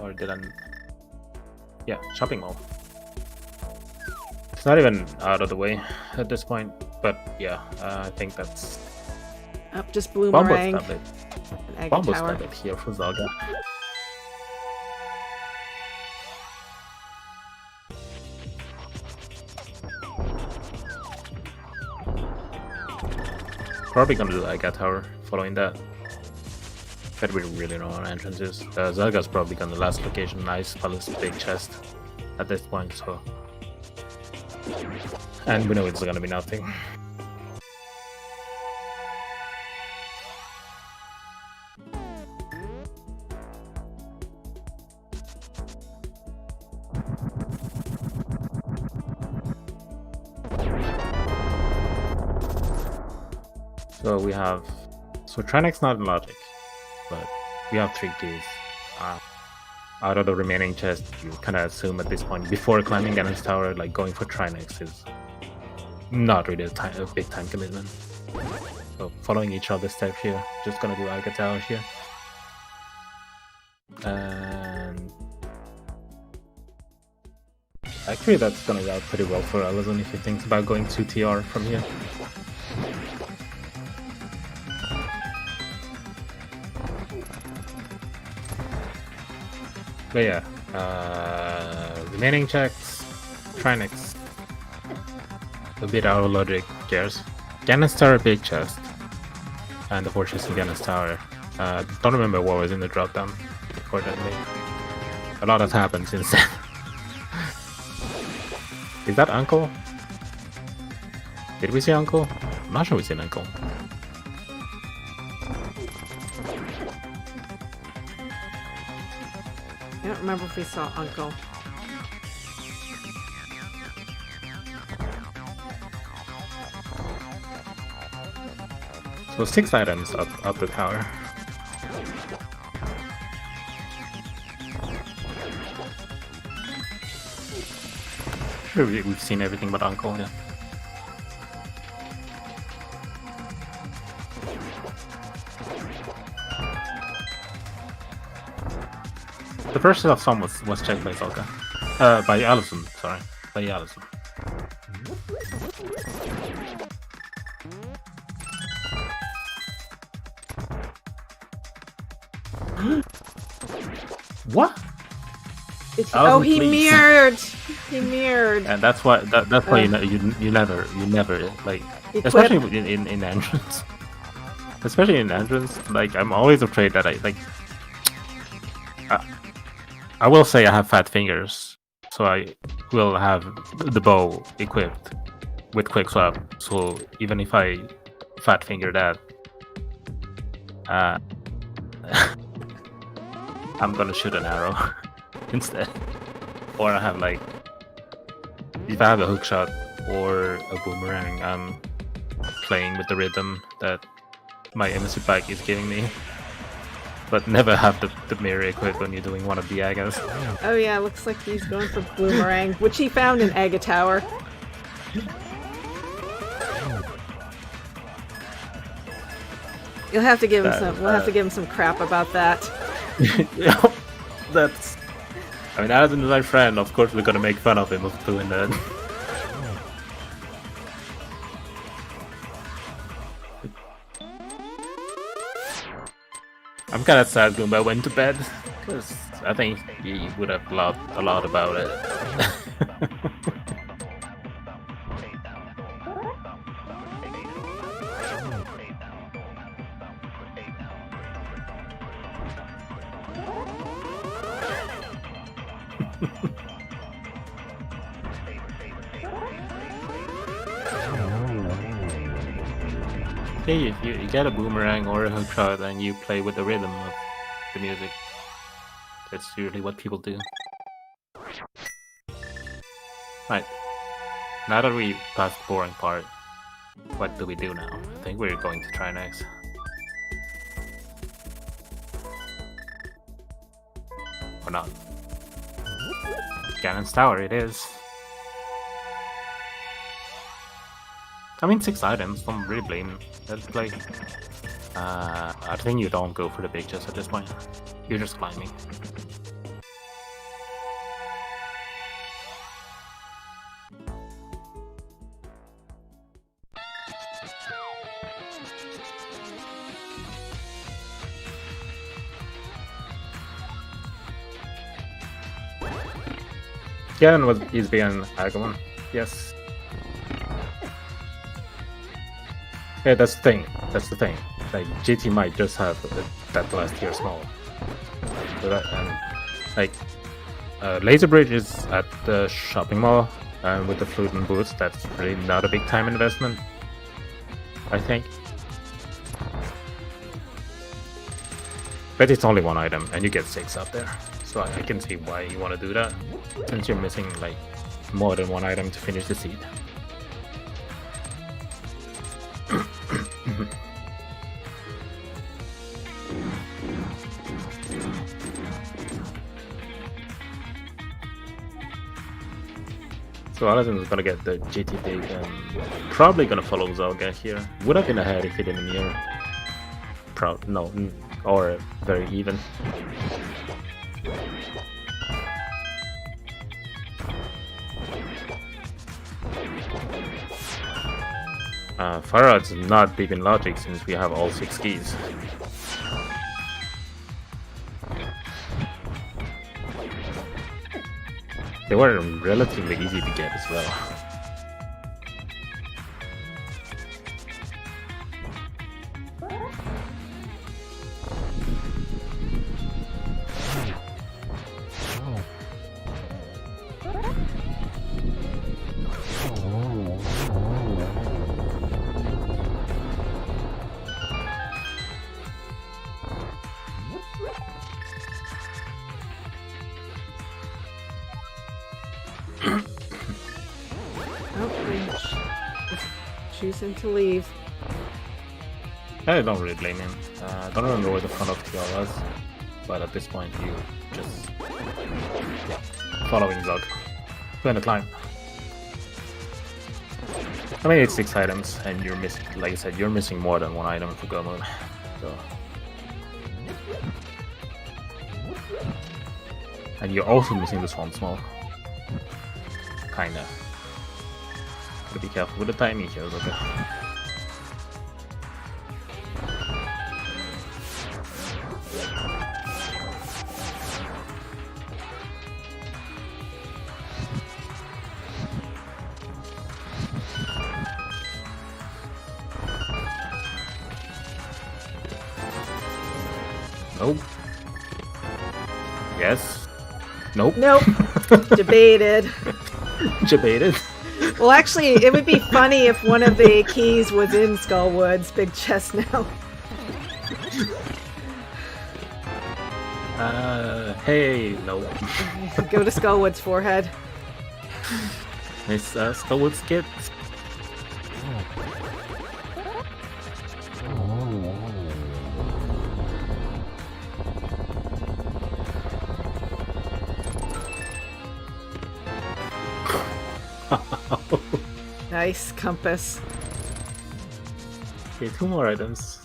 Speaker 2: Or did I? Yeah, shopping mall. It's not even out of the way at this point, but yeah, I think that's.
Speaker 1: Up, just Bloomerang.
Speaker 2: Bombo stab it here for Zelda. Probably gonna do Aga Tower following that. But we really don't know what entrance is. Zelga's probably gonna last location, nice palace, big chest at this point, so. And we know it's gonna be nothing. So we have, so Trinex's not in logic, but we have 3 keys. Out of the remaining chests, you kind of assume at this point, before climbing Ganon's tower, like going for Trinex is not really a big time commitment. So following each other's steps here, just gonna do Aga Tower here. And actually that's gonna route pretty well for Alaszun if he thinks about going 2 TR from here. But yeah, remaining checks, Trinex, a bit out of logic, cares. Ganon's Tower, big chest, and the fortress in Ganon's Tower. Don't remember what was in the drop down, unfortunately. A lot has happened since then. Is that Uncle? Did we see Uncle? I'm not sure we seen Uncle.
Speaker 1: I don't remember if we saw Uncle.
Speaker 2: So 6 items up the tower. Sure, we've seen everything but Uncle, yeah. The first song was checked by Zelda. By Alaszun, sorry. By Alaszun. What?
Speaker 1: Oh, he mirrored. He mirrored.
Speaker 2: And that's why you never like, especially in entrance. Especially in entrance, like I'm always afraid that I will say I have fat fingers, so I will have the bow equipped with quick swap. So even if I fat finger that, I'm gonna shoot an arrow instead. Or I have like, if I have a hook shot or a boomerang, I'm playing with the rhythm that my emissary bike is giving me. But never have the mirror equipped when you're doing one of the Agas.
Speaker 1: Oh yeah, looks like he's going for Boomerang, which he found in Aga Tower. You'll have to give him some. We'll have to give him some crap about that.
Speaker 2: That's. I mean, Alaszun is my friend. Of course, we're gonna make fun of him for doing that. I'm kind of sad Goomba went to bed, because I think he would have loved a lot about it. Hey, if you get a boomerang or a hook shot and you play with the rhythm of the music, that's usually what people do. Right. Now that we passed the boring part, what do we do now? I think we're going to try next. Or not. Ganon's Tower it is. I mean, 6 items, don't really blame him. That's like... I think you don't go for the big chest at this point. You're just climbing. Ganon is being Agumon. Yes. Yeah, that's the thing. That's the thing. Like GT might just have that last tier small. So that, and like Laser Bridge is at the shopping mall, and with the flute and boots, that's really not a big time investment. I think. But it's only 1 item, and you get 6 out there. So I can see why you want to do that, since you're missing like more than 1 item to finish the seed. So Alaszun is gonna get the GT dig and probably gonna follow Zelga here. Would have been ahead if he didn't Mire. No, or very even. Farad's not deep in logic since we have all 6 keys. They were relatively easy to get as well.
Speaker 1: Choosing to leave.
Speaker 2: I don't really blame him. I don't remember where the front of TR was, but at this point you just following Zog. Going to climb. I mean it's 6 items and you're missing, like I said, you're missing more than 1 item for Ganon. So. And you're also missing the Swan Small. Kinda. Gotta be careful with the timing here, okay? Nope. Yes. Nope.
Speaker 1: Nope. Debated.
Speaker 2: Debated.
Speaker 1: Well, actually, it would be funny if one of the keys was in Skullwood's big chest now.
Speaker 2: Hey, no.
Speaker 1: Go to Skullwood's forehead.
Speaker 2: It's Skullwood's kit.
Speaker 1: Nice compass.
Speaker 2: Okay, 2 more items.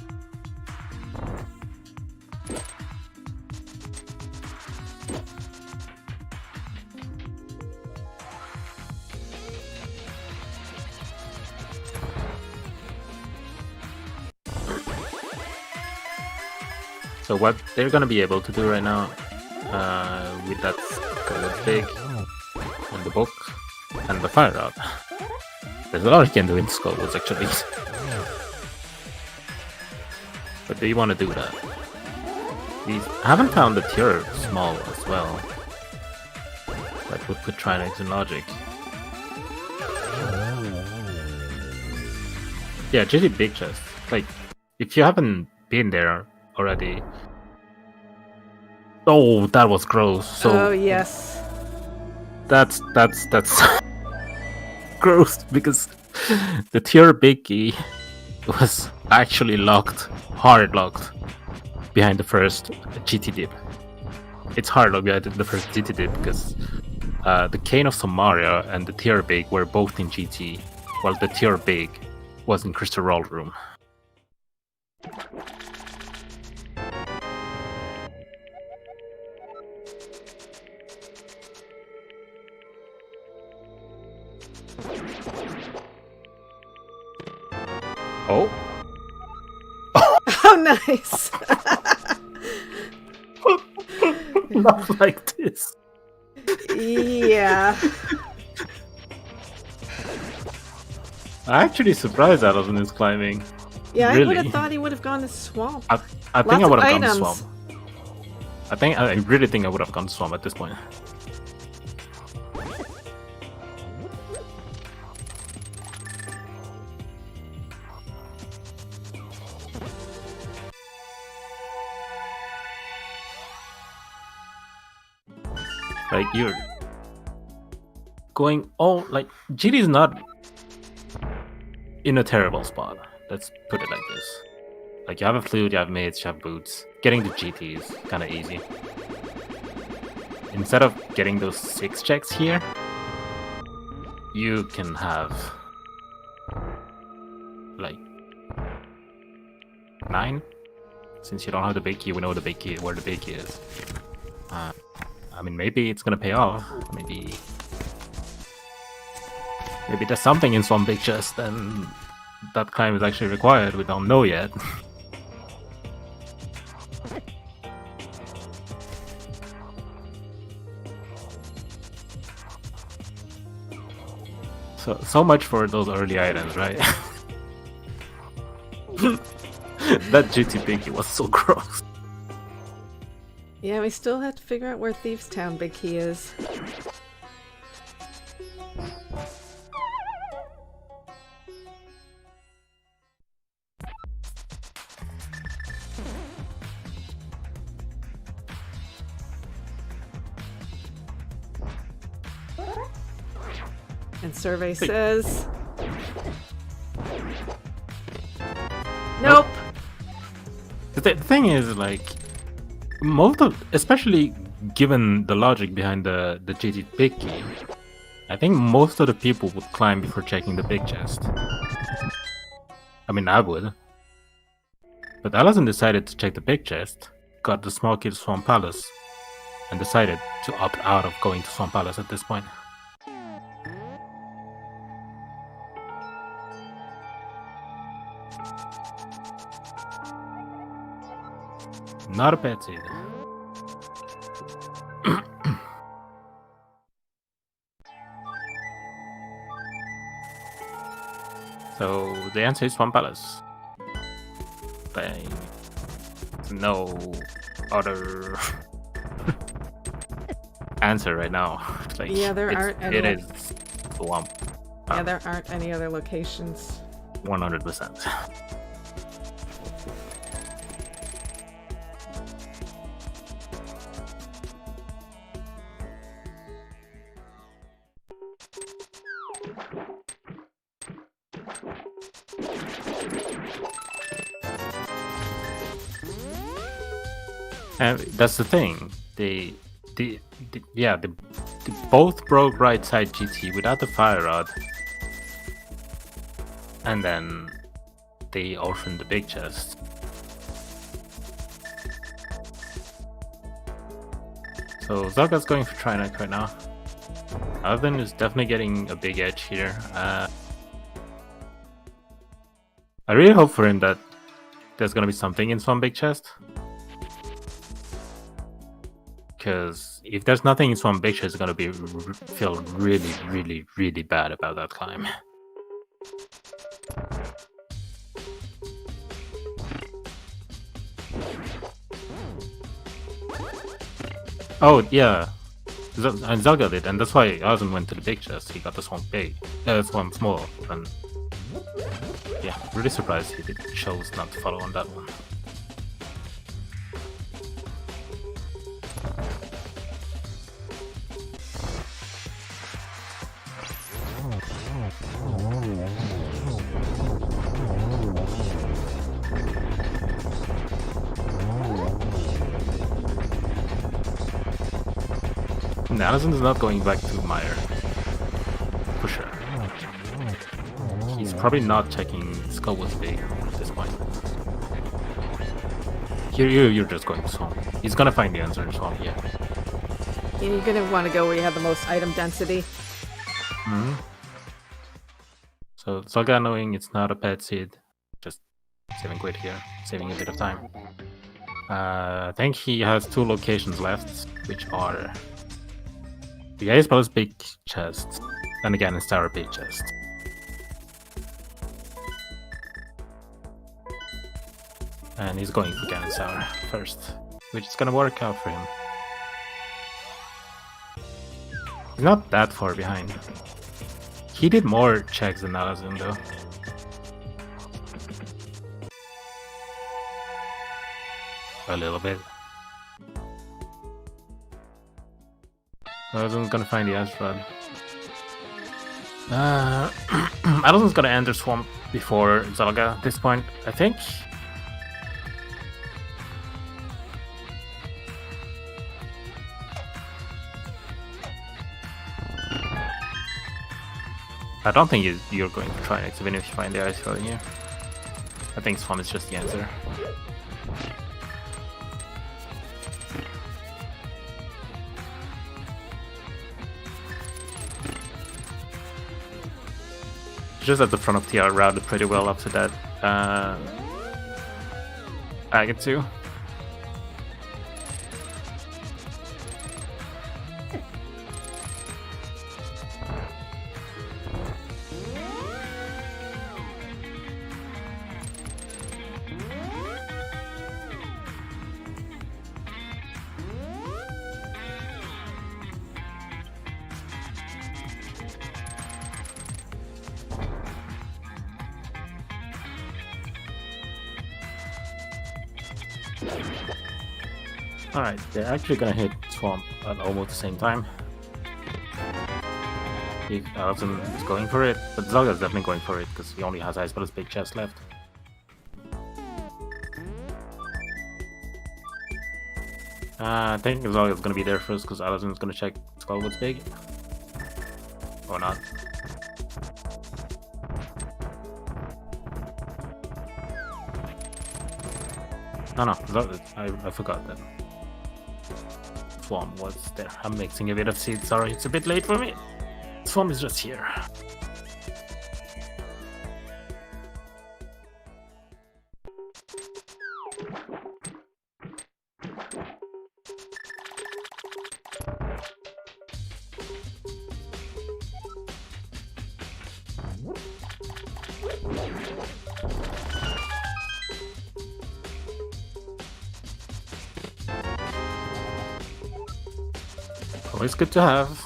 Speaker 2: So what they're gonna be able to do right now, with that Skullwood Dig and the book and the fire rod. There's a lot you can do in Skullwoods actually. But do you want to do that? We haven't found the tier small as well. That would put Trinex in logic. Yeah, GT big chest. like, if you haven't been there already. Oh, that was gross. So
Speaker 1: oh yes.
Speaker 2: that's gross because the tier biggie was actually locked, hard locked, behind the first GT dip. It's hard locked behind the first GT dip because the Cane of Samaria and the tier big were both in GT, while the tier big was in Crystal Roll Room. Oh.
Speaker 1: Oh, nice.
Speaker 2: Not like this.
Speaker 1: Yeah.
Speaker 2: I'm actually surprised Alaszun is climbing.
Speaker 1: Yeah, I would
Speaker 2: Really?
Speaker 1: have thought he would have gone to swamp.
Speaker 2: I
Speaker 1: Lots
Speaker 2: think I
Speaker 1: of
Speaker 2: would have gone
Speaker 1: items.
Speaker 2: swamp. I really think I would have gone swamp at this point. Like, you're going all like GT is not in a terrible spot. Let's put it like this. Like, you have a flute, you have mids, you have boots. Getting the GT is kind of easy. Instead of getting those 6 checks here, you can have like 9. Since you don't have the big key, we know the big key where the big key is. I mean, maybe it's gonna pay off. Maybe there's something in some big chest, and that climb is actually required. We don't know yet. So much for those early items, right? That GT Biggie was so gross.
Speaker 1: Yeah, we still have to figure out where Thieves Town Big Key is. And survey says... Nope!
Speaker 2: The thing is, like, most of, especially given the logic behind the GT big key, I think most of the people would climb before checking the big chest. I mean, I would. But Alaszun decided to check the big chest, got the small key to Swamp Palace, and decided to opt out of going to Swamp Palace at this point. Not a bad seed. So the answer is Swamp Palace. Bang. No other answer right now. Like,
Speaker 1: Yeah, there aren't any.
Speaker 2: It is Swamp.
Speaker 1: Yeah, there aren't any other locations.
Speaker 2: 100%. And that's the thing. They both broke right side GT without the fire rod, and then they opened the big chest. So Zelga's going for Trinex right now. Alvin is definitely getting a big edge here. I really hope for him that there's gonna be something in some big chest. Because if there's nothing in Swamp Big Chest, it's gonna feel really bad about that climb. Oh yeah, and Zelga did, and that's why Alaszun went to the big chest. He got the Swamp Big, Swamp Small, and yeah, really surprised he chose not to follow on that one. And Alaszun is not going back to Mire. For sure. He's probably not checking Skull was big at this point. You're just going to Swamp. He's gonna find the answer in Swamp, yeah.
Speaker 1: You're gonna want to go where you have the most item density.
Speaker 2: Mm-hmm. So Zelga knowing it's not a pet seed, just saving quid here, saving a bit of time. I think he has 2 locations left, which are the Ice Palace big chest, and again it's Tower big chest. And he's going for Ganon's Tower first, which is gonna work out for him. He's not that far behind. He did more checks than Alaszun though. A little bit. Alaszun's gonna find the Astrod. Alaszun's gonna enter Swamp before Zelga at this point, I think. I don't think you're going to try next, even if you find the ice shell here. I think Swamp is just the answer. Just at the front of TR, routed pretty well up to that Agate 2. Alright, they're actually gonna hit Swamp at almost the same time. If Alaszun is going for it, but Zelda is definitely going for it because he only has Ice Palace big chest left. I think Zelda is gonna be there first because Alaszun is gonna check Skullwood's big. Or not. No, I forgot that. Swamp was there. I'm mixing a bit of seeds, sorry, it's a bit late for me. Swamp is just here. Always good to have.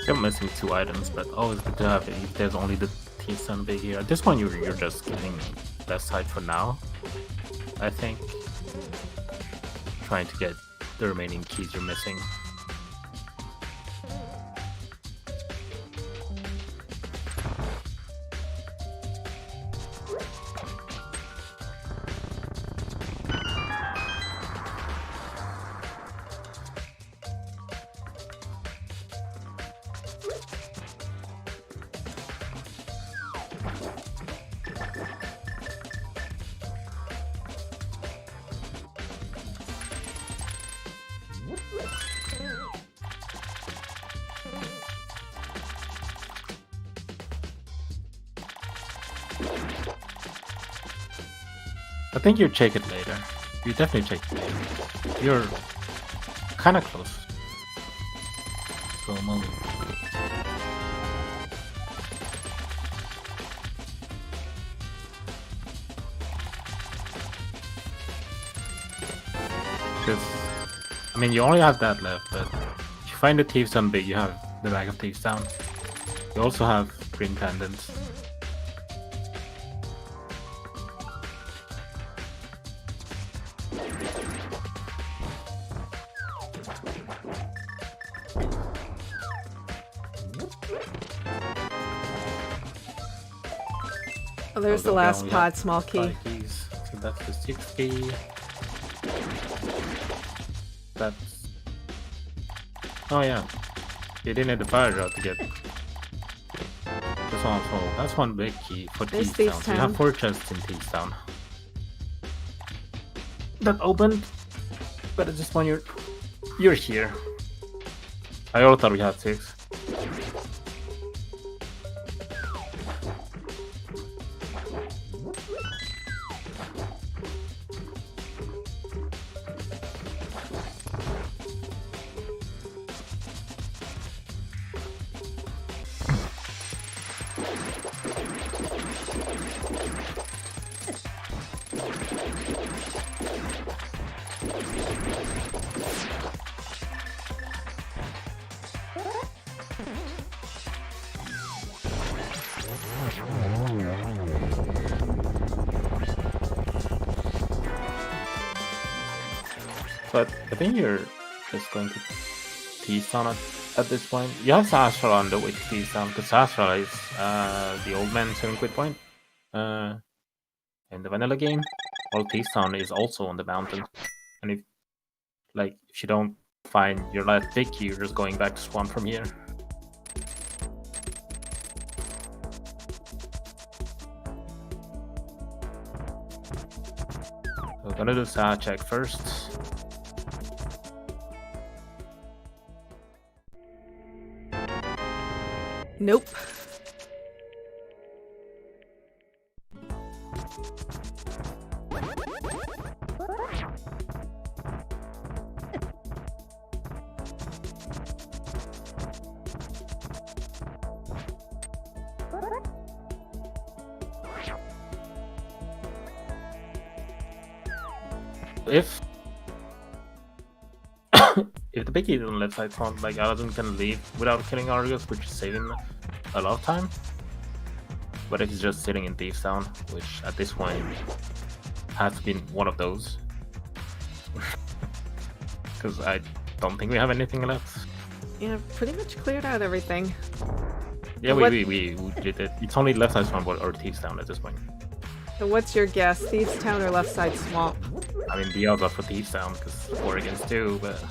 Speaker 2: I'm missing 2 items, but always good to have it if there's only the Keysanity big here. At this point, you're just getting left side for now, I think. Trying to get the remaining keys you're missing. I think you check it later. You definitely check it later. You're kind of close. So move. Because, I mean, you only have that left, but if you find the Thieves Down big, you have the bag of Thieves Down. You also have green pendants.
Speaker 1: Oh, there's the last
Speaker 2: only
Speaker 1: pod,
Speaker 2: have
Speaker 1: small key.
Speaker 2: 5 keys. So that's the 6th key. That's... Oh yeah. You didn't need the fire rod to get this one. So that's one big key for
Speaker 1: There's
Speaker 2: Thieves Town.
Speaker 1: Thieves
Speaker 2: So you have
Speaker 1: Town.
Speaker 2: 4 chests in Thieves Town. That opened. But at this point you're here. I also thought we had 6. But I think you're just going to Thieves Town at this point. You have Sastral on the way to Thieves Town, because Sastral is the old man 7 quid point in the vanilla game. While Thieves Town is also on the mountain. And if you don't find your last big key, you're just going back to spawn from here. We're gonna do Sa check first.
Speaker 1: Nope.
Speaker 2: If if the biggie is on the left side front, like Alaszun can leave without killing Argus, which is saving a lot of time. But if he's just sitting in Thieves Town, which at this point has been one of those, because I don't think we have anything left.
Speaker 1: Yeah, pretty much cleared out everything.
Speaker 2: Yeah,
Speaker 1: What-
Speaker 2: we did it. It's only left side front or Thieves Town at this point.
Speaker 1: So what's your guess? Thieves Town or left side swamp?
Speaker 2: I mean, the odds are for Thieves Town because 4 against 2, but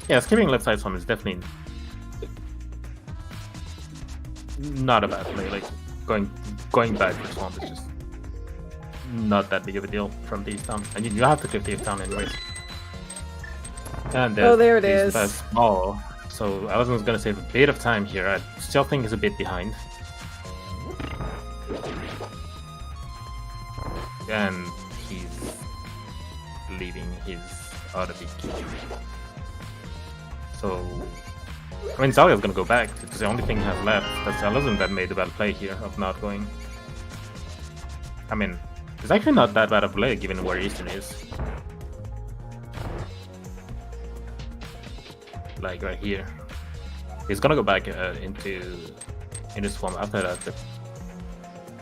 Speaker 2: yeah, skipping left side swamp is definitely not a bad play. Like going back for swamp is just not that big of a deal from Thieves Town, and you have to clip Thieves Town anyways. And
Speaker 1: Oh, there it
Speaker 2: Thieves
Speaker 1: is.
Speaker 2: Town small, so Alaszun's gonna save a bit of time here. I still think he's a bit behind. And he's leaving his other big key. So, I mean, Zelda's gonna go back. It's the only thing he has left. That's Alaszun that made the bad play here of not going. I mean, it's actually not that bad a play given where Eastern is. Like right here. He's gonna go back into swamp after that. But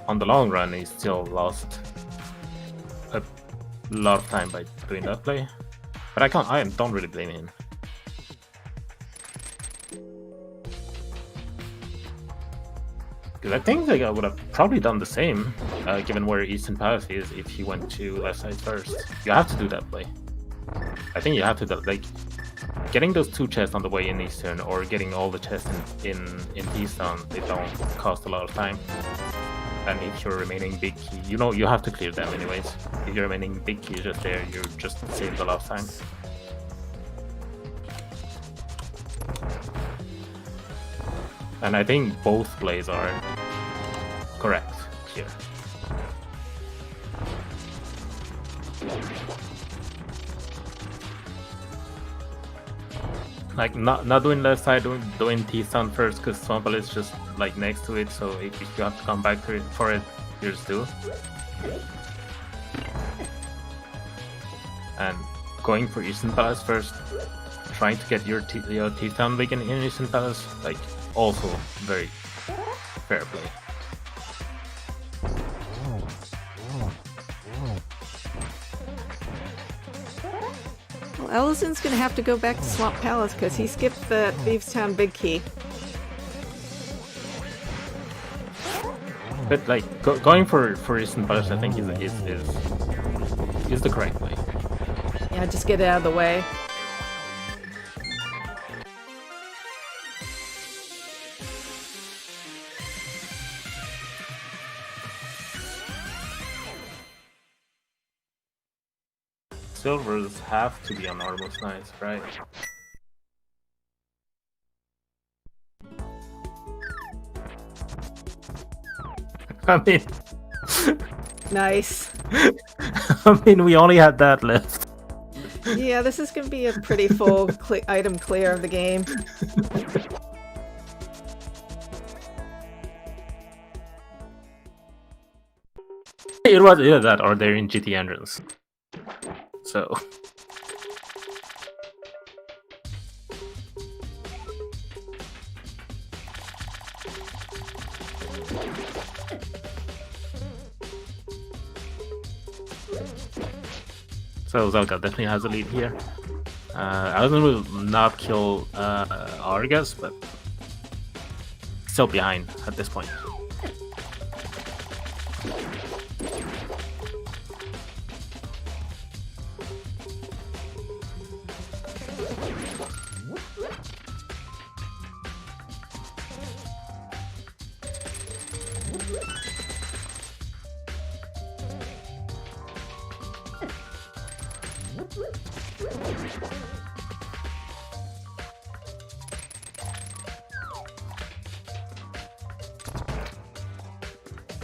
Speaker 2: on the long run, he still lost a lot of time by doing that play. But I don't really blame him. Because I think I would have probably done the same, given where Eastern Path is, if he went to left side first. You have to do that play. I think you have to, like, getting those 2 chests on the way in Eastern, or getting all the chests in Thieves Town, they don't cost a lot of time. And if your remaining big key, you have to clear them anyways. If your remaining big key is just there, you just saved a lot of time. And I think both plays are correct here. Like not doing left side, doing Thieves Town first, because Swampel is just like next to it, so if you have to come back for it, you just do. And going for Eastern Palace first, trying to get your teeth down big in Eastern Palace, like, also very fair play.
Speaker 1: Well, Alaszun's gonna have to go back to Swamp Palace because he skipped the Thieves Town Big Key.
Speaker 2: But like going for Eastern Palace, I think is the correct way.
Speaker 1: Yeah, just get it out of the way.
Speaker 2: Silvers have to be on almost nice, right? I mean,
Speaker 1: Nice.
Speaker 2: I mean, we only had that left.
Speaker 1: Yeah, this is gonna be a pretty full item clear of the game.
Speaker 2: It was either that or they're in GT entrance. So. So Zelda definitely has a lead here. Alaszun will not kill Argus, but still behind at this point.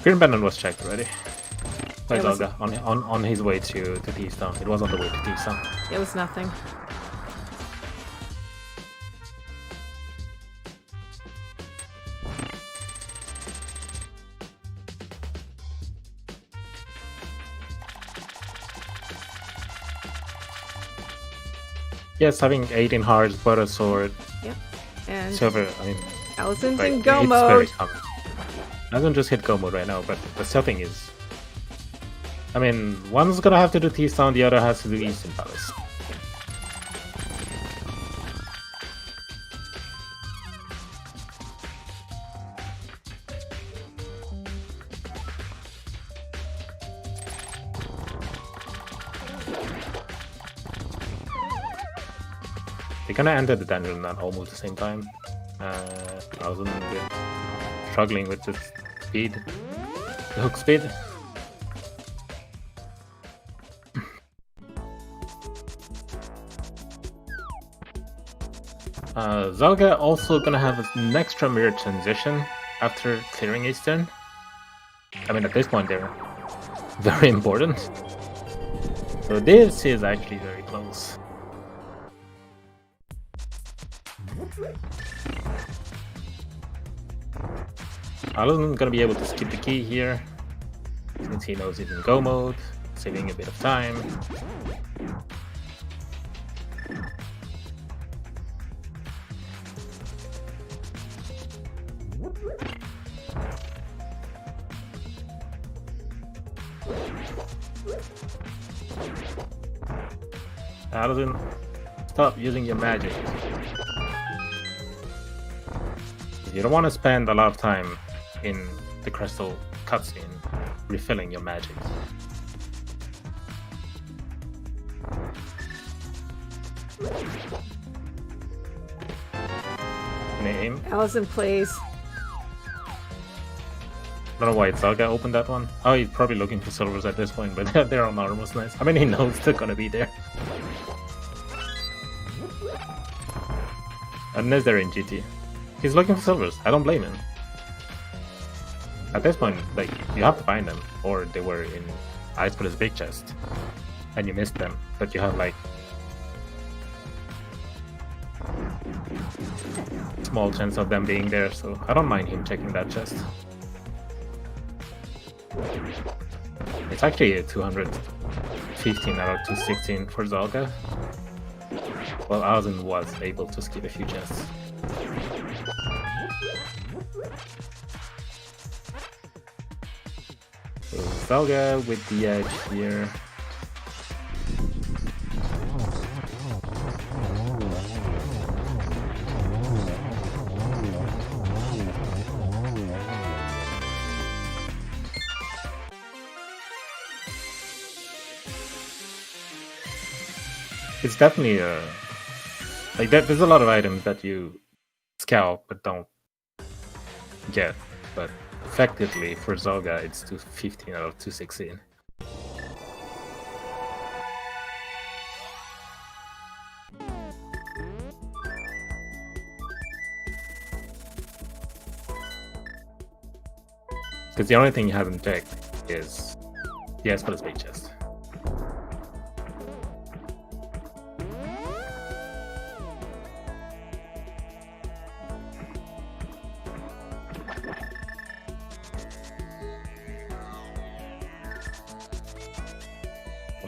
Speaker 2: Green Bandit was checked already by Zelda on his way to Thieves Town. It was on the way to Thieves Town.
Speaker 1: It was nothing.
Speaker 2: Yes, having 18 hearts, but a sword.
Speaker 1: Yep. And
Speaker 2: Silver, I mean,
Speaker 1: Alaszun's
Speaker 2: like,
Speaker 1: in go
Speaker 2: it's
Speaker 1: mode.
Speaker 2: very common. Alaszun just hit go mode right now, but the stuffing is... I mean, one's gonna have to do Thieves Town, the other has to do Eastern Palace. They're gonna enter the dungeon at almost the same time. Alaszun struggling with the speed, the hook speed. Zelda also gonna have an extra mirror transition after clearing Eastern. I mean, at this point they're very important. So this is actually very close. Alaszun gonna be able to skip the key here, since he knows he's in go mode, saving a bit of time. Alaszun, stop using your magic. You don't want to spend a lot of time in the crystal cutscene refilling your magic. Name.
Speaker 1: Alaszun plays.
Speaker 2: I don't know why Zelda opened that one. Oh, he's probably looking for silvers at this point, but they're on almost nice. I mean, he knows they're gonna be there. Unless they're in GT. He's looking for silvers. I don't blame him. At this point, like, you have to find them, or they were in Ice Palace big chest, and you missed them. But you have like small chance of them being there, so I don't mind him checking that chest. It's actually a 200 15 out of 216 for Zelda. Well, Alaszun was able to skip a few chests. So Zelda with the edge here. It's definitely like that. There's a lot of items that you scalp but don't get, but effectively for Zelda, it's 215 out of 216. Because the only thing you haven't checked is the Espada's big chest.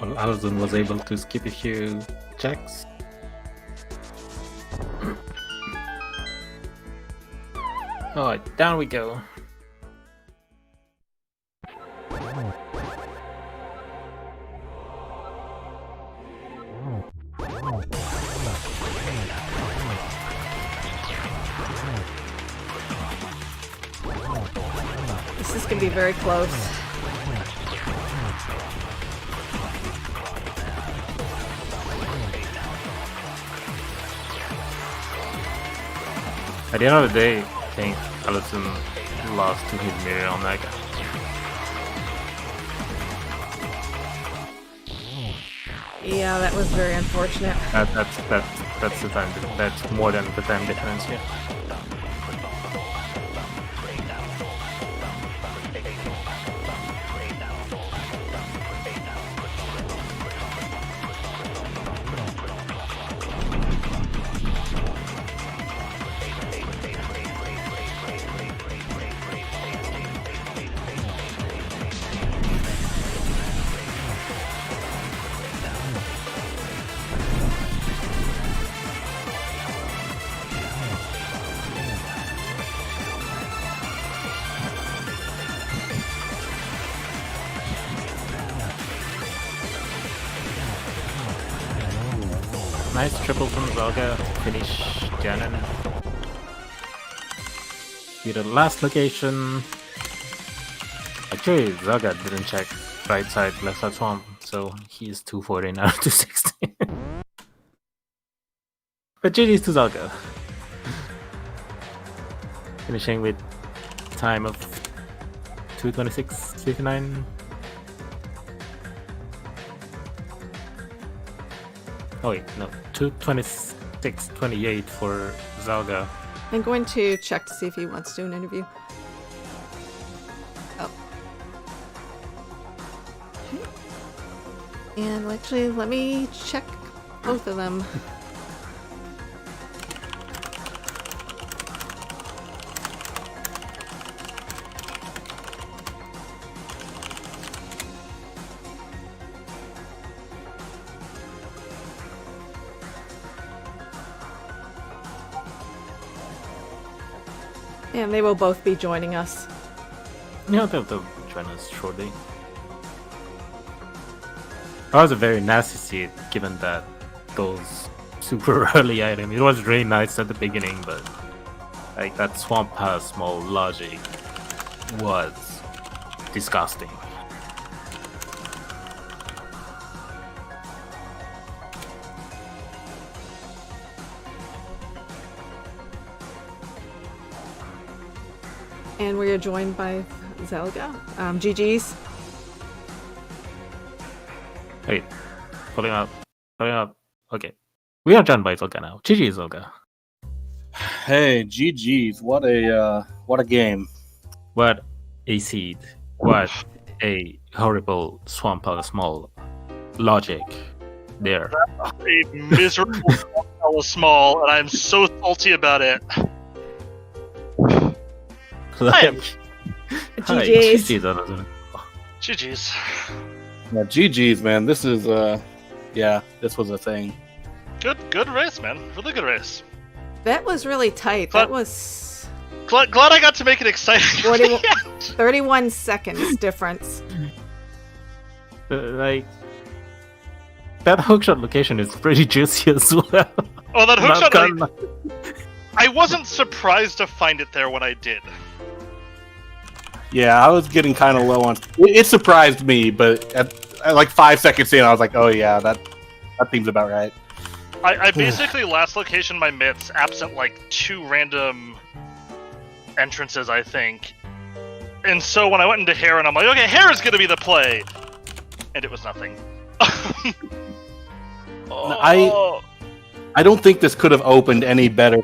Speaker 2: Well, Alaszun was able to skip a few checks. Alright, down we go.
Speaker 1: This is going to be very close.
Speaker 2: At the end of the day, I think Alaszun lost to his Mire on that guy.
Speaker 1: Yeah, that was very unfortunate.
Speaker 2: That's the time. That's more than the time difference here. Nice triple from Zelda to finish Ganon. Be the last location. Actually, Zelda didn't check right side, left side swamp, so he's 214 out of 260. But GG's to Zelda. Finishing with time of 2:26:59. Oh wait, no, 2:26:28 for Zelda.
Speaker 1: I'm going to check to see if he wants to do an interview. Oh. Okay. And actually, let me check both of them. And they will both be joining us.
Speaker 2: Yeah, they'll join us shortly. That was a very nasty seed, given that those super early items. It was really nice at the beginning, but like that swamp has small logic was disgusting.
Speaker 1: And we are joined by Zelda. GG's.
Speaker 2: Wait, pulling up. Okay, we are joined by Zelda now. GG Zelda.
Speaker 3: Hey, GG's. What a game.
Speaker 2: What a seed. What a horrible swamp small logic there.
Speaker 4: A miserable swamp small, and I'm so salty about it.
Speaker 1: GG's.
Speaker 2: GG's.
Speaker 4: GG's.
Speaker 3: Yeah, GG's, man. This is this was a thing.
Speaker 4: Good race, man. Really good race.
Speaker 1: That was really tight.
Speaker 4: Glad-
Speaker 1: That was
Speaker 4: Glad I got to make it exciting.
Speaker 1: 31 seconds difference.
Speaker 2: Like that hookshot location is pretty juicy as well.
Speaker 4: Oh, that
Speaker 2: Not
Speaker 4: hookshot!
Speaker 2: gonna-
Speaker 4: I wasn't surprised to find it there when I did.
Speaker 3: Yeah, I was getting kind of low on. It surprised me, but at like 5 seconds in, I was like, "Oh yeah, that seems about right."
Speaker 4: I basically last location my mitts, absent like 2 random entrances, I think. And so when I went into Hare, and I'm like, okay, Hare is gonna be the play, and it was nothing.
Speaker 3: I don't think this could have opened any better.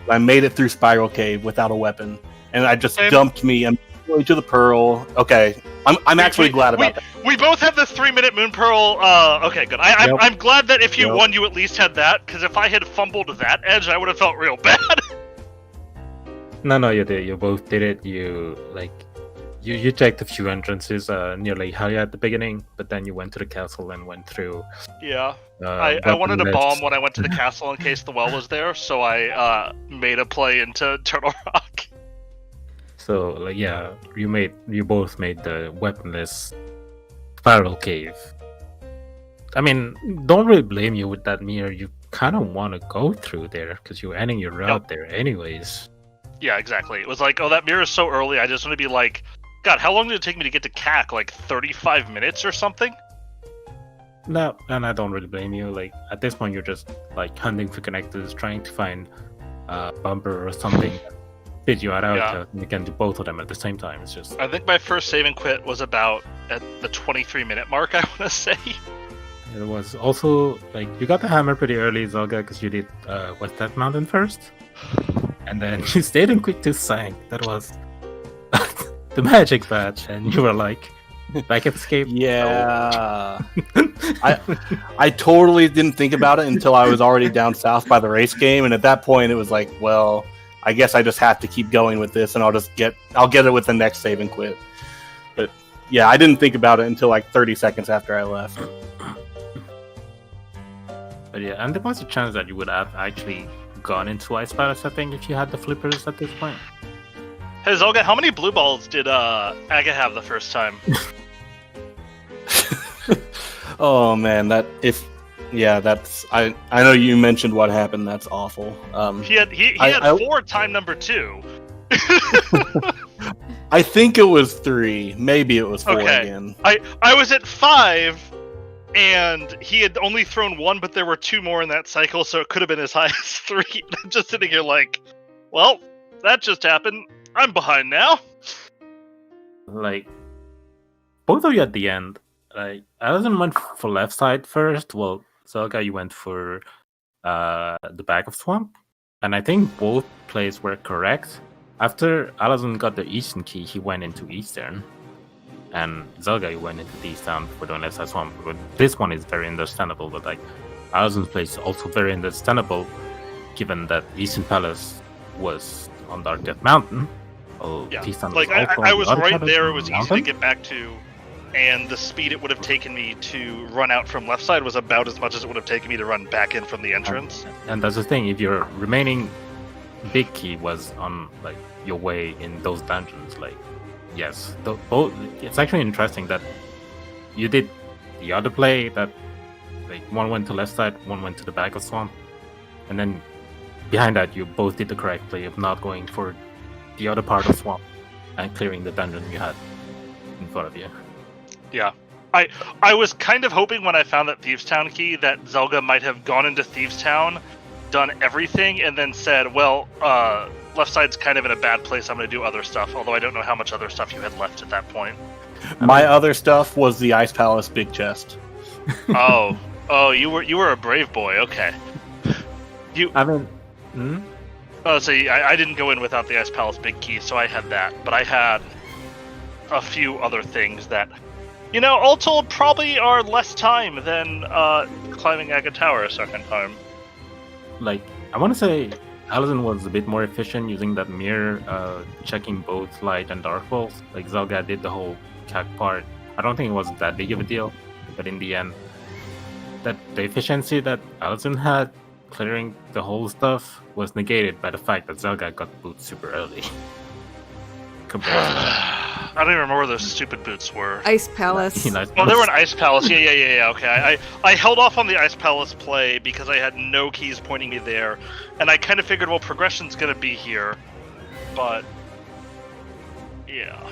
Speaker 3: I made it through Spiral Cave without a weapon, and I just dumped me immediately to the Pearl. Okay, I'm actually glad about that.
Speaker 4: We both had the 3-minute Moon Pearl. Okay, good. I'm glad that if you won, you at least had that. Because if I had fumbled that edge, I would have felt real bad.
Speaker 2: No, you did. You both did it. You checked a few entrances near Lake Hylia at the beginning, but then you went to the castle and went through.
Speaker 4: Yeah. I wanted to bomb when I went to the castle in case the well was there, so I made a play into Turtle Rock.
Speaker 2: So like yeah, you both made the weaponless Spiral Cave. I mean, don't really blame you with that, Mire. You kind of want to go through there because you're ending your route there anyways.
Speaker 4: Yeah, exactly. It was like, oh, that mirror is so early. I just want to be like, God, how long did it take me to get to CAC? Like 35 minutes or something?
Speaker 2: No, and I don't really blame you. Like at this point, you're just like hunting for connectors, trying to find a bumper or something that fit you out.
Speaker 4: Yeah.
Speaker 2: You can do both of them at the same time. It's just.
Speaker 4: I think my first save and quit was about at the 23-minute mark, I want to say.
Speaker 2: It was also like you got the hammer pretty early, Zelga, because you did West Death Mountain first, and then you stayed in Quick to Sank. That was the magic badge, and you were like, back escape.
Speaker 3: Yeah, I totally didn't think about it until I was already down south by the race game, and at that point it was like, well, I guess I just have to keep going with this, and I'll get it with the next save and quit. But yeah, I didn't think about it until like 30 seconds after I left.
Speaker 2: But yeah, and there was a chance that you would have actually gone into Ice Palace, I think, if you had the flippers at this point.
Speaker 4: Hey, Zelga, how many blue balls did Aga have the first time?
Speaker 3: Oh man, that's I know you mentioned what happened. That's awful.
Speaker 4: He had 4 time number 2.
Speaker 3: I think it was 3. Maybe it was 4 again.
Speaker 4: I was at 5, and he had only thrown 1, but there were 2 more in that cycle, so it could have been as high as 3. I'm just sitting here like, well, that just happened. I'm behind now.
Speaker 2: Like, both of you at the end, like, Alaszun went for left side first. Well, Zelga, you went for the back of Swamp. And I think both plays were correct. After Alaszun got the Eastern key, he went into Eastern. And Zelga, you went into the Eastern for the left side Swamp. But this one is very understandable, but like, Alaszun's play is also very understandable, given that Eastern Palace was on Dark Death Mountain.
Speaker 4: Yeah, like I was right there. It was easy to get back to, and the speed it would have taken me to run out from left side was about as much as it would have taken me to run back in from the entrance.
Speaker 2: And that's the thing. If your remaining big key was on like your way in those dungeons, like yes, it's actually interesting that you did the other play that like one went to left side, one went to the back of Swamp, and then behind that you both did the correct play of not going for the other part of Swamp and clearing the dungeon you had in front of you.
Speaker 4: Yeah. I was kind of hoping when I found that Thieves Town key that Zelga might have gone into Thieves Town, done everything, and then said, well, left side's kind of in a bad place, I'm going to do other stuff, although I don't know how much other stuff you had left at that point.
Speaker 3: My other stuff was the Ice Palace big chest.
Speaker 4: Oh, you were a brave boy, okay. Oh, so I didn't go in without the Ice Palace big key, so I had that. But I had a few other things that, all told, probably are less time than climbing Aga Tower a second time.
Speaker 2: Like, I want to say Alaszun was a bit more efficient using that mirror, checking both light and dark walls. Like, Zelga did the whole CAC part. I don't think it was that big of a deal. but in the end, that the efficiency that Alaszun had clearing the whole stuff was negated by the fact that Zelda got boots super early. Compared to that.
Speaker 4: I don't even remember where those stupid boots were.
Speaker 1: Ice Palace.
Speaker 4: Oh, they were an Ice Palace. Yeah. Okay, I held off on the Ice Palace play because I had no keys pointing me there, and I kind of figured, well, progression's gonna be here, but yeah.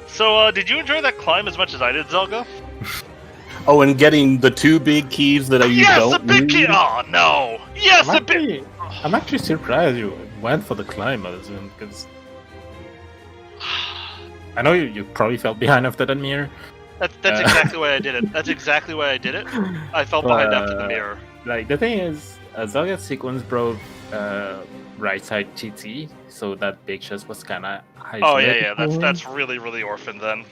Speaker 4: So, did you enjoy that climb as much as I did, Zelga?
Speaker 3: Oh, and getting the 2 big keys that you
Speaker 4: yes,
Speaker 3: don't
Speaker 4: the big key.
Speaker 3: need?
Speaker 4: Oh no! Yes,
Speaker 2: I'm actually surprised you went for the climb, Alaszun, because I know you probably felt behind after that mirror.
Speaker 4: That's exactly why I did it. That's exactly why I did it. I felt behind after the mirror.
Speaker 2: Like, the thing is, Zelda's sequence broke right side GT, so that big chest was kind of high.
Speaker 4: Oh yeah. That's really, really orphaned then.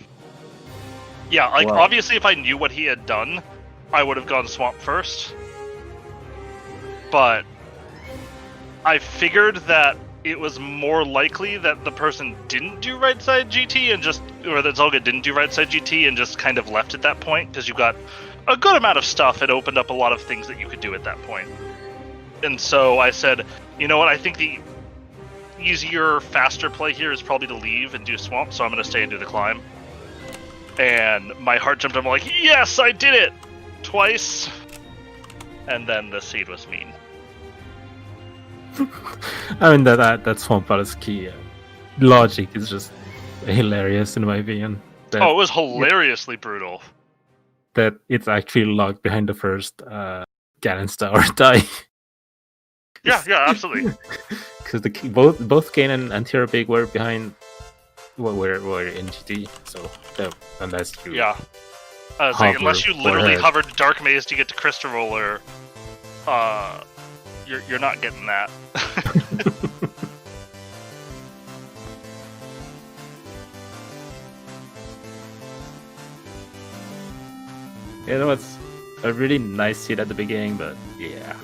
Speaker 4: Yeah, like, obviously if I knew what he had done, I would have gone swamp first. But I figured that it was more likely that the person didn't do right side GT or that Zelda didn't do right side GT and just kind of left at that point, because you got a good amount of stuff. It opened up a lot of things that you could do at that point. And so I said, you know what, I think the easier, faster play here is probably to leave and do swamp, so I'm going to stay and do the climb. And my heart jumped up, I'm like, yes, I did it! Twice. And then the seed was mean.
Speaker 2: I mean, that Swamp Palace key logic is just hilarious in my opinion. It
Speaker 4: was hilariously brutal.
Speaker 2: That it's actually locked behind the first Ganon's Tower die.
Speaker 4: Yeah, absolutely.
Speaker 2: Because both Ganon and Tira Big were behind. Were in GT, so unless you
Speaker 4: unless you literally hovered Dark Maze to get to Crystal Roller, you're not getting that.
Speaker 2: Yeah, that was a really nice seed at the beginning, but yeah.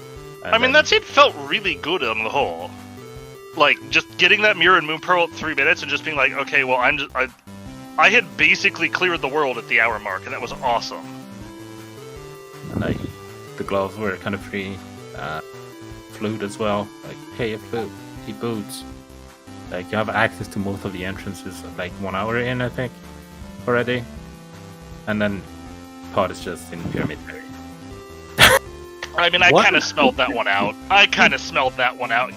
Speaker 4: I mean, that seed felt really good on the whole. Like, just getting that mirror in Moon Pearl at 3 minutes and just being like, okay, well, I had basically cleared the world at the hour mark, and that was awesome.
Speaker 2: And like, the gloves were kind of free. Flute as well. Like, hey, a flute, he boots. Like, you have access to most of the entrances like 1 hour in, I think, already. And then Pod is just in Pyramid Berry.
Speaker 4: I mean, I kind of smelled that one out.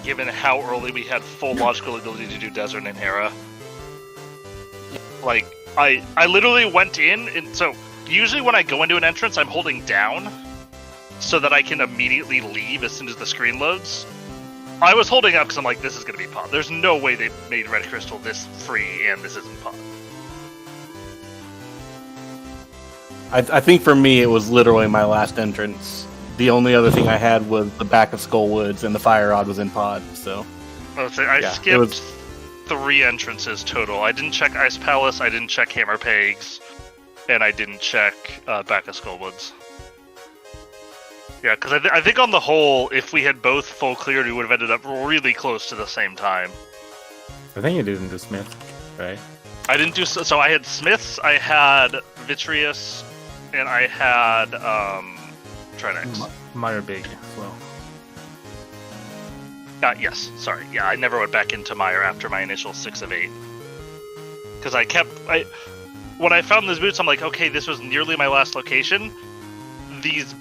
Speaker 4: Given how early we had full logical ability to do Desert and Hera. Like, I literally went in, and so usually when I go into an entrance, I'm holding down so that I can immediately leave as soon as the screen loads. I was holding up because I'm like, this is going to be Pod. There's no way they made Red Crystal this free and this isn't Pod.
Speaker 3: I think for me, it was literally my last entrance. The only other thing I had was the back of Skull Woods, and the Fire Rod was in Pod, so...
Speaker 4: I skipped 3 entrances total. I didn't check Ice Palace, I didn't check Hammer Pegs, and I didn't check back of Skull Woods. Yeah, because I think on the whole, if we had both full cleared, we would have ended up really close to the same time.
Speaker 2: I think you didn't do Smith, right?
Speaker 4: I didn't do... So I had Smiths, I had Vitreous, and I had... Trinex.
Speaker 2: Mire Big as well.
Speaker 4: Yes, sorry. Yeah, I never went back into Mire after my initial 6 of 8. Because when I found those boots, I'm like, okay, this was nearly my last location. These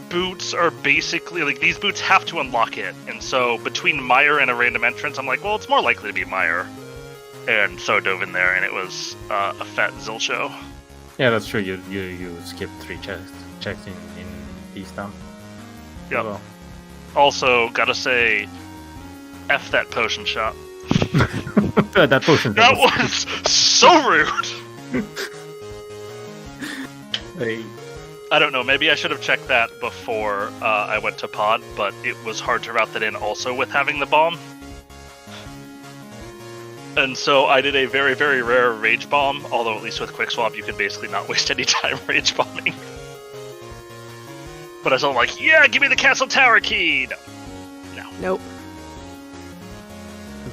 Speaker 4: boots are basically, like, these boots have to unlock it. And so between Mire and a random entrance, I'm like, well, it's more likely to be Mire. And so I dove in there, and it was a fat Zil show.
Speaker 2: Yeah, that's true. You skipped 3 checks in East Town.
Speaker 4: Yep. Well. Also, gotta say, F that potion shop.
Speaker 2: That potion.
Speaker 4: That was so rude. I don't know. Maybe I should have checked that before I went to Pod, but it was hard to route that in also with having the bomb. And so I did a very, very rare rage bomb, although at least with quick swap you can basically not waste any time rage bombing. But I was all like, yeah, give me the castle tower key! No.
Speaker 1: Nope.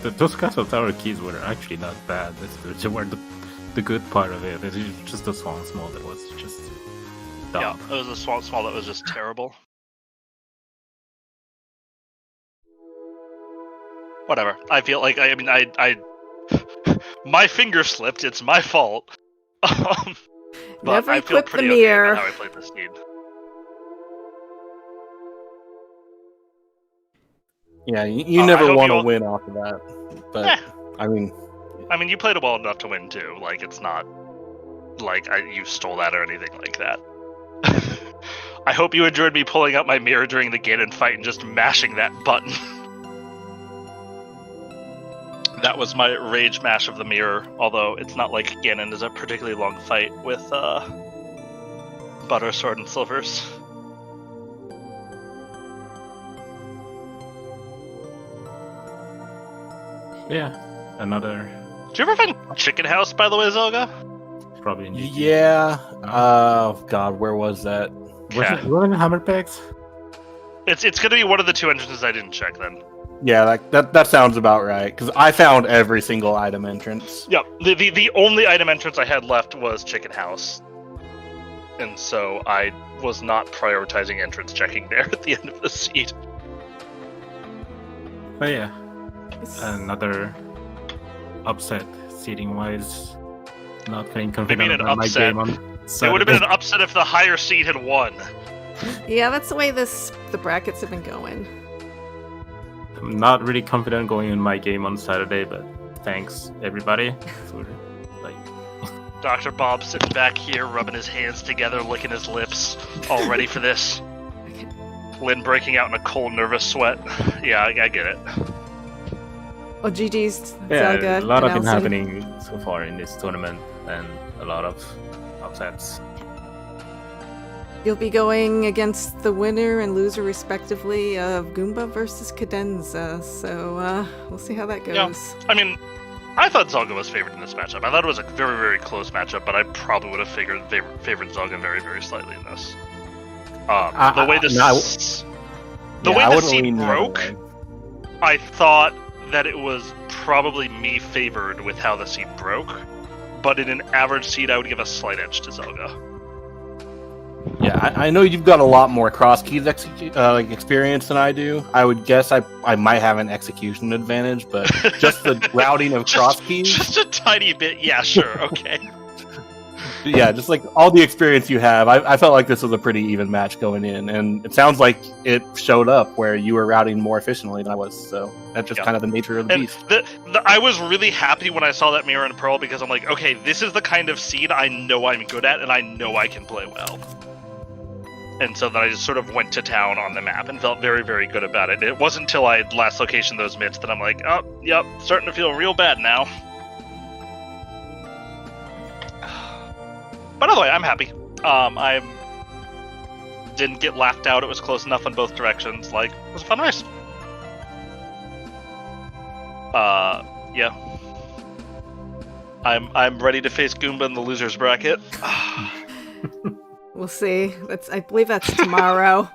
Speaker 2: Those castle tower keys were actually not bad. They were the good part of it. It's just the swamp small that was just dumb.
Speaker 4: Yeah, it was a swamp small that was just terrible. Whatever. I feel like I my finger slipped. It's my fault. But
Speaker 1: Never
Speaker 4: I feel
Speaker 1: equip the
Speaker 4: pretty okay
Speaker 1: Mire.
Speaker 4: about how I played this seed.
Speaker 3: Yeah, you
Speaker 4: I
Speaker 3: never
Speaker 4: hope
Speaker 3: want
Speaker 4: you
Speaker 3: to
Speaker 4: all-
Speaker 3: win off of that. But
Speaker 4: Eh.
Speaker 3: I mean,
Speaker 4: You played it well enough to win too. Like, it's not like you stole that or anything like that. I hope you enjoyed me pulling out my mirror during the Ganon fight and just mashing that button. That was my rage mash of the mirror, although it's not like Ganon is a particularly long fight with Butter, Sword, and Silvers.
Speaker 2: Yeah, another
Speaker 4: Did you ever find Chicken House, by the way, Zelga?
Speaker 2: probably. in GG.
Speaker 3: yeah. Oh God, where was that?
Speaker 2: Was it Hammer Packs?
Speaker 4: It's gonna be one of the two entrances I didn't check then.
Speaker 3: Yeah, that sounds about right. Because I found every single item entrance.
Speaker 4: Yep. The only item entrance I had left was Chicken House. And so I was not prioritizing entrance checking there at the end of the seed.
Speaker 2: But yeah, another upset seating wise. Not feeling confident
Speaker 4: an
Speaker 2: about my
Speaker 4: upset?
Speaker 2: game on
Speaker 4: It would have been an upset if the higher seed had won.
Speaker 1: Yeah, that's the way the brackets have been going.
Speaker 2: I'm not really confident going in my game on Saturday, but thanks everybody for like
Speaker 4: Dr. Bob sitting back here, rubbing his hands together, licking his lips, all ready for this. Lynn breaking out in a cold, nervous sweat. Yeah, I get it.
Speaker 1: Oh, GG's
Speaker 2: yeah,
Speaker 1: Zelga.
Speaker 2: a lot
Speaker 1: and
Speaker 2: of been
Speaker 1: Alaszun.
Speaker 2: happening so far in this tournament, and a lot of upsets.
Speaker 1: You'll be going against the winner and loser, respectively, of Goomba versus Cadenza. So we'll see how that goes.
Speaker 4: Yeah. I thought Zelga was favored in this matchup. I thought it was a very, very close matchup, but I probably would have favored Zelga very, very slightly in this. The way the seed
Speaker 3: lean the other
Speaker 4: broke,
Speaker 3: way.
Speaker 4: I thought that it was probably me favored with how the seed broke, but in an average seed, I would give a slight edge to Zelga.
Speaker 3: Yeah, I know you've got a lot more cross keys experience than I do. I would guess I might have an execution advantage, but just the routing of cross keys.
Speaker 4: Just a tiny bit, yeah, sure, okay.
Speaker 3: Yeah, just like all the experience you have, I felt like this was a pretty even match going in, and it sounds like it showed up where you were routing more efficiently than I was. So that's just kind of the nature of the
Speaker 4: And
Speaker 3: beast.
Speaker 4: I was really happy when I saw that Mirror and Pearl because I'm like, okay, this is the kind of seed I know I'm good at, and I know I can play well. And so then I just sort of went to town on the map and felt very, very good about it. It wasn't until I last location those mitts that I'm like, oh, yep, starting to feel real bad now. But other way, I'm happy. I didn't get laughed out. It was close enough on both directions. Like, it was a fun race. Yeah. I'm ready to face Goomba in the losers bracket.
Speaker 1: We'll see. I believe that's tomorrow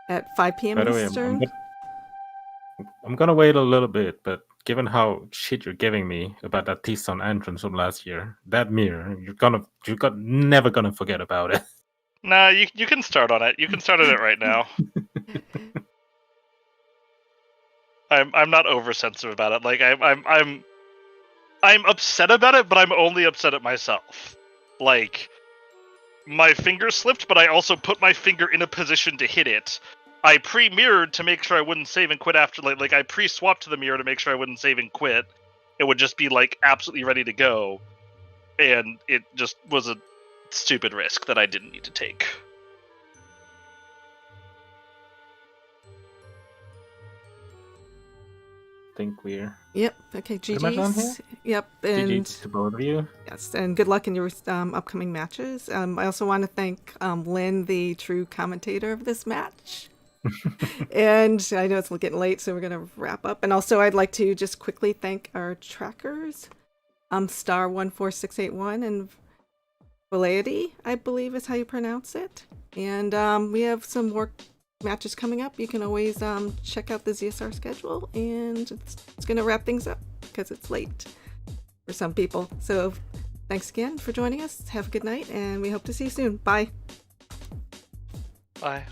Speaker 1: at 5 p.m.
Speaker 2: By the way,
Speaker 1: Eastern.
Speaker 2: I'm gonna wait a little bit, but given how shit you're giving me about that T-Sun entrance from last year, that mirror, you're never gonna forget about it.
Speaker 4: Nah, you can start on it. You can start on it right now. I'm not oversensitive about it. Like I'm upset about it, but I'm only upset at myself. Like, my finger slipped, but I also put my finger in a position to hit it. I pre-mirrored to make sure I wouldn't save and quit after, like I pre-swapped to the mirror to make sure I wouldn't save and quit. It would just be, like, absolutely ready to go. And it just was a stupid risk that I didn't need to take.
Speaker 2: Think we're
Speaker 1: Yep. Okay.
Speaker 2: Am I done here?
Speaker 1: GG's. Yep. And
Speaker 2: GG to both of you.
Speaker 1: yes, and good luck in your upcoming matches. I also want to thank Lynn, the true commentator of this match. And I know it's getting late, so we're going to wrap up. And also, I'd like to just quickly thank our trackers, Star14681 and Validity, I believe is how you pronounce it. And we have some more matches coming up. You can always check out the ZSR schedule, and it's going to wrap things up because it's late for some people. So Thanks again for joining us. Have a good night, and we hope to see you soon. Bye.
Speaker 4: Bye.